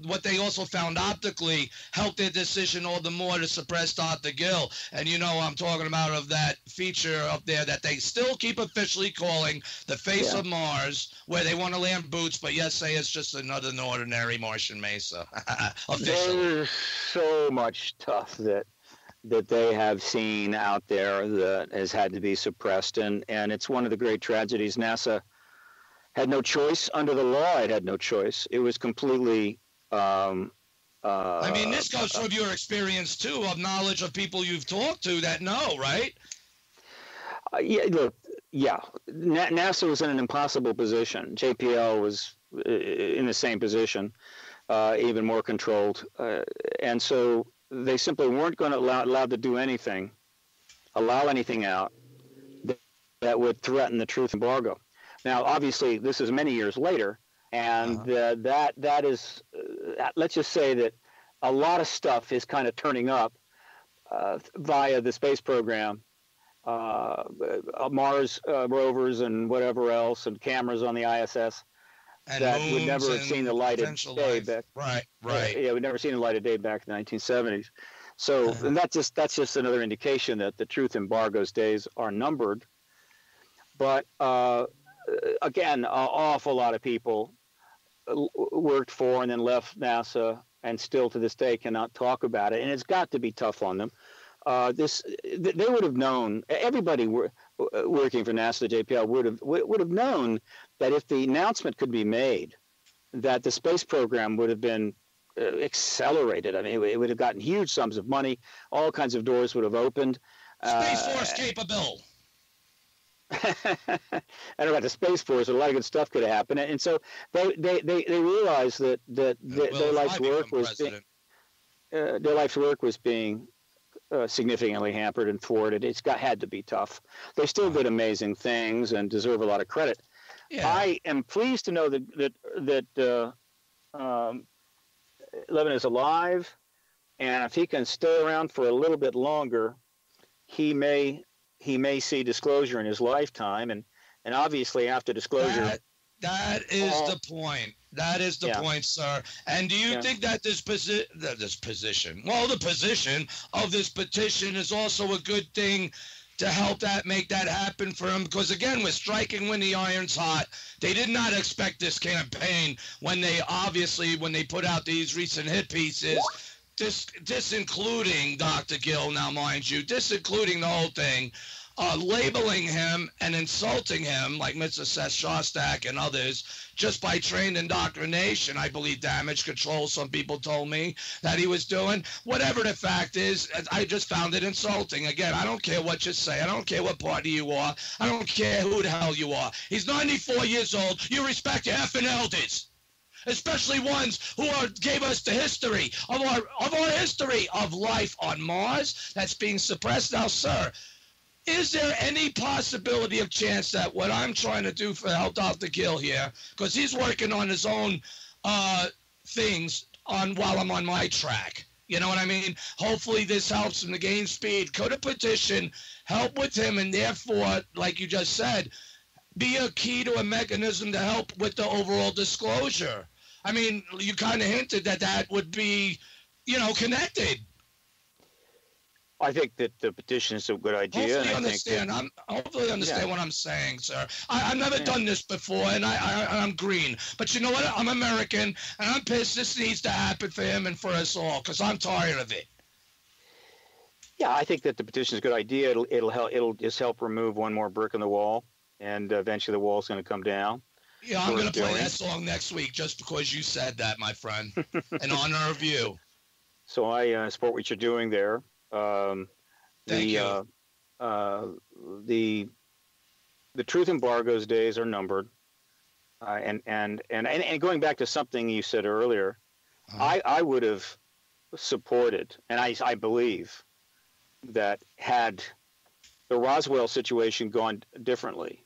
what they also found optically helped their decision all the more to suppress Dr. Gill? And I'm talking about of that feature up there that they still keep officially calling the face of Mars, where they want to land boots, but say it's just another ordinary Martian mesa. There's so much stuff that they have seen out there that has had to be suppressed, and it's one of the great tragedies. NASA had no choice under the law. It had no choice. It was completely. I mean, this goes from your experience too, of knowledge of people you've talked to that know, right? NASA was in an impossible position. JPL was in the same position, even more controlled, and so they simply weren't going to allow to do anything, allow anything out that would threaten the truth embargo. Now, obviously, this is many years later, and that is, let's just say that a lot of stuff is kind of turning up via the space program, Mars rovers and whatever else, and cameras on the ISS and that would never have seen the light of day back. Right. Yeah, we'd never seen the light of day back in the 1970s. So, and that's just another indication that the truth embargo's days are numbered. But again, an awful lot of people worked for and then left NASA and still to this day cannot talk about it. And it's got to be tough on them. They would have known, everybody working for NASA, the JPL would have known that if the announcement could be made, that the space program would have been accelerated. I mean, it would have gotten huge sums of money. All kinds of doors would have opened. Space Force capable. I don't know about the Space Force, but a lot of good stuff could have happened. And so they realized that their life's work was being significantly hampered and thwarted. Had to be tough. They still did amazing things and deserve a lot of credit. Yeah. I am pleased to know that Levin is alive, and if he can stay around for a little bit longer, he may see disclosure in his lifetime, and obviously after disclosure. That is the point. That is the point, sir. And do you think that the position of this petition is also a good thing to help make that happen for him? Because again, we're striking when the iron's hot. They did not expect this campaign when they put out these recent hit pieces. Disincluding Dr. Gill, now mind you, disincluding the whole thing, labeling him and insulting him like Mr. Seth Shostak and others just by trained indoctrination, I believe damage control, some people told me that he was doing. Whatever the fact is, I just found it insulting. Again, I don't care what you say. I don't care what party you are. I don't care who the hell you are. He's 94 years old. You respect your effing elders, especially ones who gave us the history of our history of life on Mars that's being suppressed. Now, sir, is there any possibility of chance that what I'm trying to do for help Dr. Gill here, because he's working on his own things while I'm on my track, you know what I mean? Hopefully this helps him to gain speed. Could a petition help with him and therefore, like you just said, be a key to a mechanism to help with the overall disclosure? I mean, you kind of hinted that would be, connected. I think that the petition is a good idea. Hopefully understand what I'm saying, sir. I've never done this before, and I'm green. But you know what? I'm American, and I'm pissed. This needs to happen for him and for us all, because I'm tired of it. Yeah, I think that the petition is a good idea. It'll just help remove one more brick in the wall, and eventually the wall's going to come down. Yeah, I'm going to play that song next week just because you said that, my friend, in honor of you. So I support what you're doing there. Thank you. The truth embargo's days are numbered. And going back to something you said earlier, I would have supported, and I believe that had the Roswell situation gone differently,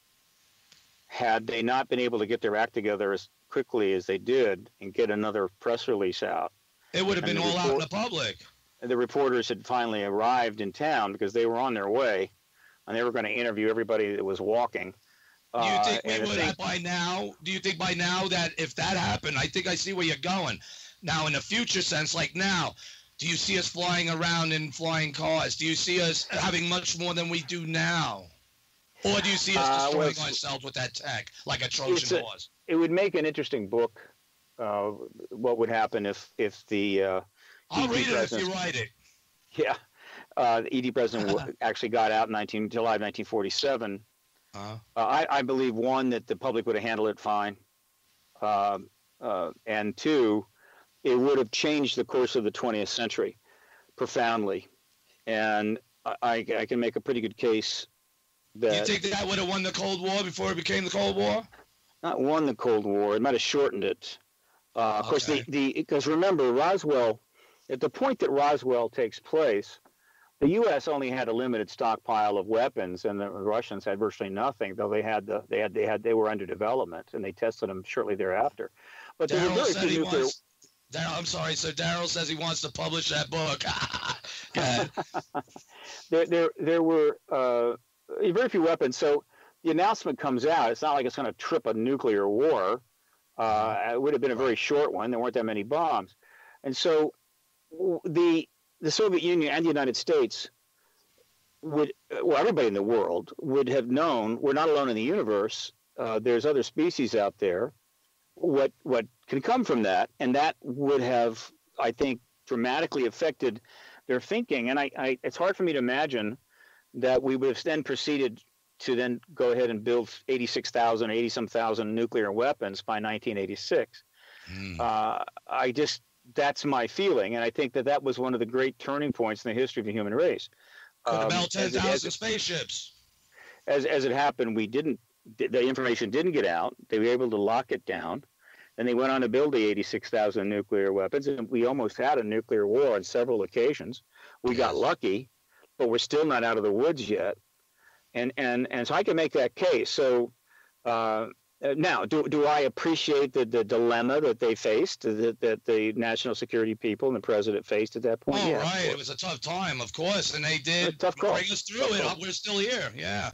had they not been able to get their act together as quickly as they did and get another press release out, it would have been all out in the public. The reporters had finally arrived in town because they were on their way, and they were going to interview everybody that was walking. Do you think we would have by now? Do you think by now that if that happened, I think I see where you're going. Now, in a future sense, like now, do you see us flying around in flying cars? Do you see us having much more than we do now? Or do you see us destroying ourselves with that tech, like a Trojan horse? It would make an interesting book. What would happen if the I'll read it if you write it. Yeah. The ED president actually got out in July of 1947. I believe, one, that the public would have handled it fine. And two, it would have changed the course of the 20th century profoundly. And I can make a pretty good case that... You think that would have won the Cold War before it became the Cold War? Not won the Cold War. It might have shortened it. Of course, because remember, Roswell... At the point that Roswell takes place, the U.S. only had a limited stockpile of weapons, and the Russians had virtually nothing. Though they were under development, and they tested them shortly thereafter. But there were very few nuclear. I'm sorry, so Daryl says he wants to publish that book. Go ahead. There were very few weapons. So the announcement comes out. It's not like it's going to trip a nuclear war. It would have been a very short one. There weren't that many bombs, and so. The Soviet Union and the United States everybody in the world would have known we're not alone in the universe. there's other species out there, what can come from that, and that would have, I think, dramatically affected their thinking. And I it's hard for me to imagine that we would have then proceeded to then go ahead and build 80-some thousand nuclear weapons by 1986. That's my feeling, and I think that was one of the great turning points in the history of the human race. About 10,000 spaceships. As it happened, the information didn't get out. They were able to lock it down. And they went on to build the 86,000 nuclear weapons. And we almost had a nuclear war on several occasions. We got lucky, but we're still not out of the woods yet. And so I can make that case. So now, do I appreciate the dilemma that they faced, that the national security people and the president faced at that point? Oh, yeah, right. It was a tough time, of course. And they did bring us through it. We're still here. Yeah.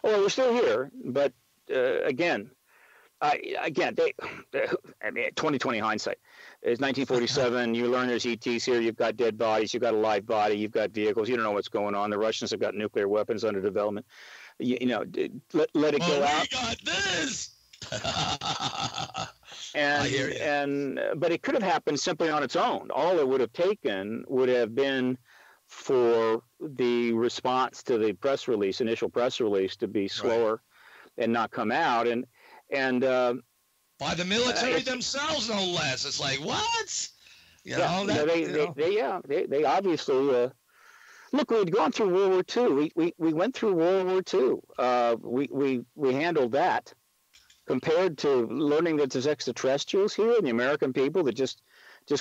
Well, we're still here, but again, I mean, 20/20 hindsight. It's 1947. You learn there's ETs here. You've got dead bodies. You've got a live body. You've got vehicles. You don't know what's going on. The Russians have got nuclear weapons under development. You know, let it go out. We got this. But it could have happened simply on its own. All it would have taken would have been for the response to the initial press release, to be slower and not come out. And by the military themselves, no less. It's like, what? They obviously look. We'd gone through World War II. We went through World War II. We handled that compared to learning that there's extraterrestrials here and the American people that just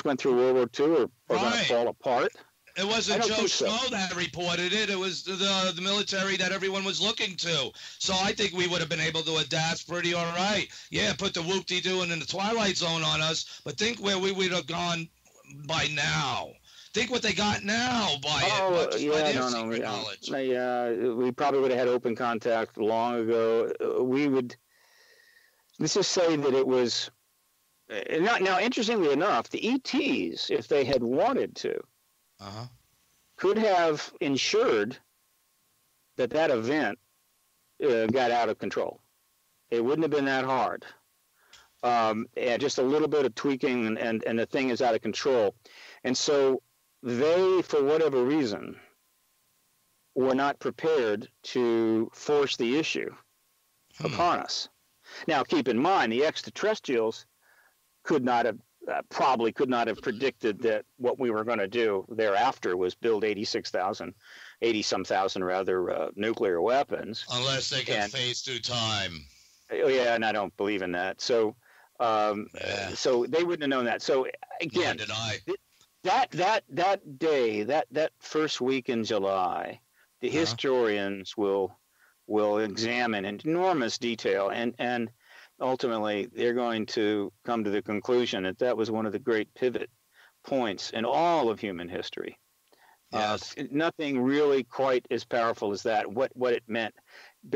went through World War II are going to fall apart. It wasn't Joe Schmo that reported it. It was the military that everyone was looking to. So I think we would have been able to adapt pretty all right. Yeah, put the whoop-de-doo in the Twilight Zone on us, but think where we would have gone by now. Think what they got now by knowledge. We probably would have had open contact long ago. Let's just say that it was... Now, interestingly enough, the ETs, if they had wanted to, could have ensured that event got out of control. It wouldn't have been that hard. And just a little bit of tweaking and the thing is out of control. And so they, for whatever reason, were not prepared to force the issue upon us. Now, keep in mind, the extraterrestrials probably could not have predicted that what we were going to do thereafter was build 80-some thousand nuclear weapons. Unless they can phase through time. Yeah, and I don't believe in that. So, so they wouldn't have known that. So again, that day, that first week in July, the historians will examine in enormous detail and ultimately, they're going to come to the conclusion that was one of the great pivot points in all of human history. Yes. Nothing really quite as powerful as that. What it meant,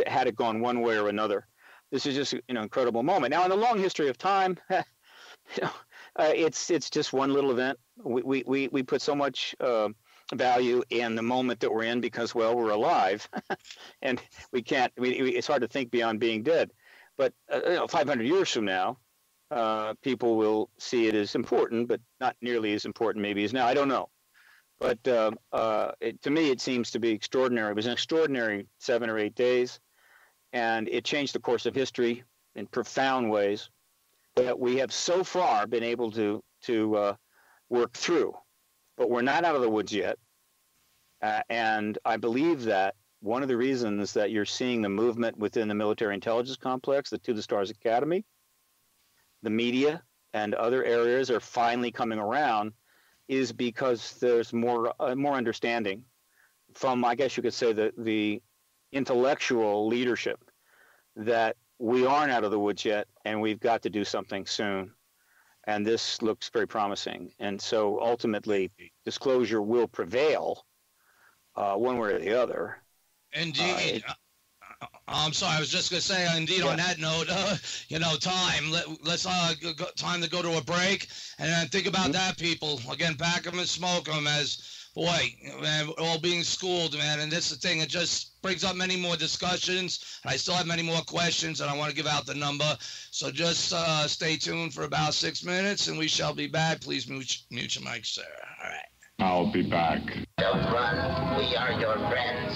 had it gone one way or another. This is just an incredible moment. Now, in the long history of time, it's just one little event. We put so much value in the moment that we're in because, well, we're alive, and we can't. It's hard to think beyond being dead. But 500 years from now, people will see it as important, but not nearly as important maybe as now. I don't know. But to me, it seems to be extraordinary. It was an extraordinary 7 or 8 days, and it changed the course of history in profound ways that we have so far been able to work through. But we're not out of the woods yet. And I believe that one of the reasons that you're seeing the movement within the military intelligence complex, the To the Stars Academy, the media, and other areas are finally coming around is because there's more understanding from, I guess you could say, the intellectual leadership that we aren't out of the woods yet and we've got to do something soon. And this looks very promising. And so ultimately, disclosure will prevail one way or the other. Indeed. I'm sorry. I was just going to say, indeed, on that note, time. Let's time to go to a break and think about that, people. Again, pack them and smoke them as, boy, man, all being schooled, man. And that's the thing. It just, brings up many more discussions. I still have many more questions, and I want to give out the number. So just stay tuned for about 6 minutes, and we shall be back. Please mute your mic, sir. All right. I'll be back. Don't run. We are your friends.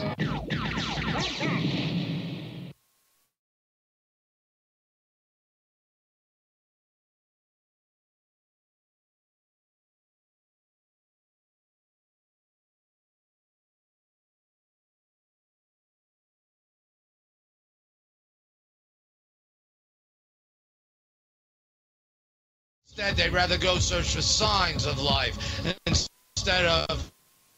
Instead, they'd rather go search for signs of life instead of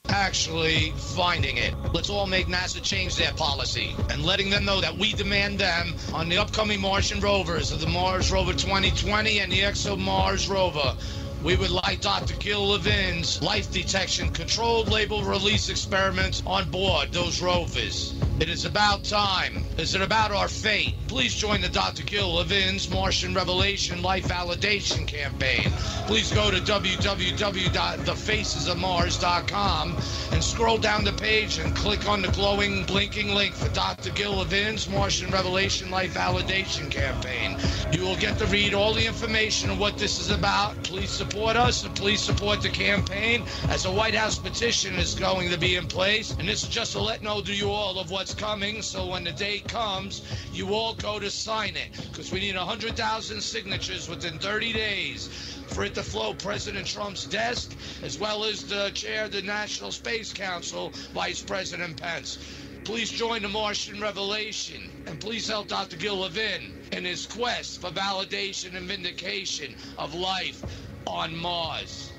actually finding it. Let's all make NASA change their policy and letting them know that we demand them on the upcoming Martian rovers of the Mars Rover 2020 and the ExoMars rover. We would like Dr. Gil Levin's life detection controlled label release experiments on board those rovers. It is about time. Is it about our fate? Please join the Dr. Gil Levin's Martian Revelation Life Validation Campaign. Please go to www.thefacesofmars.com and scroll down the page and click on the glowing, blinking link for Dr. Gil Levin's Martian Revelation Life Validation Campaign. You will get to read all the information of what this is about. Please support us and please support the campaign as a White House petition is going to be in place. And this is just to let know to you all of what's coming, so when the day comes, you all go to sign it, because we need 100,000 signatures within 30 days for it to flow President Trump's desk, as well as the chair of the National Space Council, Vice President Pence. Please join the Martian Revelation, and please help Dr. Gil Levin in his quest for validation and vindication of life on Mars.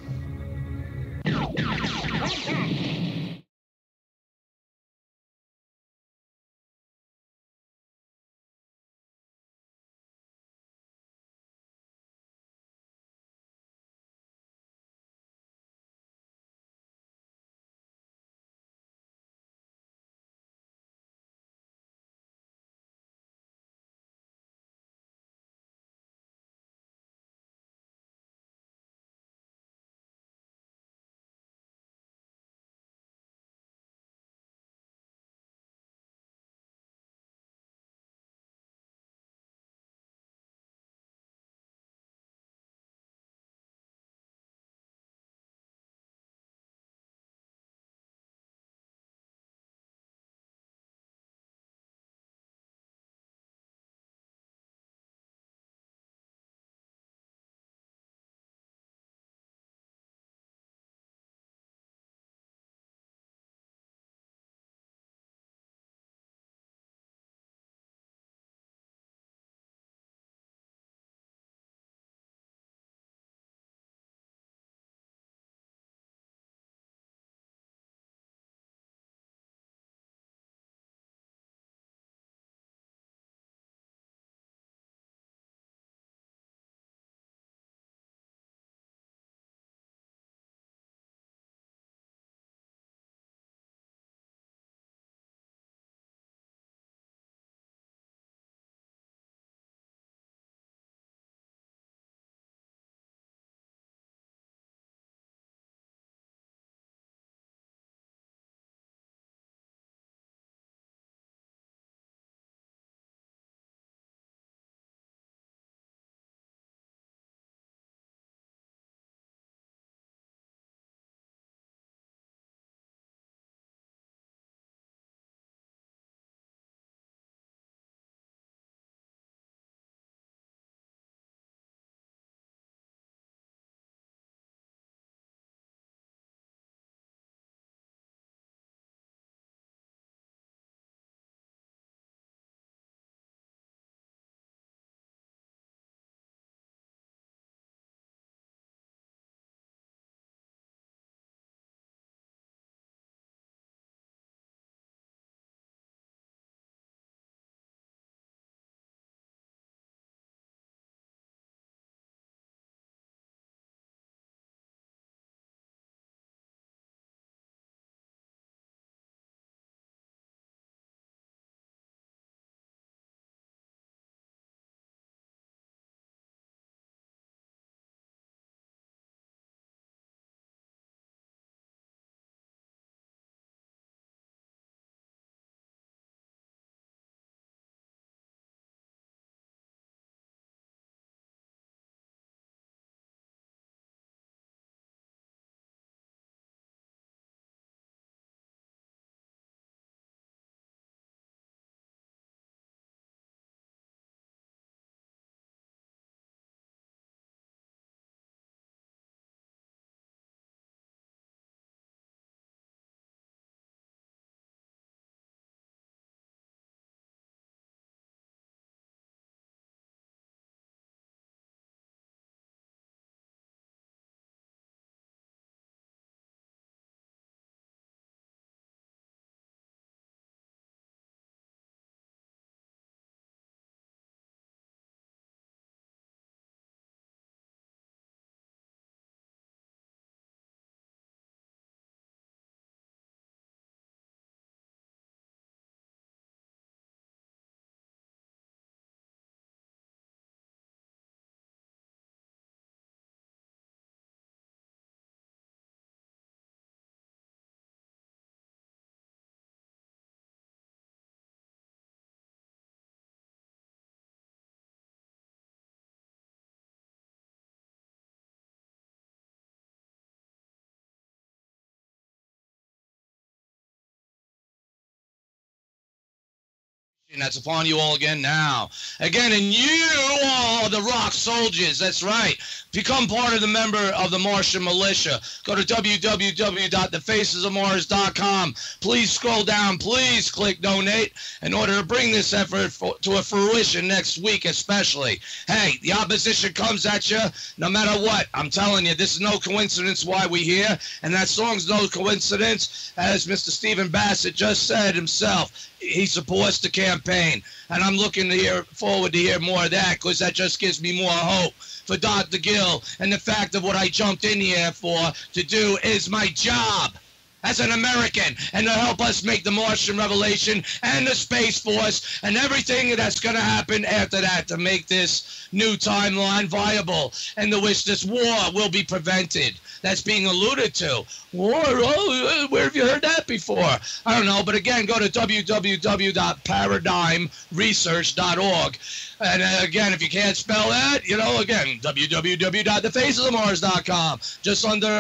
That's upon you all again now. Again, and you are the rock soldiers. That's right. Become part of the member of the Martian militia. Go to www.thefacesofmars.com. Please scroll down. Please click donate in order to bring this effort to a fruition next week especially. Hey, the opposition comes at you no matter what. I'm telling you, this is no coincidence why we're here. And that song's no coincidence, as Mr. Stephen Bassett just said himself. He supports the campaign, and I'm looking forward to hear more of that, because that just gives me more hope for Dr. Gill, and the fact of what I jumped in here for to do is my job as an American, and to help us make the Martian revelation and the Space Force and everything that's going to happen after that to make this new timeline viable, and to which this war will be prevented. That's being alluded to. War? Oh, where have you heard that before? I don't know, but again, go to www.paradigmresearch.org. And again, if you can't spell that, again, www.thefacesofmars.com. Just under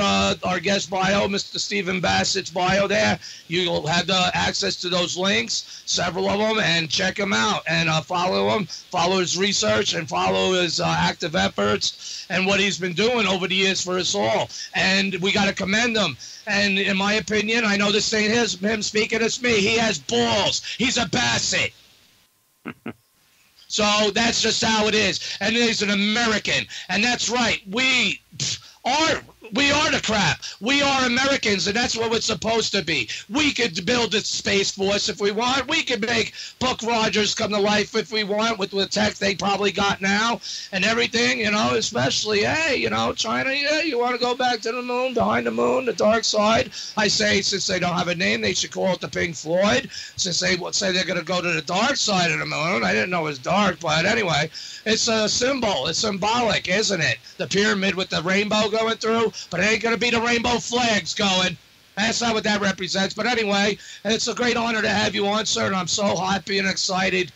our guest bio, Mr. Stephen Bassett's bio there, you'll have the access to those links, several of them, and check him out and follow him, follow his research, and follow his active efforts and what he's been doing over the years for us all. And we got to commend him. And in my opinion, I know this ain't him speaking, it's me. He has balls. He's a Bassett. So that's just how it is. And he's an American. And that's right. We are the crap. We are Americans, and that's what we're supposed to be. We could build a Space Force if we want. We could make Buck Rogers come to life if we want with the tech they probably got now and everything, especially, hey, China, yeah, you want to go back to the moon, behind the moon, the dark side. I say, since they don't have a name, they should call it the Pink Floyd. Since they say they're going to go to the dark side of the moon. I didn't know it was dark, but anyway, it's a symbol. It's symbolic, isn't it? The pyramid with the rainbow going through. But it ain't going to be the rainbow flags going. That's not what that represents. But anyway, it's a great honor to have you on, sir, and I'm so happy and excited.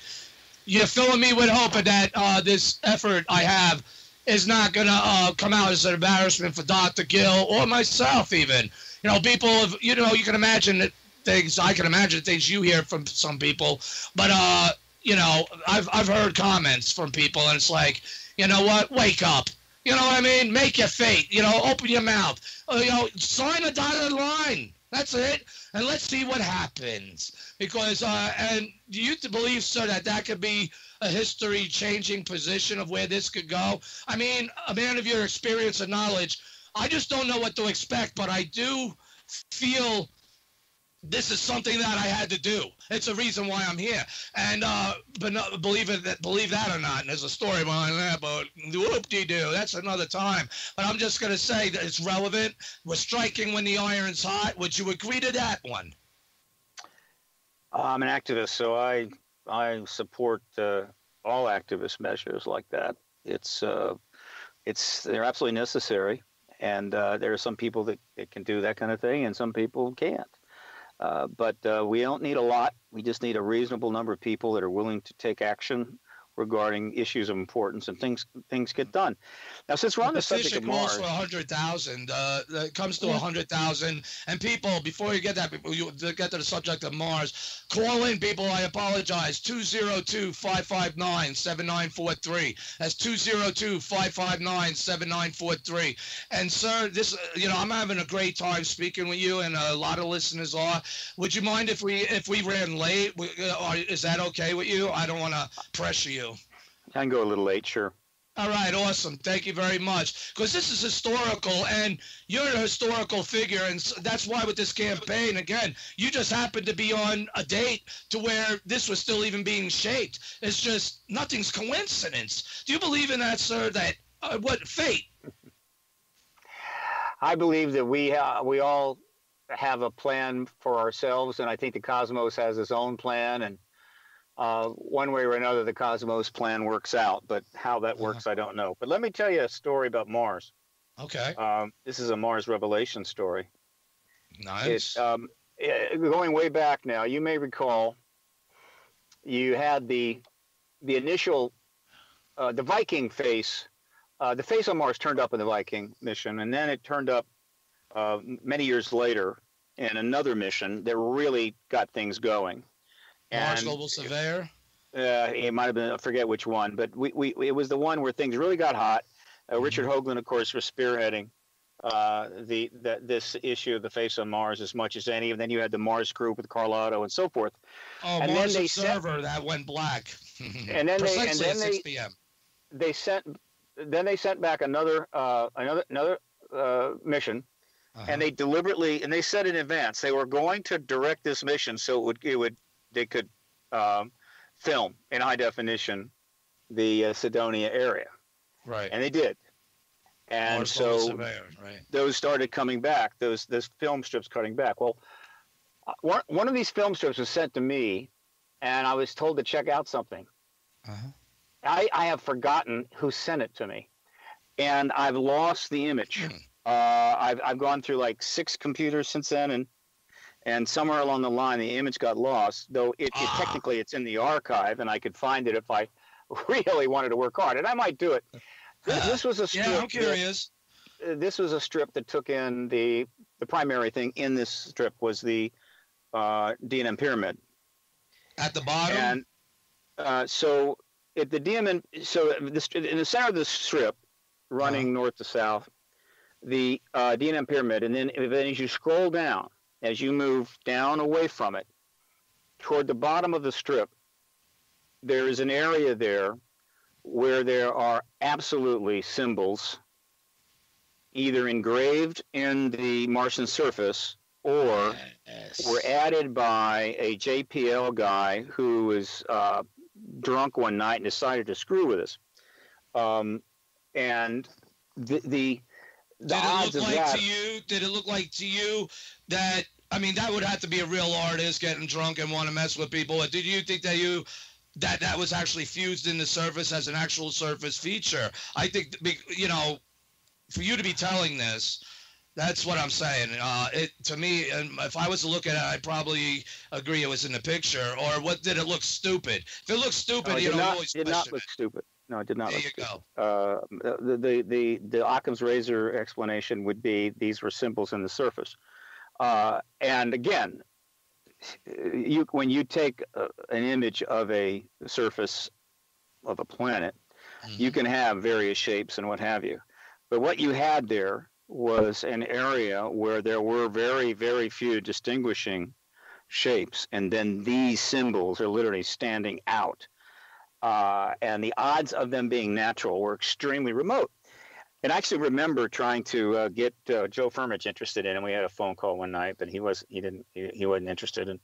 You're filling me with hope that this effort I have is not going to come out as an embarrassment for Dr. Gill or myself even. People have, you can imagine that things, I can imagine things you hear from some people. But, I've heard comments from people, and it's like, you know what, wake up. You know what I mean? Make your fate. Open your mouth. Sign a dotted line. That's it. And let's see what happens. Because, and do you believe, sir, that could be a history-changing position of where this could go? I mean, a man of your experience and knowledge, I just don't know what to expect, but I do feel this is something that I had to do. It's a reason why I'm here. And but no, believe that or not, and there's a story behind that, but whoop-de-doo, that's another time. But I'm just going to say that it's relevant. We're striking when the iron's hot. Would you agree to that one? I'm an activist, so I support all activist measures like that. They're absolutely necessary, and there are some people that can do that kind of thing, and some people can't. But we don't need a lot. We just need a reasonable number of people that are willing to take action regarding issues of importance, and things get done. Now, since we're on the subject of Mars, for 100,000. It comes to 100,000. And people, before you get that, you get to the subject of Mars, call in, people. I apologize. 202-559-7943. That's 202-559-7943. And sir, this, I'm having a great time speaking with you, and a lot of listeners are. Would you mind if we ran late? Is that okay with you? I don't want to pressure you. I can go a little late, sure. All right, awesome. Thank you very much. Because this is historical, and you're a historical figure, and that's why with this campaign, again, you just happened to be on a date to where this was still even being shaped. It's just nothing's coincidence. Do you believe in that, sir, that what fate? I believe that we all have a plan for ourselves, and I think the cosmos has its own plan, and one way or another, the cosmos plan works out, but how that works, I don't know. But let me tell you a story about Mars. Okay. This is a Mars revelation story. Nice. Going way back now, you may recall, you had the initial, the Viking face, the face on Mars turned up in the Viking mission, and then it turned up many years later in another mission that really got things going. Mars Global Surveyor? It might have been, I forget which one, but it was the one where things really got hot. Richard Hoagland, of course, was spearheading this issue of the face on Mars as much as any. And then you had the Mars group with Carlotto and so forth. Oh, and Mars then Observer, that went black. And then Precisely they, at 6 p.m. They sent back another mission. And they deliberately, and they said in advance, they were going to direct this mission so they could film in high definition the Cydonia area. Right. And they did. And Mars so Surveyor, right. those started coming back, those film strips cutting back. Well, one of these film strips was sent to me, and I was told to check out something. I have forgotten who sent it to me, and I've lost the image. I've gone through like 6 computers since then, and somewhere along the line the image got lost. Though technically it's in the archive, and I could find it if I really wanted to work hard, and I might do it. This was a strip. Yeah, I'm curious. This was a strip that took in the primary thing in this strip was the D&M pyramid at the bottom. And so at the D&M, so in the center of the strip, running north to south, the D&M pyramid, and then as you scroll down, as you move down away from it, toward the bottom of the strip, there is an area there where there are absolutely symbols either engraved in the Martian surface or were added by a JPL guy who was drunk one night and decided to screw with us. And the odds of that. Did it look like to you that, I mean, that would have to be a real artist getting drunk and want to mess with people. Did you think that that was actually fused in the surface as an actual surface feature? I think, for you to be telling this, that's what I'm saying. To me, if I was to look at it, I'd probably agree it was in the picture. Or what, did it look stupid? If it looks stupid, it did not look stupid. No, it did not. There you go. The Occam's razor explanation would be these were symbols in the surface. And again, when you take an image of a surface of a planet, you can have various shapes and what have you. But what you had there was an area where there were very, very few distinguishing shapes, and then these symbols are literally standing out. And the odds of them being natural were extremely remote. And I actually remember trying to get Joe Firmich interested in it. And we had a phone call one night, but he wasn't interested.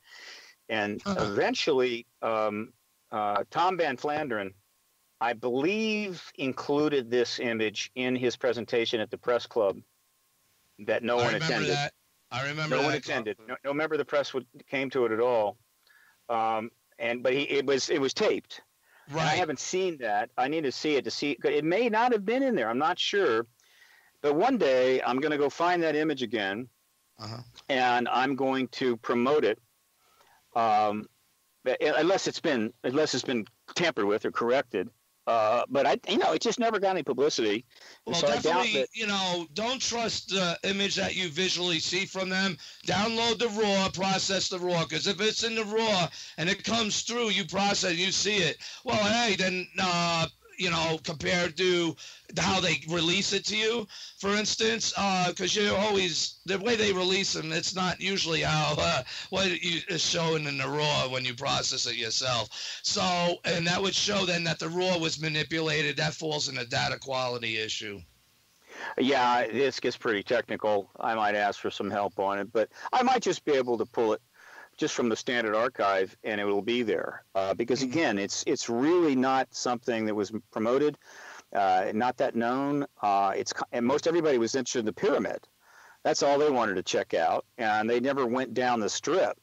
And eventually, Tom Van Flanderen, I believe, included this image in his presentation at the press club that no one attended. I remember that. No one attended. No member of the press came to it at all. But it was taped. Right. And I haven't seen that. I need to see it to see. It may not have been in there. I'm not sure. But one day I'm going to go find that image again, and I'm going to promote it. Unless it's been tampered with or corrected. But it just never got any publicity. Well, so definitely, don't trust the image that you visually see from them. Download the raw, process the raw, because if it's in the raw and it comes through, you process, you see it. Well, hey, then, compared to how they release it to you, for instance, because the way they release them, it's not usually how what is showing in the raw when you process it yourself. So, and that would show then that the raw was manipulated. That falls in a data quality issue. Yeah, this gets pretty technical. I might ask for some help on it, but I might just be able to pull it just from the standard archive, and it will be there. Because again, it's really not something that was promoted, not that known. And most everybody was interested in the pyramid. That's all they wanted to check out, and they never went down the strip.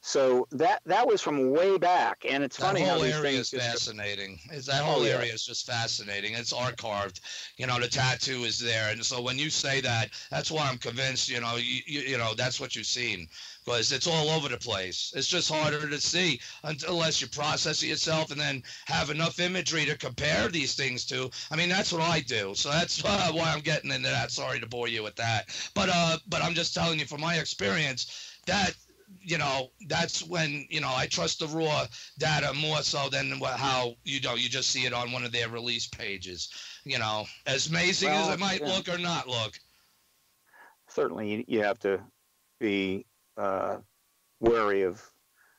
So that was from way back, and it's funny how these things. That whole area is fascinating. That whole area is just fascinating. It's archived. The tattoo is there, and so when you say that, that's why I'm convinced. That's what you've seen, because it's all over the place. It's just harder to see unless you process it yourself and then have enough imagery to compare these things to. I mean, that's what I do. So that's why I'm getting into that. Sorry to bore you with that, but I'm just telling you from my experience that that's when, I trust the raw data more so than how, you just see it on one of their release pages, as amazing as it might look or not look. Certainly you have to be wary of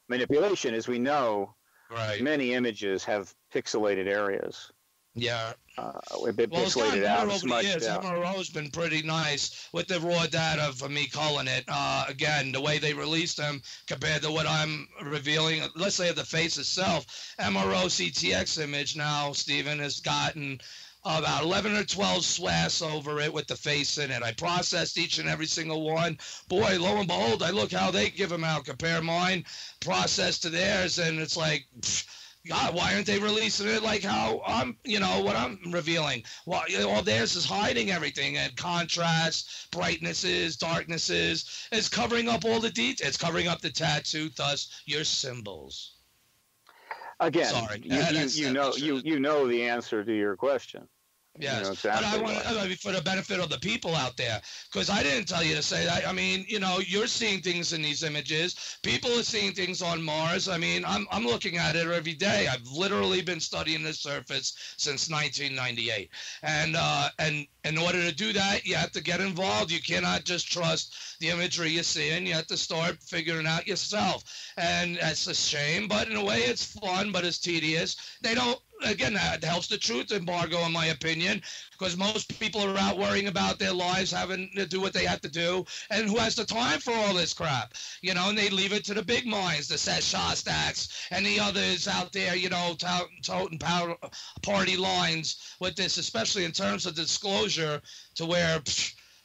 manipulation. As we know, right, many images have pixelated areas. Yeah. A bit pixelated out. MRO's been pretty nice with the raw data for me calling it. Again, the way they released them compared to what I'm revealing, let's say of the face itself, MRO CTX image now, Stephen, has gotten about 11 or 12 swaths over it with the face in it. I processed each and every single one. Boy, lo and behold, I look how they give them out. Compare mine processed to theirs, and it's like, God, why aren't they releasing it like how I'm, what I'm revealing? Well, all theirs is hiding everything, and contrasts, brightnesses, darknesses. It's covering up all the details. It's covering up the tattoo, thus your symbols. Again, sorry, you know the answer to your question. Yes, exactly, but I want for the benefit of the people out there, because I didn't tell you to say that. I mean, you're seeing things in these images. People are seeing things on Mars. I mean, I'm looking at it every day. I've literally been studying the surface since 1998, and in order to do that, you have to get involved. You cannot just trust the imagery you see, and you have to start figuring out yourself. And that's a shame, but in a way, it's fun, but it's tedious. They don't. Again, that helps the truth embargo, in my opinion, because most people are out worrying about their lives, having to do what they have to do, and who has the time for all this crap, and they leave it to the big minds, the Seth Shostak's and the others out there, toting party lines with this, especially in terms of disclosure, to where...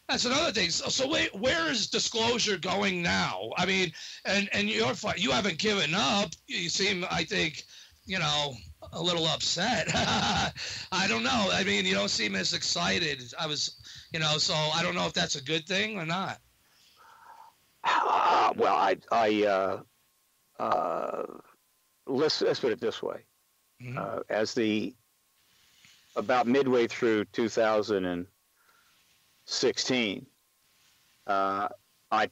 That's another thing. So where is disclosure going now? I mean, and you haven't given up. You seem, I think, a little upset. I don't know. I mean, you don't seem as excited. I was, so I don't know if that's a good thing or not. Well, let's put it this way. Mm-hmm. About midway through 2016, I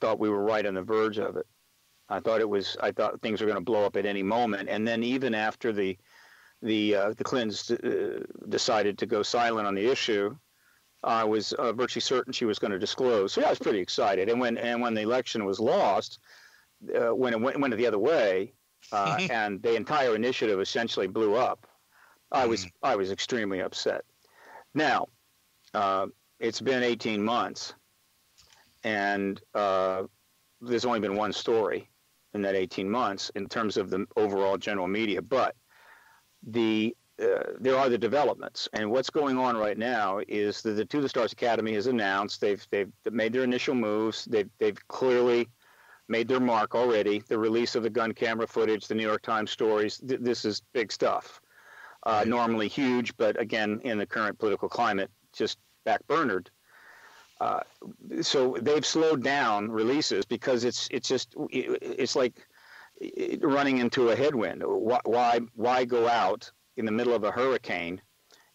thought we were right on the verge of it. I thought things were going to blow up at any moment. And then even after the Clintons decided to go silent on the issue, I was virtually certain she was going to disclose. So I was pretty excited. And when the election was lost, when it went the other way, and the entire initiative essentially blew up, I was extremely upset. Now, it's been 18 months, and there's only been one story in that 18 months in terms of the overall general media, but there are the developments, and what's going on right now is that the To the Stars Academy has announced they've made their initial moves. They've clearly made their mark already. The release of the gun camera footage, the New York Times stories. This is big stuff. Normally huge, but again, in the current political climate, just backburnered. So they've slowed down releases because it's like running into a headwind. Why go out in the middle of a hurricane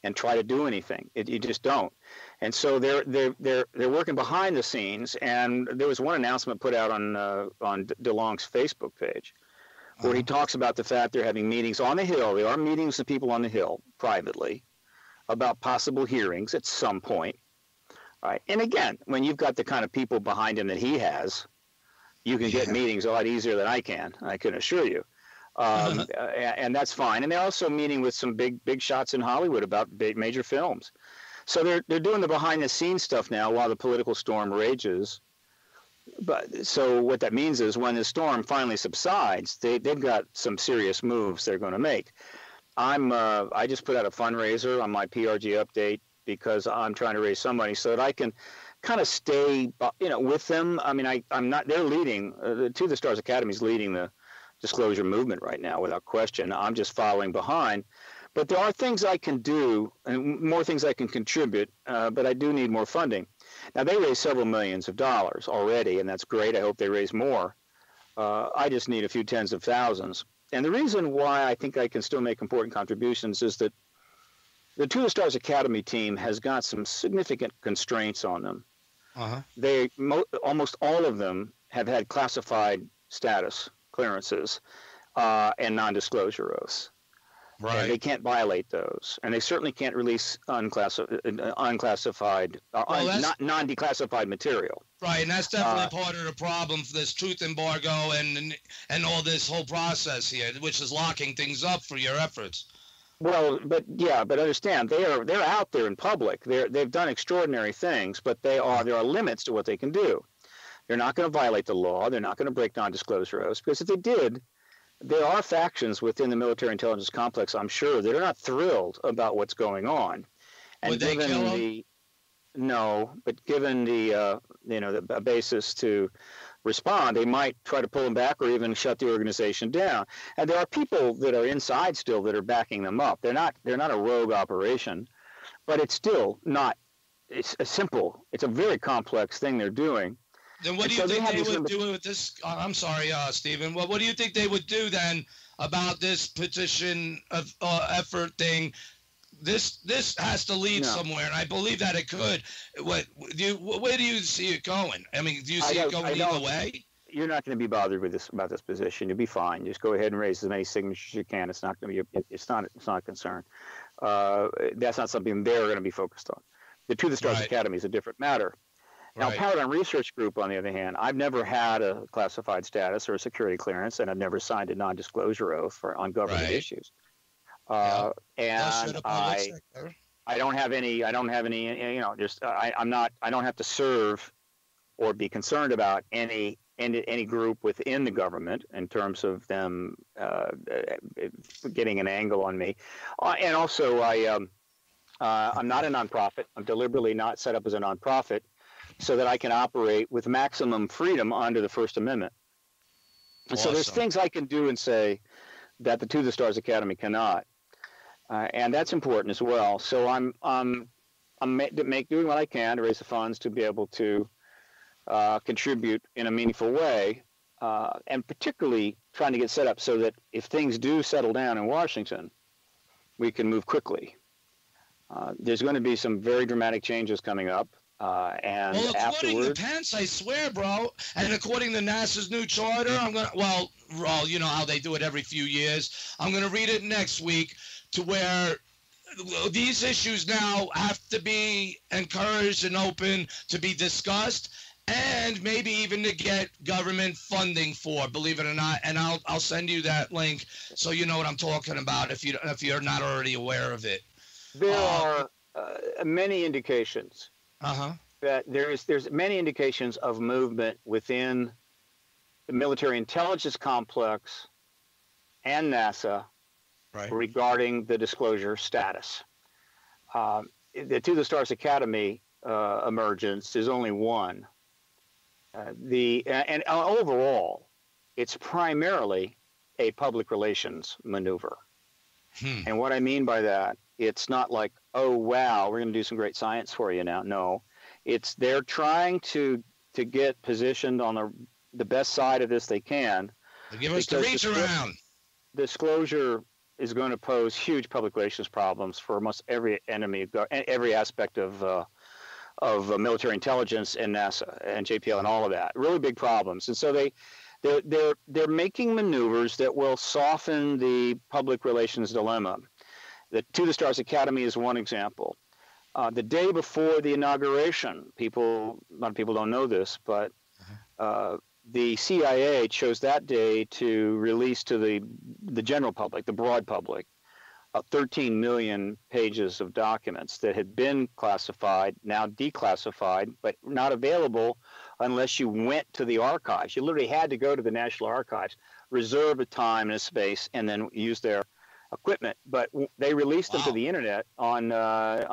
and try to do anything? You just don't. And so they're working behind the scenes. And there was one announcement put out on DeLong's Facebook page where he talks about the fact they're having meetings on the Hill. There are meetings with people on the Hill privately about possible hearings at some point. Right. And again, when you've got the kind of people behind him that he has, you can get meetings a lot easier than I can assure you. And that's fine. And they're also meeting with some big shots in Hollywood about big major films. So they're doing the behind the scenes stuff now while the political storm rages. But so what that means is when the storm finally subsides, they've got some serious moves they're going to make. I just put out a fundraiser on my PRG update because I'm trying to raise some money so that I can kind of stay, with them. I mean, I'm not. They're leading. The To the Stars Academy is leading the disclosure movement right now, without question. I'm just following behind. But there are things I can do, and more things I can contribute. But I do need more funding. Now they raised several millions of dollars already, and that's great. I hope they raise more. I just need a few tens of thousands. And the reason why I think I can still make important contributions is that the To the Stars Academy team has got some significant constraints on them. Almost all of them have had classified status clearances and non-disclosure oaths. Right. And they can't violate those, and they certainly can't release unclassified, non-declassified material. Right, and that's definitely part of the problem for this truth embargo and all this whole process here, which is locking things up for your efforts. Well, but understand they're out there in public. They've done extraordinary things, but there are limits to what they can do. They're not going to violate the law. They're not going to break non-disclosure oaths, because if they did, there are factions within the military intelligence complex, I'm sure, that are not thrilled about what's going on. And would they kill them? No, but given the the basis to respond, they might try to pull them back or even shut the organization down. And there are people that are inside still that are backing them up. They're not a rogue operation, but it's still not. It's simple. It's a very complex thing they're doing. Then what do you think they would do with this? I'm sorry, Stephen. What do you think they would do then about this petition of effort thing? This has to lead somewhere, and I believe that it could. Where do you see it going? I mean, do you see it going either way? You're not going to be bothered with about this position. You'll be fine. Just go ahead and raise as many signatures as you can. It's not going to be. It's not a concern. That's not something they're going to be focused on. The To the Stars Academy is a different matter. Now, Paradigm Research Group, on the other hand, I've never had a classified status or a security clearance, and I've never signed a non-disclosure oath on government issues. And I don't have any. I don't have any. I don't have to serve or be concerned about any group within the government in terms of them getting an angle on me. And also, I'm not a nonprofit. I'm deliberately not set up as a nonprofit, so that I can operate with maximum freedom under the First Amendment. And so there's things I can do and say that the To the Stars Academy cannot, and that's important as well. So I'm doing what I can to raise the funds to be able to contribute in a meaningful way, and particularly trying to get set up so that if things do settle down in Washington, we can move quickly. There's going to be some very dramatic changes coming up. And according to Pence, I swear, bro, and according to NASA's new charter, you know how they do it every few years. I'm going to read it next week, to where these issues now have to be encouraged and open to be discussed, and maybe even to get government funding for, believe it or not. And I'll send you that link so you know what I'm talking about if you're not already aware of it. There are many indications. That there's many indications of movement within the military intelligence complex and NASA regarding the disclosure status. The To the Stars Academy emergence is only one. And overall, it's primarily a public relations maneuver. And what I mean by that, it's not like, oh, wow, we're going to do some great science for you now. No, they're trying to get positioned on the best side of this they can. Give us the reach around. Disclosure is going to pose huge public relations problems for almost every every aspect of military intelligence and NASA and JPL and all of that. Really big problems. And so they're making maneuvers that will soften the public relations dilemma. The To the Stars Academy is one example. The day before the inauguration, a lot of people don't know this, but the CIA chose that day to release to the general public, the broad public, 13 million pages of documents that had been classified, now declassified, but not available unless you went to the archives. You literally had to go to the National Archives, reserve a time and a space, and then use their equipment. But they released them to the internet on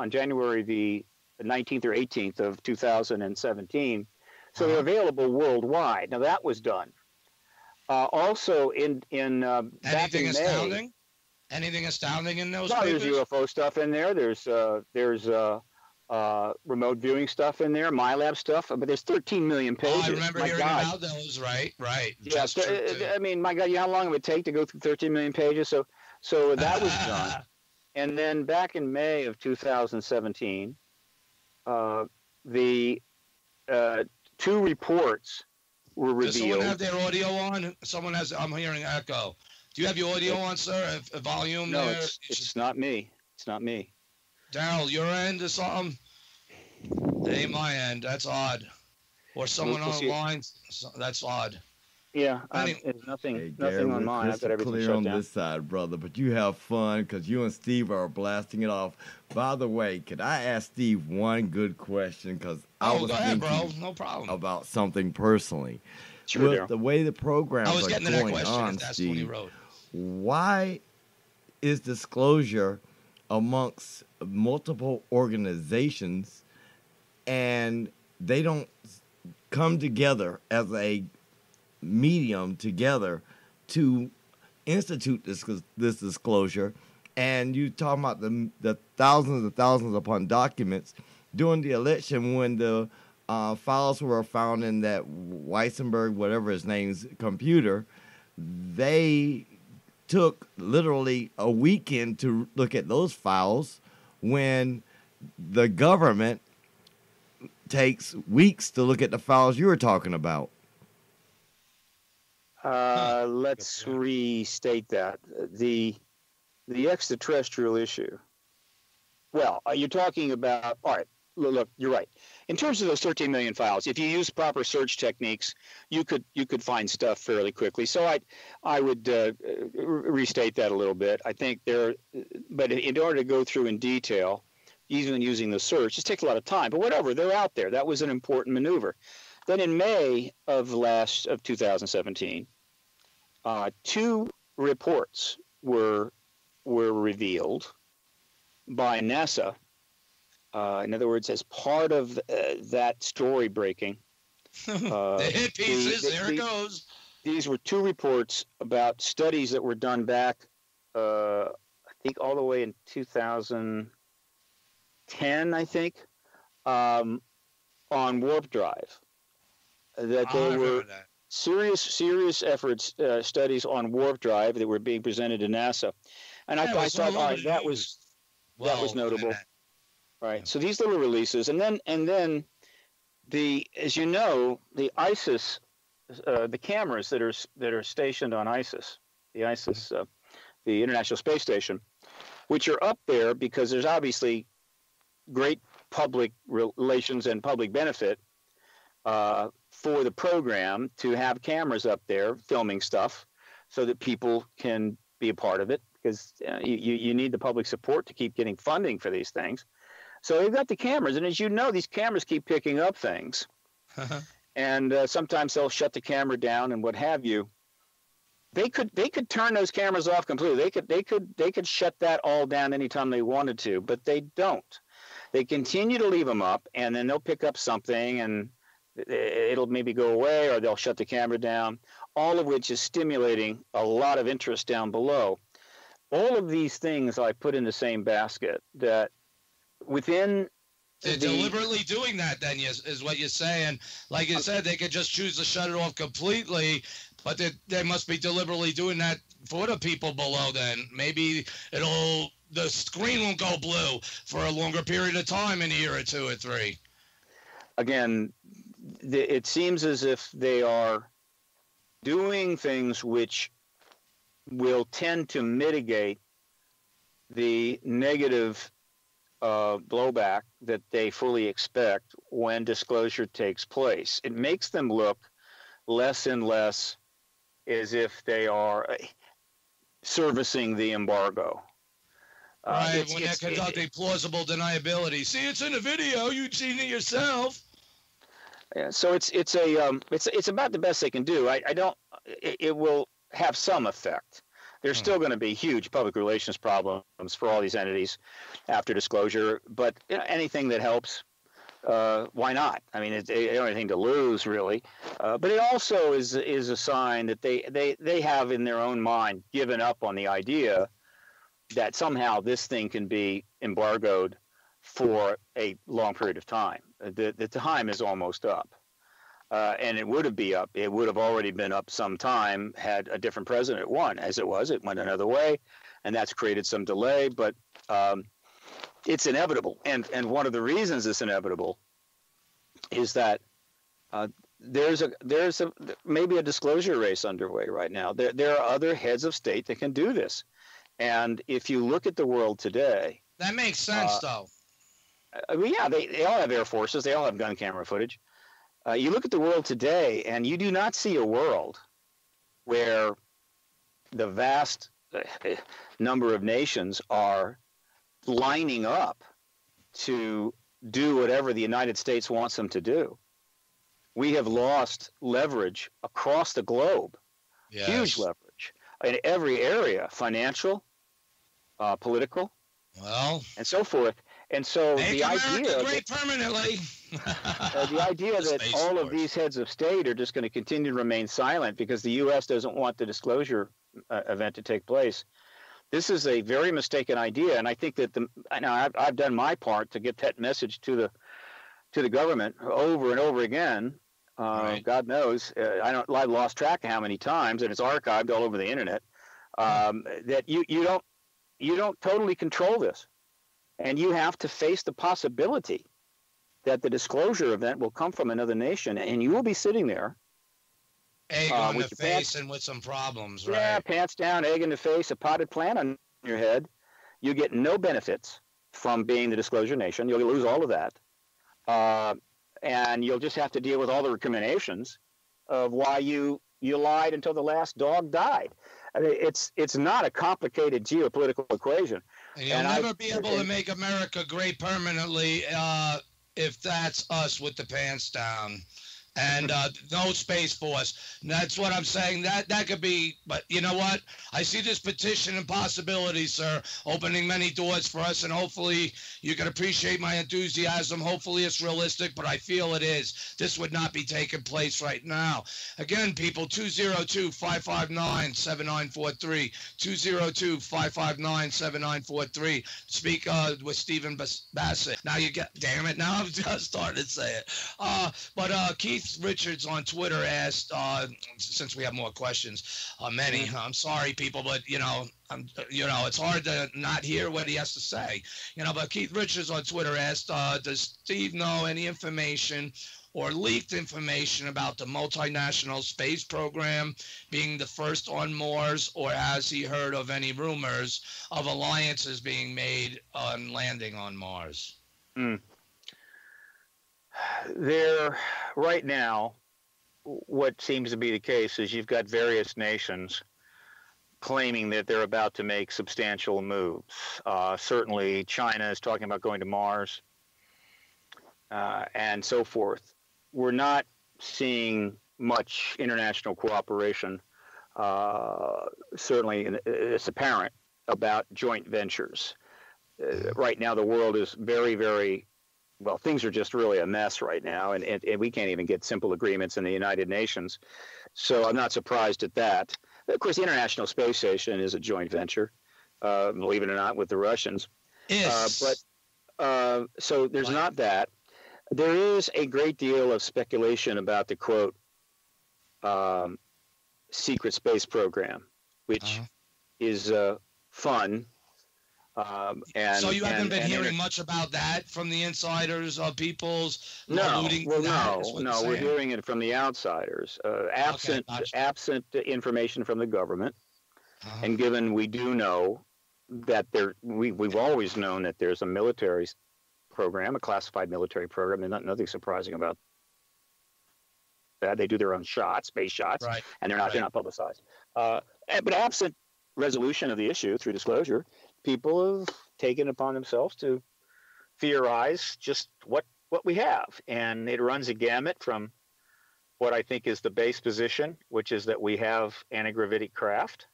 January the 19th or 18th of 2017. So they're available worldwide. Now that was done. Also in back in May. Anything astounding in those? There's UFO stuff in there. There's remote viewing stuff in there, MyLab stuff. But there's 13 million pages. I remember hearing about those. Right. Yeah. I mean, my God, you know how long it would take to go through 13 million pages? So that was done. And then back in May of 2017, the two reports were revealed. Does someone have their audio on? Someone has. I'm hearing echo. Do you have your audio on, sir? A volume no, there? it's not me. It's not me. Daryl, your end or something? It ain't my end. That's odd. Or someone We'll on the line. That's odd. Yeah, it's nothing. Hey, nothing Gary, on mine. I've got everything clear shut on down. this side, brother. But you have fun because you and Steve are blasting it off. By the way, could I ask Steve one good question? Because I was go ahead, thinking bro. No problem. about something personally. Sure, With the way the programs I was are getting to that going question. on, If that's what he Steve, wrote. why is disclosure amongst multiple organizations and they don't come together as a medium together to institute this disclosure? And you talking about the thousands and thousands upon documents during the election when the files were found in that Weissenberg, whatever his name's computer. They took literally a weekend to look at those files when the government takes weeks to look at the files you were talking about. Let's restate that. The extraterrestrial issue. Well, you're talking about, all right, look, you're right. In terms of those 13 million files, if you use proper search techniques, you could find stuff fairly quickly. So I would restate that a little bit. I think but in order to go through in detail, even using the search, it takes a lot of time. But whatever, they're out there. That was an important maneuver. Then in May of 2017, 2 reports were revealed by NASA. In other words, as part of that story breaking. The hit pieces, there it goes. These were 2 reports about studies that were done back, I think all the way in 2010, I think, on warp drive. That there were serious efforts, studies on warp drive that were being presented to NASA. And I thought, all right, that was notable. Right. So these little releases, and then as you know, the ISIS, the cameras that are stationed on ISIS, the International Space Station, which are up there because there's obviously great public relations and public benefit for the program to have cameras up there filming stuff, so that people can be a part of it, because you need the public support to keep getting funding for these things. So they've got the cameras, and as you know, these cameras keep picking up things, and sometimes they'll shut the camera down and what have you. They could turn those cameras off completely. They could shut that all down anytime they wanted to, but they don't. They continue to leave them up, and then they'll pick up something, and it'll maybe go away, or they'll shut the camera down. All of which is stimulating a lot of interest down below. All of these things I put in the same basket. That within they're deliberately doing that, then, is what you're saying. Like you said, they could just choose to shut it off completely, but they must be deliberately doing that for the people below. Then maybe the screen won't go blue for a longer period of time, in a year or 2 or 3. Again, it seems as if they are doing things which will tend to mitigate the negative blowback that they fully expect when disclosure takes place. It makes them look less and less as if they are servicing the embargo. Right, when they're conducting plausible deniability. See, it's in a video. You've seen it yourself. Yeah, so it's about the best they can do. It will have some effect. There's still going to be huge public relations problems for all these entities after disclosure, but anything that helps, why not? I mean, they don't have anything to lose, really. But it also is a sign that they have in their own mind given up on the idea that somehow this thing can be embargoed for a long period of time. The time is almost up. And it would have already been up some time had a different president won. As it went another way, and that's created some delay, but it's inevitable. And one of the reasons it's inevitable is that there's maybe a disclosure race underway right now. There are other heads of state that can do this, and if you look at the world today, that makes sense, though. Yeah, they all have air forces. They all have gun camera footage. You look at the world today, and you do not see a world where the vast number of nations are lining up to do whatever the United States wants them to do. We have lost leverage across the globe, huge leverage in every area, financial, political, and so forth. And so the idea permanently. The idea that all of these heads of state are just going to continue to remain silent because the U.S. doesn't want the disclosure event to take place. This is a very mistaken idea, and I think that I've done my part to get that message to the government over and over again. Right. God knows, I've lost track of how many times, and it's archived all over the internet. That you don't totally control this, and you have to face the possibility that the disclosure event will come from another nation, and you will be sitting there. Egg on the face and with some problems, right? Yeah, pants down, egg in the face, a potted plant on your head. You get no benefits from being the disclosure nation. You'll lose all of that. And you'll just have to deal with all the recriminations of why you lied until the last dog died. I mean, it's not a complicated geopolitical equation. You'll never be able to make America great permanently if that's us with the pants down. And no Space Force. And that's what I'm saying. That could be, but you know what? I see this petition and possibilities, sir, opening many doors for us, and hopefully you can appreciate my enthusiasm. Hopefully it's realistic, but I feel it is. This would not be taking place right now. Again, people, 202-559-7943, 202-559-7943. Speak with Stephen Bassett. Now you get, damn it, now I'm just starting to say it. But Keith Richards on Twitter asked, since we have more questions, many. I'm sorry, people, but it's hard to not hear what he has to say. But Keith Richards on Twitter asked, does Steve know any information or leaked information about the multinational space program being the first on Mars, or has he heard of any rumors of alliances being made on landing on Mars? Right now, what seems to be the case is you've got various nations claiming that they're about to make substantial moves. Certainly, China is talking about going to Mars, and so forth. We're not seeing much international cooperation. Certainly, it's apparent about joint ventures. Right now, the world is very, very well, things are just really a mess right now, and we can't even get simple agreements in the United Nations. So I'm not surprised at that. Of course, the International Space Station is a joint venture, believe it or not, with the Russians. Yes. So there's not that. There is a great deal of speculation about the, quote, secret space program, which is fun. So you haven't been hearing much about that from the insiders, people's alluding to that? No, we're hearing it from the outsiders. Absent information from the government, and given we do know that we've always known that there's a military program, a classified military program, and nothing surprising about that. They do their own shots, space shots, right, and they're not publicized. But absent resolution of the issue through disclosure, people have taken upon themselves to theorize just what we have. And it runs a gamut from what I think is the base position, which is that we have anti-gravitic craft,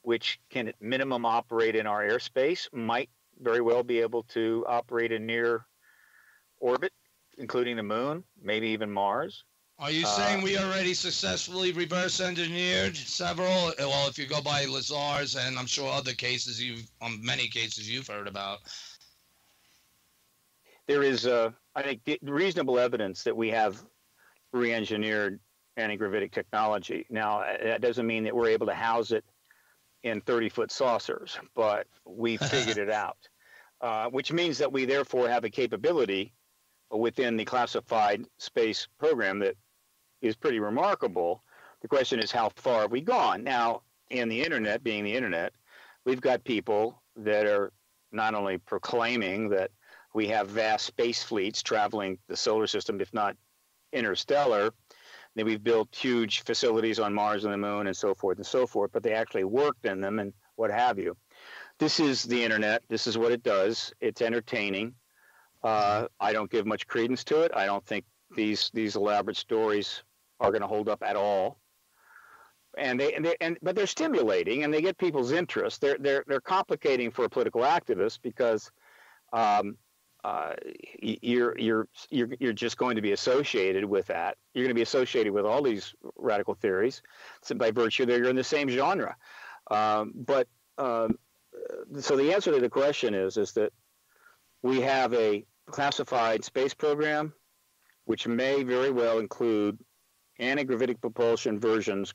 which can at minimum operate in our airspace, might very well be able to operate in near orbit, including the moon, maybe even Mars. Are you saying we already successfully reverse engineered several? Well, if you go by Lazar's, and I'm sure other cases many cases you've heard about. There is, I think, reasonable evidence that we have re-engineered anti-gravitic technology. Now, that doesn't mean that we're able to house it in 30-foot saucers, but we figured it out, which means that we therefore have a capability within the classified space program that is pretty remarkable. The question is, how far have we gone? Now, in the internet, being the internet, we've got people that are not only proclaiming that we have vast space fleets traveling the solar system, if not interstellar, that we've built huge facilities on Mars and the Moon and so forth, but they actually worked in them and what have you. This is the internet. This is what it does. It's entertaining. I don't give much credence to it. I don't think these elaborate stories are going to hold up at all. But they're stimulating and they get people's interest. They're complicating for a political activist because you're just going to be associated with that. You're going to be associated with all these radical theories, so by virtue that you're in the same genre. So the answer to the question is that we have a classified space program, which may very well include anti-gravitic propulsion versions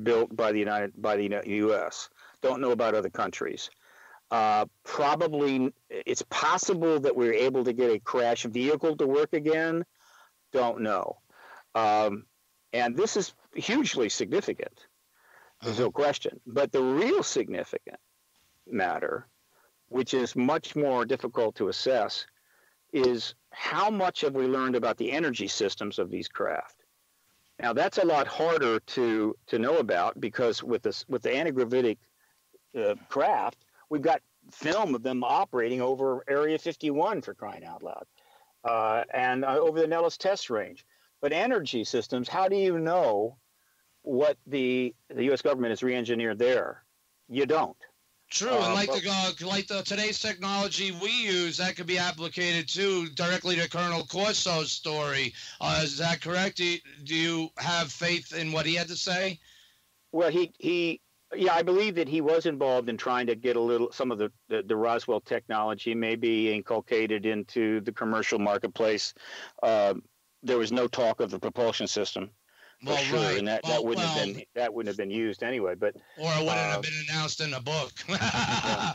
built by the U.S. Don't know about other countries. Probably it's possible that we're able to get a crash vehicle to work again. Don't know. And this is hugely significant. There's no question. But the real significant matter, which is much more difficult to assess, is how much have we learned about the energy systems of these craft? Now, that's a lot harder to know about because with the anti-gravitic craft, we've got film of them operating over Area 51, for crying out loud, and over the Nellis test range. But energy systems, how do you know what the U.S. government has re-engineered there? You don't. True, and like the today's technology we use, that could be applicated too directly to Colonel Corso's story. Is that correct? Do you have faith in what he had to say? Well, I believe that he was involved in trying to get some of the Roswell technology maybe inculcated into the commercial marketplace. There was no talk of the propulsion system. Well, sure, right. And that wouldn't have been used anyway. But or it wouldn't have been announced in a book. Yeah.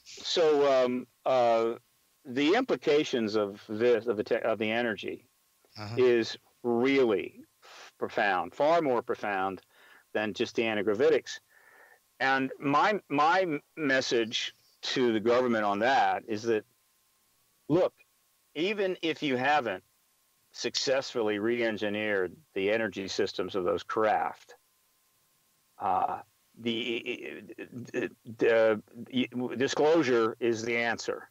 So the implications of the energy is really profound, far more profound than just the anti-gravitics. And my message to the government on that is that, look, even if you haven't successfully re-engineered the energy systems of those craft, the disclosure is the answer.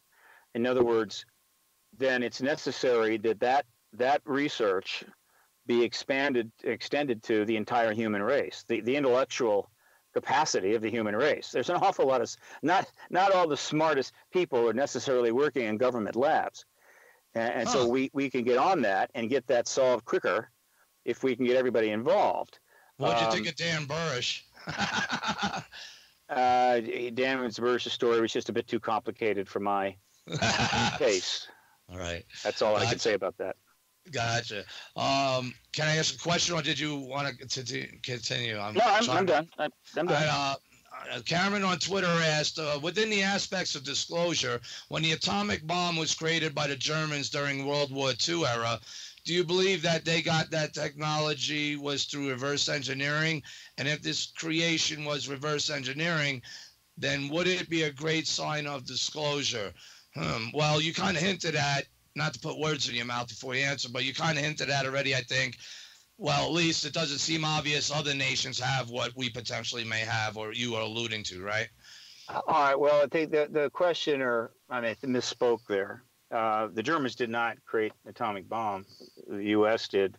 In other words, then it's necessary that research be extended to the entire human race, the intellectual capacity of the human race. There's an awful lot of not all the smartest people are necessarily working in government labs. And so we can get on that and get that solved quicker if we can get everybody involved. What'd you think of Dan Burrish? Dan Burrish's story was just a bit too complicated for my taste. All right. That's all I can say about that. Gotcha. Can I ask a question, or did you want to continue? I'm done. I'm done. Cameron on Twitter asked, within the aspects of disclosure, when the atomic bomb was created by the Germans during World War II era, do you believe that they got that technology was through reverse engineering? And if this creation was reverse engineering, then would it be a great sign of disclosure? Well, you kind of hinted at, not to put words in your mouth before you answer, but you kind of hinted at already, I think. Well, at least it doesn't seem obvious other nations have what we potentially may have, or you are alluding to, right? All right. Well, I think the questioner, misspoke there. The Germans did not create an atomic bomb. The U.S. did.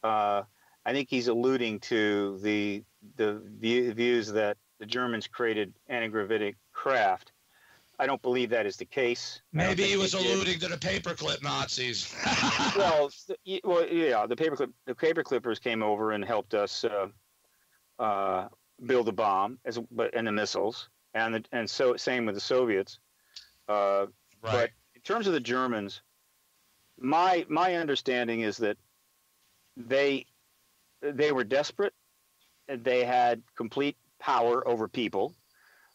I think he's alluding to the views that the Germans created anti-gravitic craft. I don't believe that is the case. Maybe he was alluding to the paperclip Nazis. well, yeah, the paper clippers came over and helped us build the bomb, and the missiles, and so same with the Soviets. Right. But in terms of the Germans, my understanding is that they were desperate. They had complete power over people.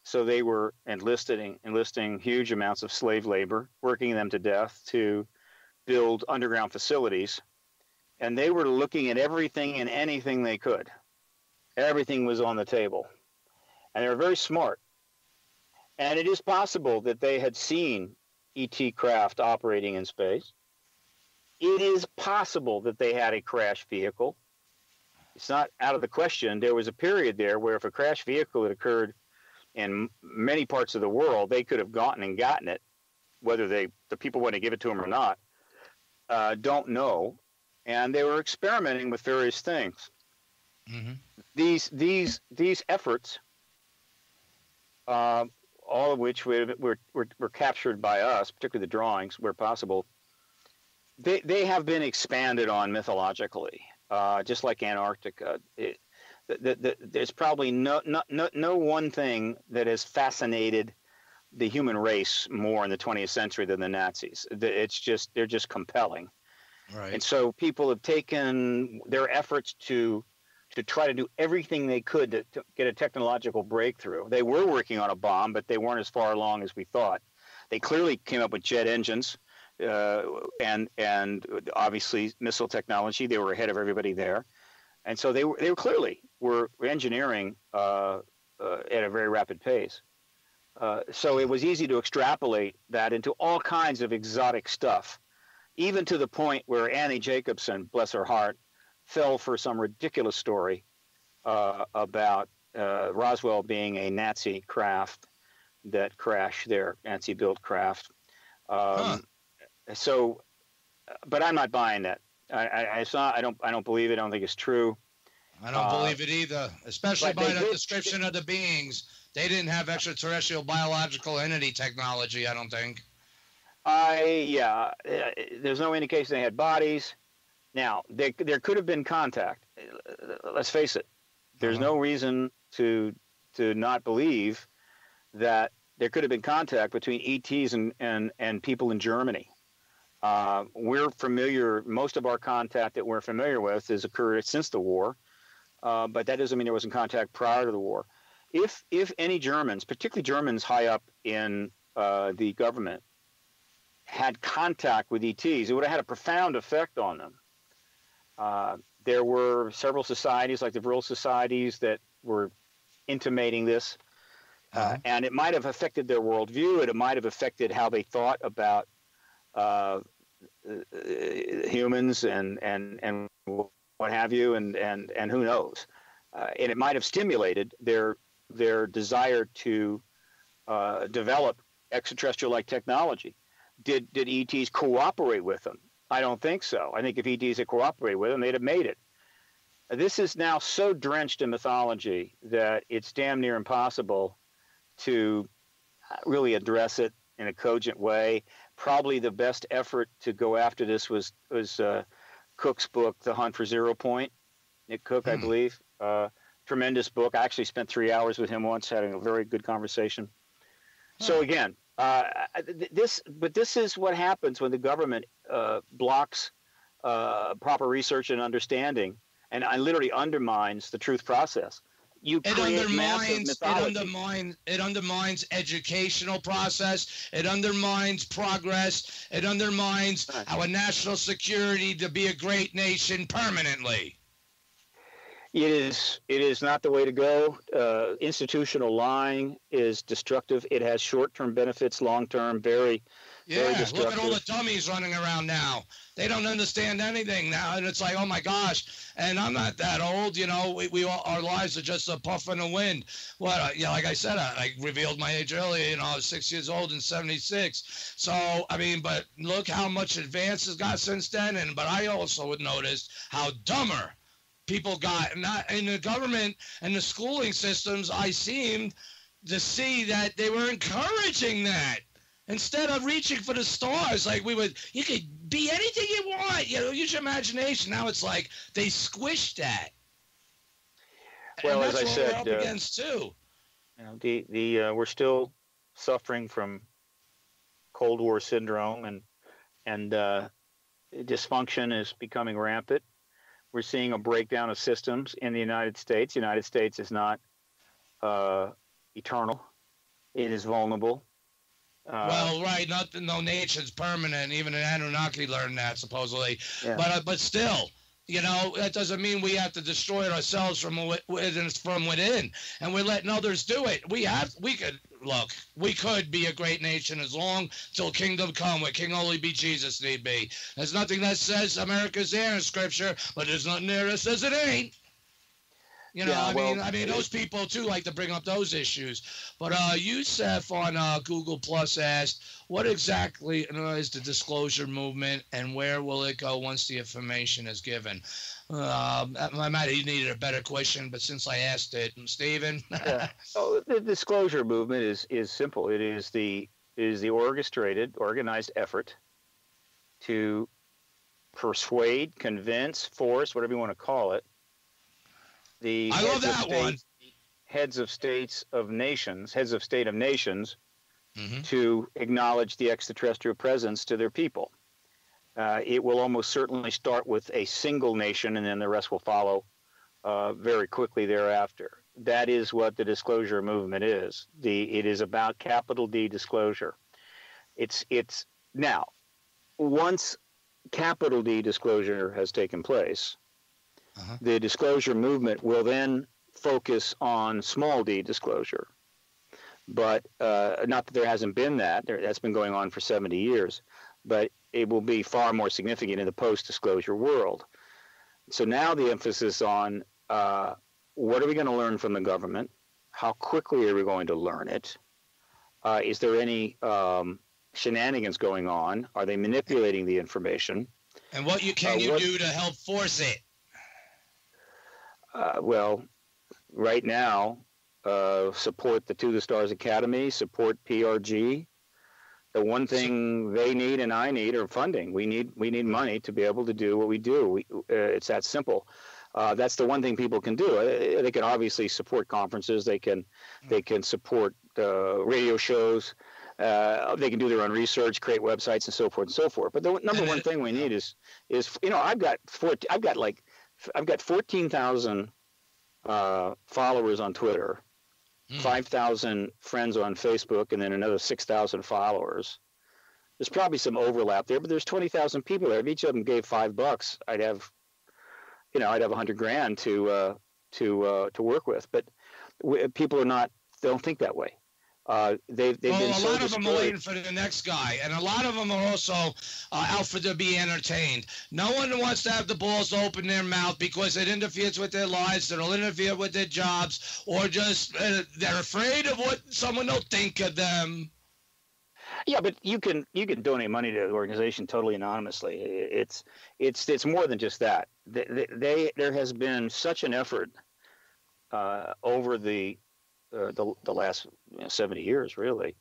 So they were enlisting huge amounts of slave labor, working them to death to build underground facilities. and they were looking at everything and anything they could. Everything was on the table, and they were very smart. And it is possible that they had seen ET craft operating in space. It is possible that they had a crash vehicle. It's not out of the question. There was a period there where if a crash vehicle had occurred in many parts of the world, they could have gotten it. Whether the people want to give it to them or not, don't know. And they were experimenting with various things. Mm-hmm. These efforts, all of which were captured by us, particularly the drawings where possible, they have been expanded on mythologically, just like Antarctica. There's probably no one thing that has fascinated the human race more in the 20th century than the Nazis. They're just compelling. Right. And so people have taken their efforts to try to do everything they could to get a technological breakthrough. They were working on a bomb, but they weren't as far along as we thought. They clearly came up with jet engines and obviously missile technology. They were ahead of everybody there. And so they were clearly engineering at a very rapid pace. So it was easy to extrapolate that into all kinds of exotic stuff, even to the point where Annie Jacobsen, bless her heart, fell for some ridiculous story about Roswell being a Nazi craft that crashed there, Nazi-built craft. So, but I'm not buying that. I don't believe it. I don't think it's true. I don't believe it either, especially by the description of the beings. They didn't have extraterrestrial biological entity technology, I don't think. There's no indication they had bodies. Now, there could have been contact. Let's face it. There's no reason to not believe that there could have been contact between ETs and people in Germany. We're familiar. Most of our contact that we're familiar with has occurred since the war, but that doesn't mean there wasn't contact prior to the war. If any Germans, particularly Germans high up in the government, had contact with ETs, it would have had a profound effect on them. There were several societies, like the Vril societies, that were intimating this, and it might have affected their worldview. It might have affected how they thought about humans and what have you, and who knows. And it might have stimulated their desire to develop extraterrestrial-like technology. Did ETs cooperate with them? I don't think so. I think if ETs had cooperated with them, they'd have made it. This is now so drenched in mythology that it's damn near impossible to really address it in a cogent way. Probably the best effort to go after this was Cook's book, The Hunt for Zero Point. Nick Cook, I believe. Tremendous book. I actually spent 3 hours with him once, having a very good conversation. So again, this is what happens when the government blocks proper research and understanding, and literally undermines the truth process. It undermines educational process. It undermines progress. It undermines our national security to be a great nation permanently. It is not the way to go. Institutional lying is destructive. It has short-term benefits, long-term, very destructive. Look at all the dummies running around now. They don't understand anything now, and it's like, oh my gosh. And I'm not that old, we all, our lives are just a puff in the wind. Like I said, I revealed my age earlier. I was 6 years old in '76. So but look how much advance has got since then. But I also would notice how dumber people got. Not in the government and the schooling systems. I seemed to see that they were encouraging that. Instead of reaching for the stars, you could be anything you want, use your imagination. Now it's like they squished that. Well, as I said, we're up against too. We're still suffering from Cold War syndrome, and dysfunction is becoming rampant. We're seeing a breakdown of systems in the United States. The United States is not eternal; it is vulnerable. No nation's permanent. Even an Anunnaki learned that, supposedly. Yeah. But still, You know, that doesn't mean we have to destroy it ourselves from within, and we're letting others do it. We could be a great nation as long till kingdom come, where King only be Jesus need be. There's nothing that says America's there in Scripture, but there's nothing there that says it ain't. You know, yeah, I mean, those people too like to bring up those issues. But Youssef on Google Plus asked, "What exactly is the disclosure movement, and where will it go once the information is given?" I might have needed a better question, but since I asked it, Stephen. Yeah. So the disclosure movement is simple. It is the organized effort to persuade, convince, force, whatever you want to call it, the I love that one. Heads of state of nations, Mm-hmm. to acknowledge the extraterrestrial presence to their people. It will almost certainly start with a single nation, and then the rest will follow very quickly thereafter. That is what the disclosure movement is. It is about capital D disclosure. It's now, once capital D disclosure has taken place, the disclosure movement will then focus on small d disclosure. But not that there hasn't been that. That's been going on for 70 years. But it will be far more significant in the post-disclosure world. So now the emphasis on what are we going to learn from the government? How quickly are we going to learn it? Is there any shenanigans going on? Are they manipulating the information? And what can you do to help force it? Well, right now, support the To the Stars Academy, support PRG. The one thing they need and I need are funding. We need money to be able to do what we do. It's that simple. That's the one thing people can do. They can obviously support conferences. They can support radio shows. They can do their own research, create websites, and so forth and so forth. But the number one thing we need is I've got 14,000 followers on Twitter, 5,000 friends on Facebook, and then another 6,000 followers. There's probably some overlap there, but there's 20,000 people there. If each of them gave $5, I'd have $100,000 to work with. But people don't think that way. They've been a so lot of them are discouraged. waiting for the next guy, and a lot of them are also out for to be entertained. No one wants to have the balls to open their mouth because it interferes with their lives, it'll interfere with their jobs, or just they're afraid of what someone will think of them. Yeah, but you can donate money to the organization totally anonymously. It's more than just that. There has been such an effort over the last 70 years, really,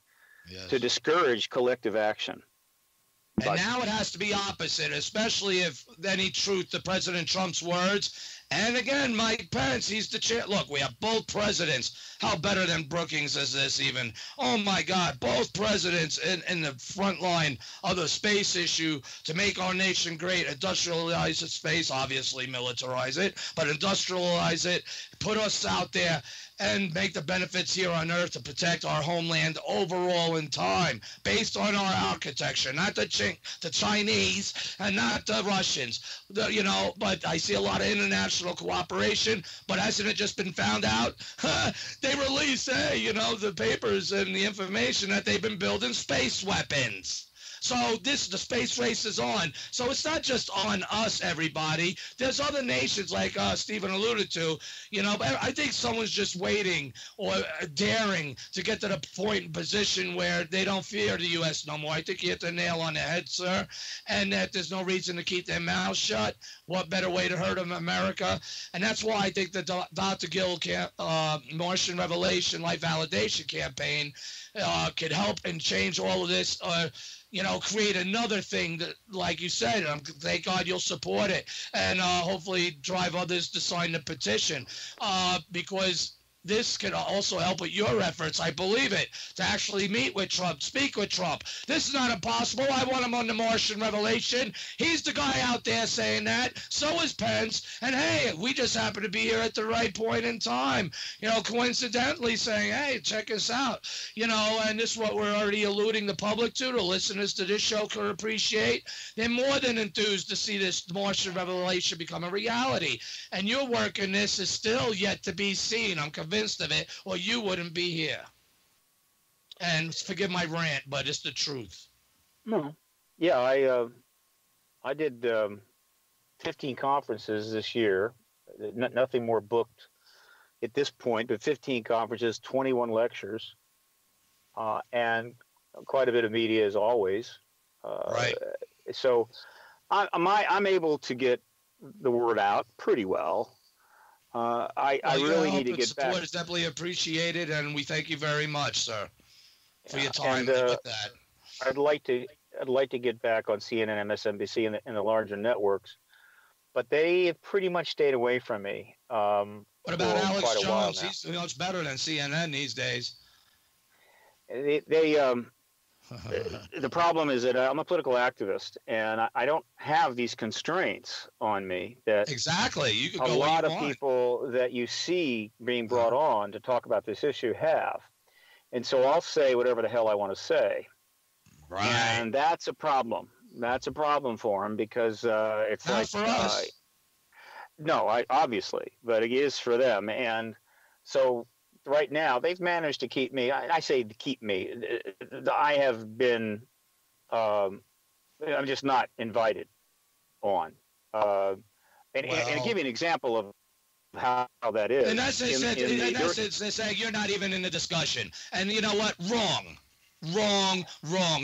to discourage collective action. And now it has to be opposite, especially if any truth to President Trump's words. And again, Mike Pence, he's the chair. Look, we have both presidents. How better than Brookings is this even? Oh, my God, both presidents in the front line of the space issue to make our nation great, industrialize the space, obviously militarize it, but industrialize it, put us out there, and make the benefits here on Earth to protect our homeland overall in time, based on our architecture, not the Chinese and not the Russians. But I see a lot of international cooperation, but hasn't it just been found out? They release, the papers and the information that they've been building space weapons. So the space race is on. So it's not just on us, everybody. There's other nations like Stephen alluded to, but I think someone's just waiting or daring to get to the point and position where they don't fear the U.S. no more. I think you hit the nail on the head, sir, and that there's no reason to keep their mouths shut. What better way to hurt America? And that's why I think the Dr. Gill Martian Revelation Life Validation Campaign could help and change all of this, create another thing that, like you said, thank God you'll support it, and hopefully drive others to sign the petition, because this can also help with your efforts, I believe it, to actually meet with Trump, speak with Trump. This is not impossible. I want him on the Martian Revelation. He's the guy out there saying that. So is Pence. And, hey, we just happen to be here at the right point in time, coincidentally saying, hey, check us out. And this is what we're already alluding the public to, the listeners to this show can appreciate. They're more than enthused to see this Martian Revelation become a reality. And your work in this is still yet to be seen. I'm convinced of it, or you wouldn't be here. And forgive my rant, but it's the truth. No. Yeah, I did 15 conferences this year. Nothing more booked at this point, but 15 conferences, 21 lectures, and quite a bit of media as always. Right. So I'm able to get the word out pretty well. I really need to get back. Support is definitely appreciated, and we thank you very much, sir, for your time with that. I'd like to get back on CNN, MSNBC, and the larger networks, but they have pretty much stayed away from me. What about Alex Jones? He's much better than CNN these days. The problem is that I'm a political activist, and I don't have these constraints on me that exactly you could go a lot of people that you see being brought on to talk about this issue have. And so I'll say whatever the hell I want to say. Right. And that's a problem. That's a problem for them because it's not like for us. No, obviously, but it is for them. And so right now they've managed to keep me. I say to keep me. I have been. I'm just not invited on. And to give you an example of how that is. In essence, they say you're not even in the discussion. And you know what? Wrong.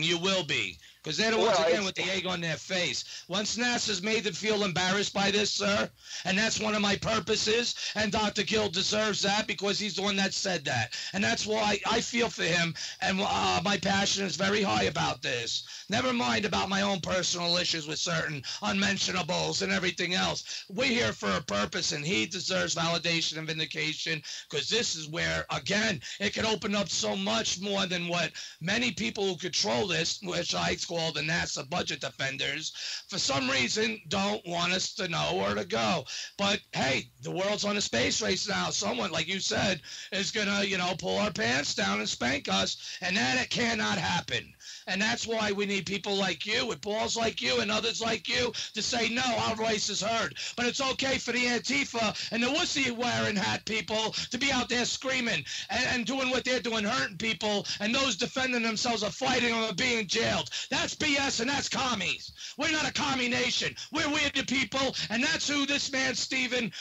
You will be. Because they're the ones, again, with the egg on their face. Once NASA's made them feel embarrassed by this, sir, and that's one of my purposes, and Dr. Gill deserves that because he's the one that said that. And that's why I feel for him, and my passion is very high about this. Never mind about my own personal issues with certain unmentionables and everything else. We're here for a purpose, and he deserves validation and vindication because this is where, again, it can open up so much more than what many people who control this, which I call the NASA budget defenders, for some reason don't want us to know or to go. But hey, the world's on a space race now. Someone, like you said, is gonna, pull our pants down and spank us, and that it cannot happen. And that's why we need people like you, with balls like you and others like you, to say, no, our voice is heard. But it's okay for the Antifa and the wussy-wearing hat people to be out there screaming and doing what they're doing, hurting people, and those defending themselves are fighting or being jailed. That's BS, and that's commies. We're not a commie nation. We're the people, and that's who this man, Stephen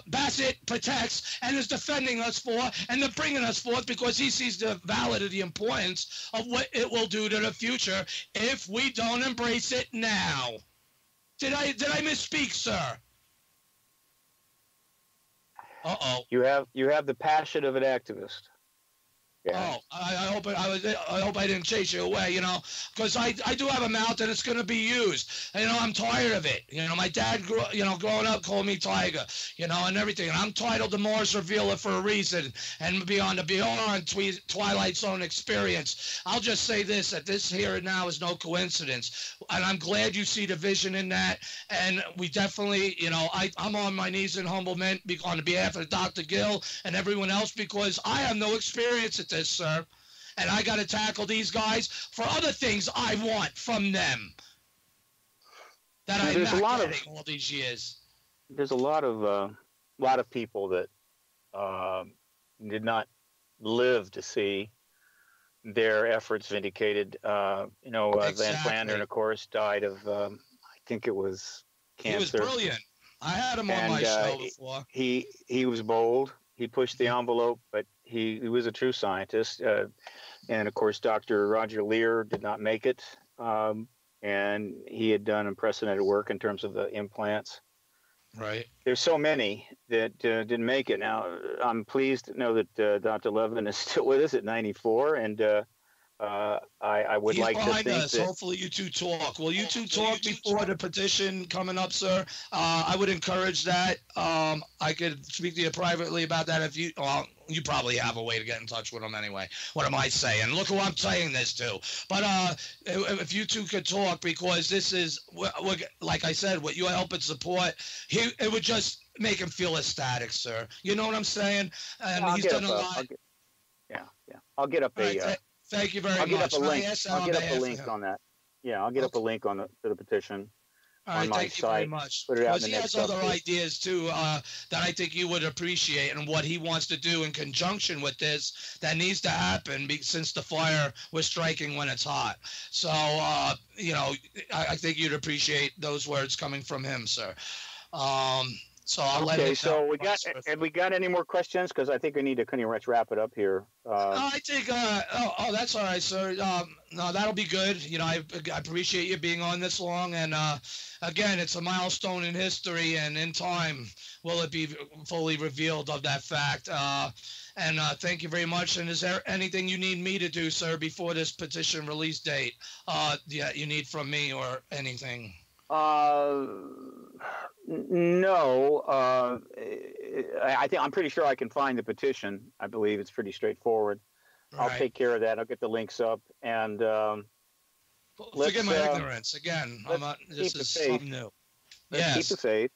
Bassett, protects and is defending us for, and they're bringing us forth because he sees the validity, the importance of what it will do to the future if we don't embrace it now. Did I misspeak, sir? Uh-oh. You have the passion of an activist. Yeah. Oh, I hope I didn't chase you away, because I do have a mouth and it's going to be used. I'm tired of it. My dad, growing up called me Tiger, and everything. And I'm titled the Mars Revealer for a reason and beyond Twilight Zone experience. I'll just say this, that this here and now is no coincidence. And I'm glad you see the vision in that. And we definitely, I'm on my knees in humblement on behalf of Dr. Gill and everyone else because I have no experience at this, sir, and I got to tackle these guys for other things I want from them that I'm not getting all these years. There's a lot of people that did not live to see their efforts vindicated. Exactly. Van Flandern, of course, died of I think it was cancer. He was brilliant. I had him on my show before. He was bold. He pushed the envelope, but he was a true scientist. And, of course, Dr. Roger Lear did not make it. And he had done unprecedented work in terms of the implants. Right. There's so many that didn't make it. Now, I'm pleased to know that Dr. Levin is still with us at 94. And I would He's like to behind think us. that. Hopefully you two talk. Will you two talk before the petition coming up, sir? I would encourage that. I could speak to you privately about that if you. Well, you probably have a way to get in touch with him anyway. What am I saying? Look who I'm saying this to. But if you two could talk, because this is, like I said, what you help and support, it would just make him feel ecstatic, sir. You know what I'm saying? And he's done a lot. I'll get up Thank you very much. I'll get up a link. I'll get up a link on that. Yeah, I'll get up a link to the petition. All right, thank you very much. Because he has other ideas too that I think you would appreciate, and what he wants to do in conjunction with this that needs to happen since the fire was striking when it's hot. So, I think you'd appreciate those words coming from him, sir. So I'll let him know. So have we got any more questions? Because I think we need to kind of wrap it up here. I think. That's all right, sir. No, that'll be good. I appreciate you being on this long, and again, it's a milestone in history, and in time will it be fully revealed of that fact. And thank you very much. And is there anything you need me to do, sir, before this petition release date? You need from me or anything? No, I'm pretty sure I can find the petition. I believe it's pretty straightforward. Right. I'll take care of that. I'll get the links up, and forgive my ignorance again. This is something new. Let's keep the faith,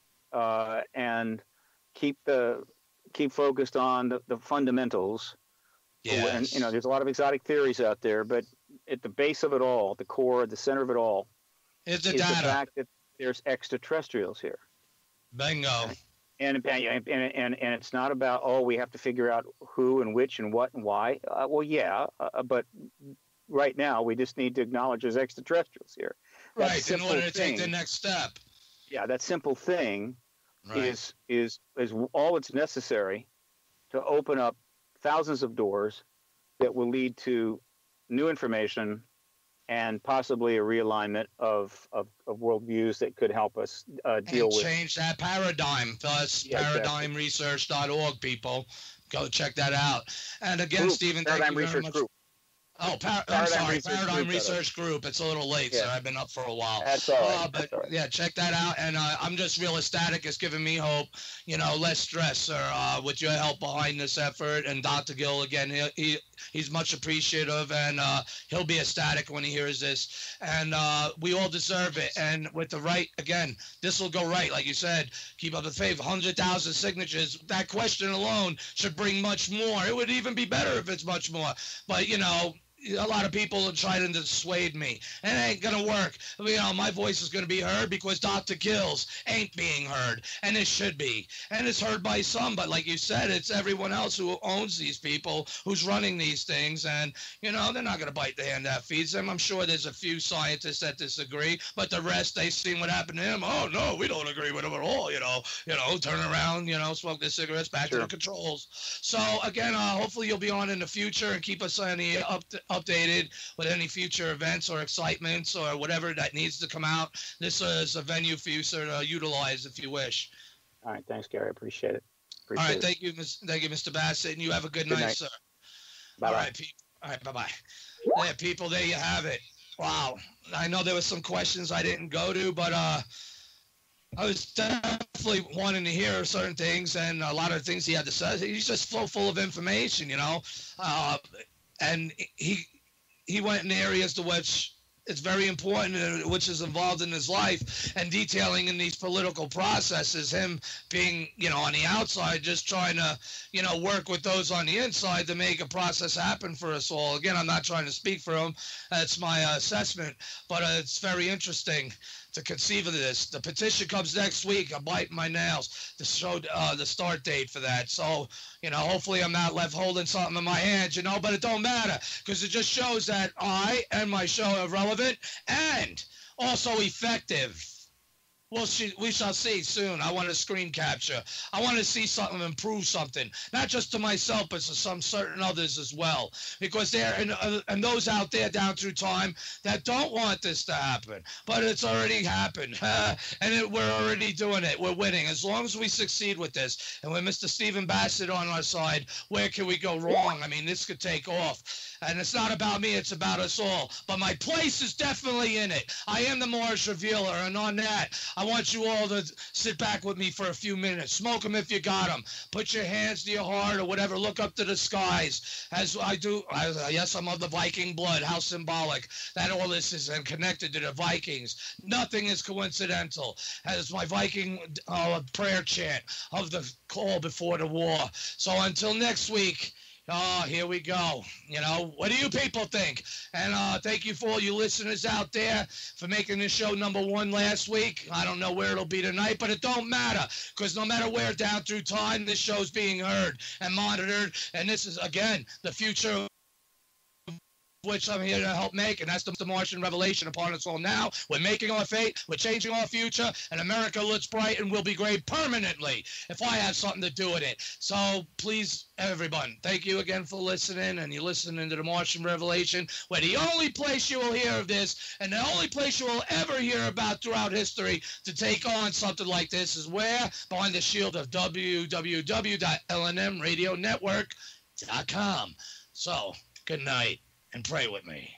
and keep focused on the fundamentals. Yes. And there's a lot of exotic theories out there, but at the base of it all, the core, the center of it all, is the fact that there's extraterrestrials here. Bingo. And it's not about, we have to figure out who and which and what and why. But right now we just need to acknowledge there's extraterrestrials here. Right, in order to take the next step. Yeah, that simple thing is all that's necessary to open up thousands of doors that will lead to new information and possibly a realignment of worldviews that could help us deal with. Change that paradigm. Thus, paradigmresearch.org, people. Go check that out. And again, Stephen, thank you very much. Group. Oh, Paradigm Research Group. It's a little late, so I've been up for a while. That's all right. But yeah, check that out. And I'm just real ecstatic. It's giving me hope. Less stress, sir, with your help behind this effort. And Dr. Gill, again, he's much appreciative, and he'll be ecstatic when he hears this. And we all deserve it. And with the right, again, this will go right. Like you said, keep up the faith. 100,000 signatures. That question alone should bring much more. It would even be better if it's much more. But, a lot of people are trying to dissuade me. It ain't going to work. My voice is going to be heard because Dr. Gill's ain't being heard. And it should be. And it's heard by some. But like you said, it's everyone else who owns these people who's running these things. And, they're not going to bite the hand that feeds them. I'm sure there's a few scientists that disagree. But the rest, they've seen what happened to him. Oh, no, we don't agree with him at all. Turn around, smoke their cigarettes, back to the controls. So, again, hopefully you'll be on in the future and keep us updated with any future events or excitements or whatever that needs to come out. This is a venue for you, sir, to utilize if you wish. All right. Thanks, Gary. I appreciate it. All right. Thank you, Mr. Bassett. And you have a good night, sir. Bye-bye. All right. Bye-bye. Yeah, people, there you have it. Wow. I know there was some questions I didn't go to, but I was definitely wanting to hear certain things, and a lot of things he had to say. He's just full of information, and he went in areas to which it's very important, which is involved in his life, and detailing in these political processes, him being, on the outside, just trying to, work with those on the inside to make a process happen for us all. Again, I'm not trying to speak for him. That's my assessment, but it's very interesting to conceive of this. The petition comes next week. I'm biting my nails to show the start date for that. So, hopefully I'm not left holding something in my hands, but it don't matter, because it just shows that I and my show are relevant and also effective. We shall see soon. I want to screen capture. I want to see something improve something, not just to myself, but to some certain others as well. Because there and those out there down through time that don't want this to happen, but it's already happened, we're already doing it. We're winning as long as we succeed with this. And with Mr. Stephen Bassett on our side, where can we go wrong? I mean, this could take off. And it's not about me, it's about us all. But my place is definitely in it. I am the Morris Revealer, and on that, I want you all to sit back with me for a few minutes. Smoke them if you got them. Put your hands to your heart or whatever. Look up to the skies, as I do. Yes, I'm of the Viking blood. How symbolic that all this is and connected to the Vikings. Nothing is coincidental. As my Viking prayer chant of the call before the war. So until next week, here we go. What do you people think? And thank you for all you listeners out there for making this show #1 last week. I don't know where it'll be tonight, but it don't matter, because no matter where down through time, this show's being heard and monitored. And this is, again, the future which I'm here to help make, and that's the Martian revelation upon us all now. We're making our fate, we're changing our future, and America looks bright and will be great permanently if I have something to do with it. So please, everyone, thank you again for listening, and you're listening to the Martian Revelation, where the only place you will hear of this, and the only place you will ever hear about throughout history to take on something like this is where? Behind the shield of www.lnmradionetwork.com. So, good night. And pray with me.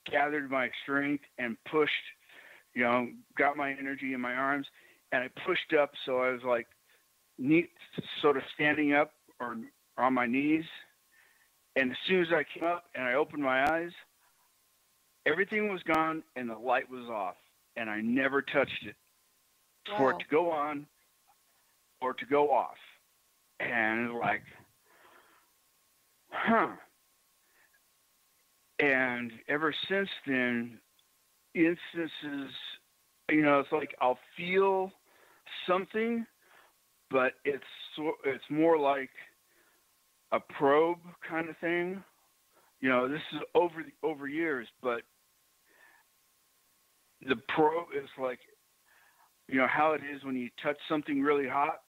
Gathered my strength and pushed, got my energy in my arms, and I pushed up. So I was like, sort of standing up or on my knees. And as soon as I came up and I opened my eyes, everything was gone and the light was off. And I never touched it for it to go on or to go off. And like, And ever since then, instances, it's like I'll feel something, but it's more like a probe kind of thing. This is over years, but the probe is like, how it is when you touch something really hot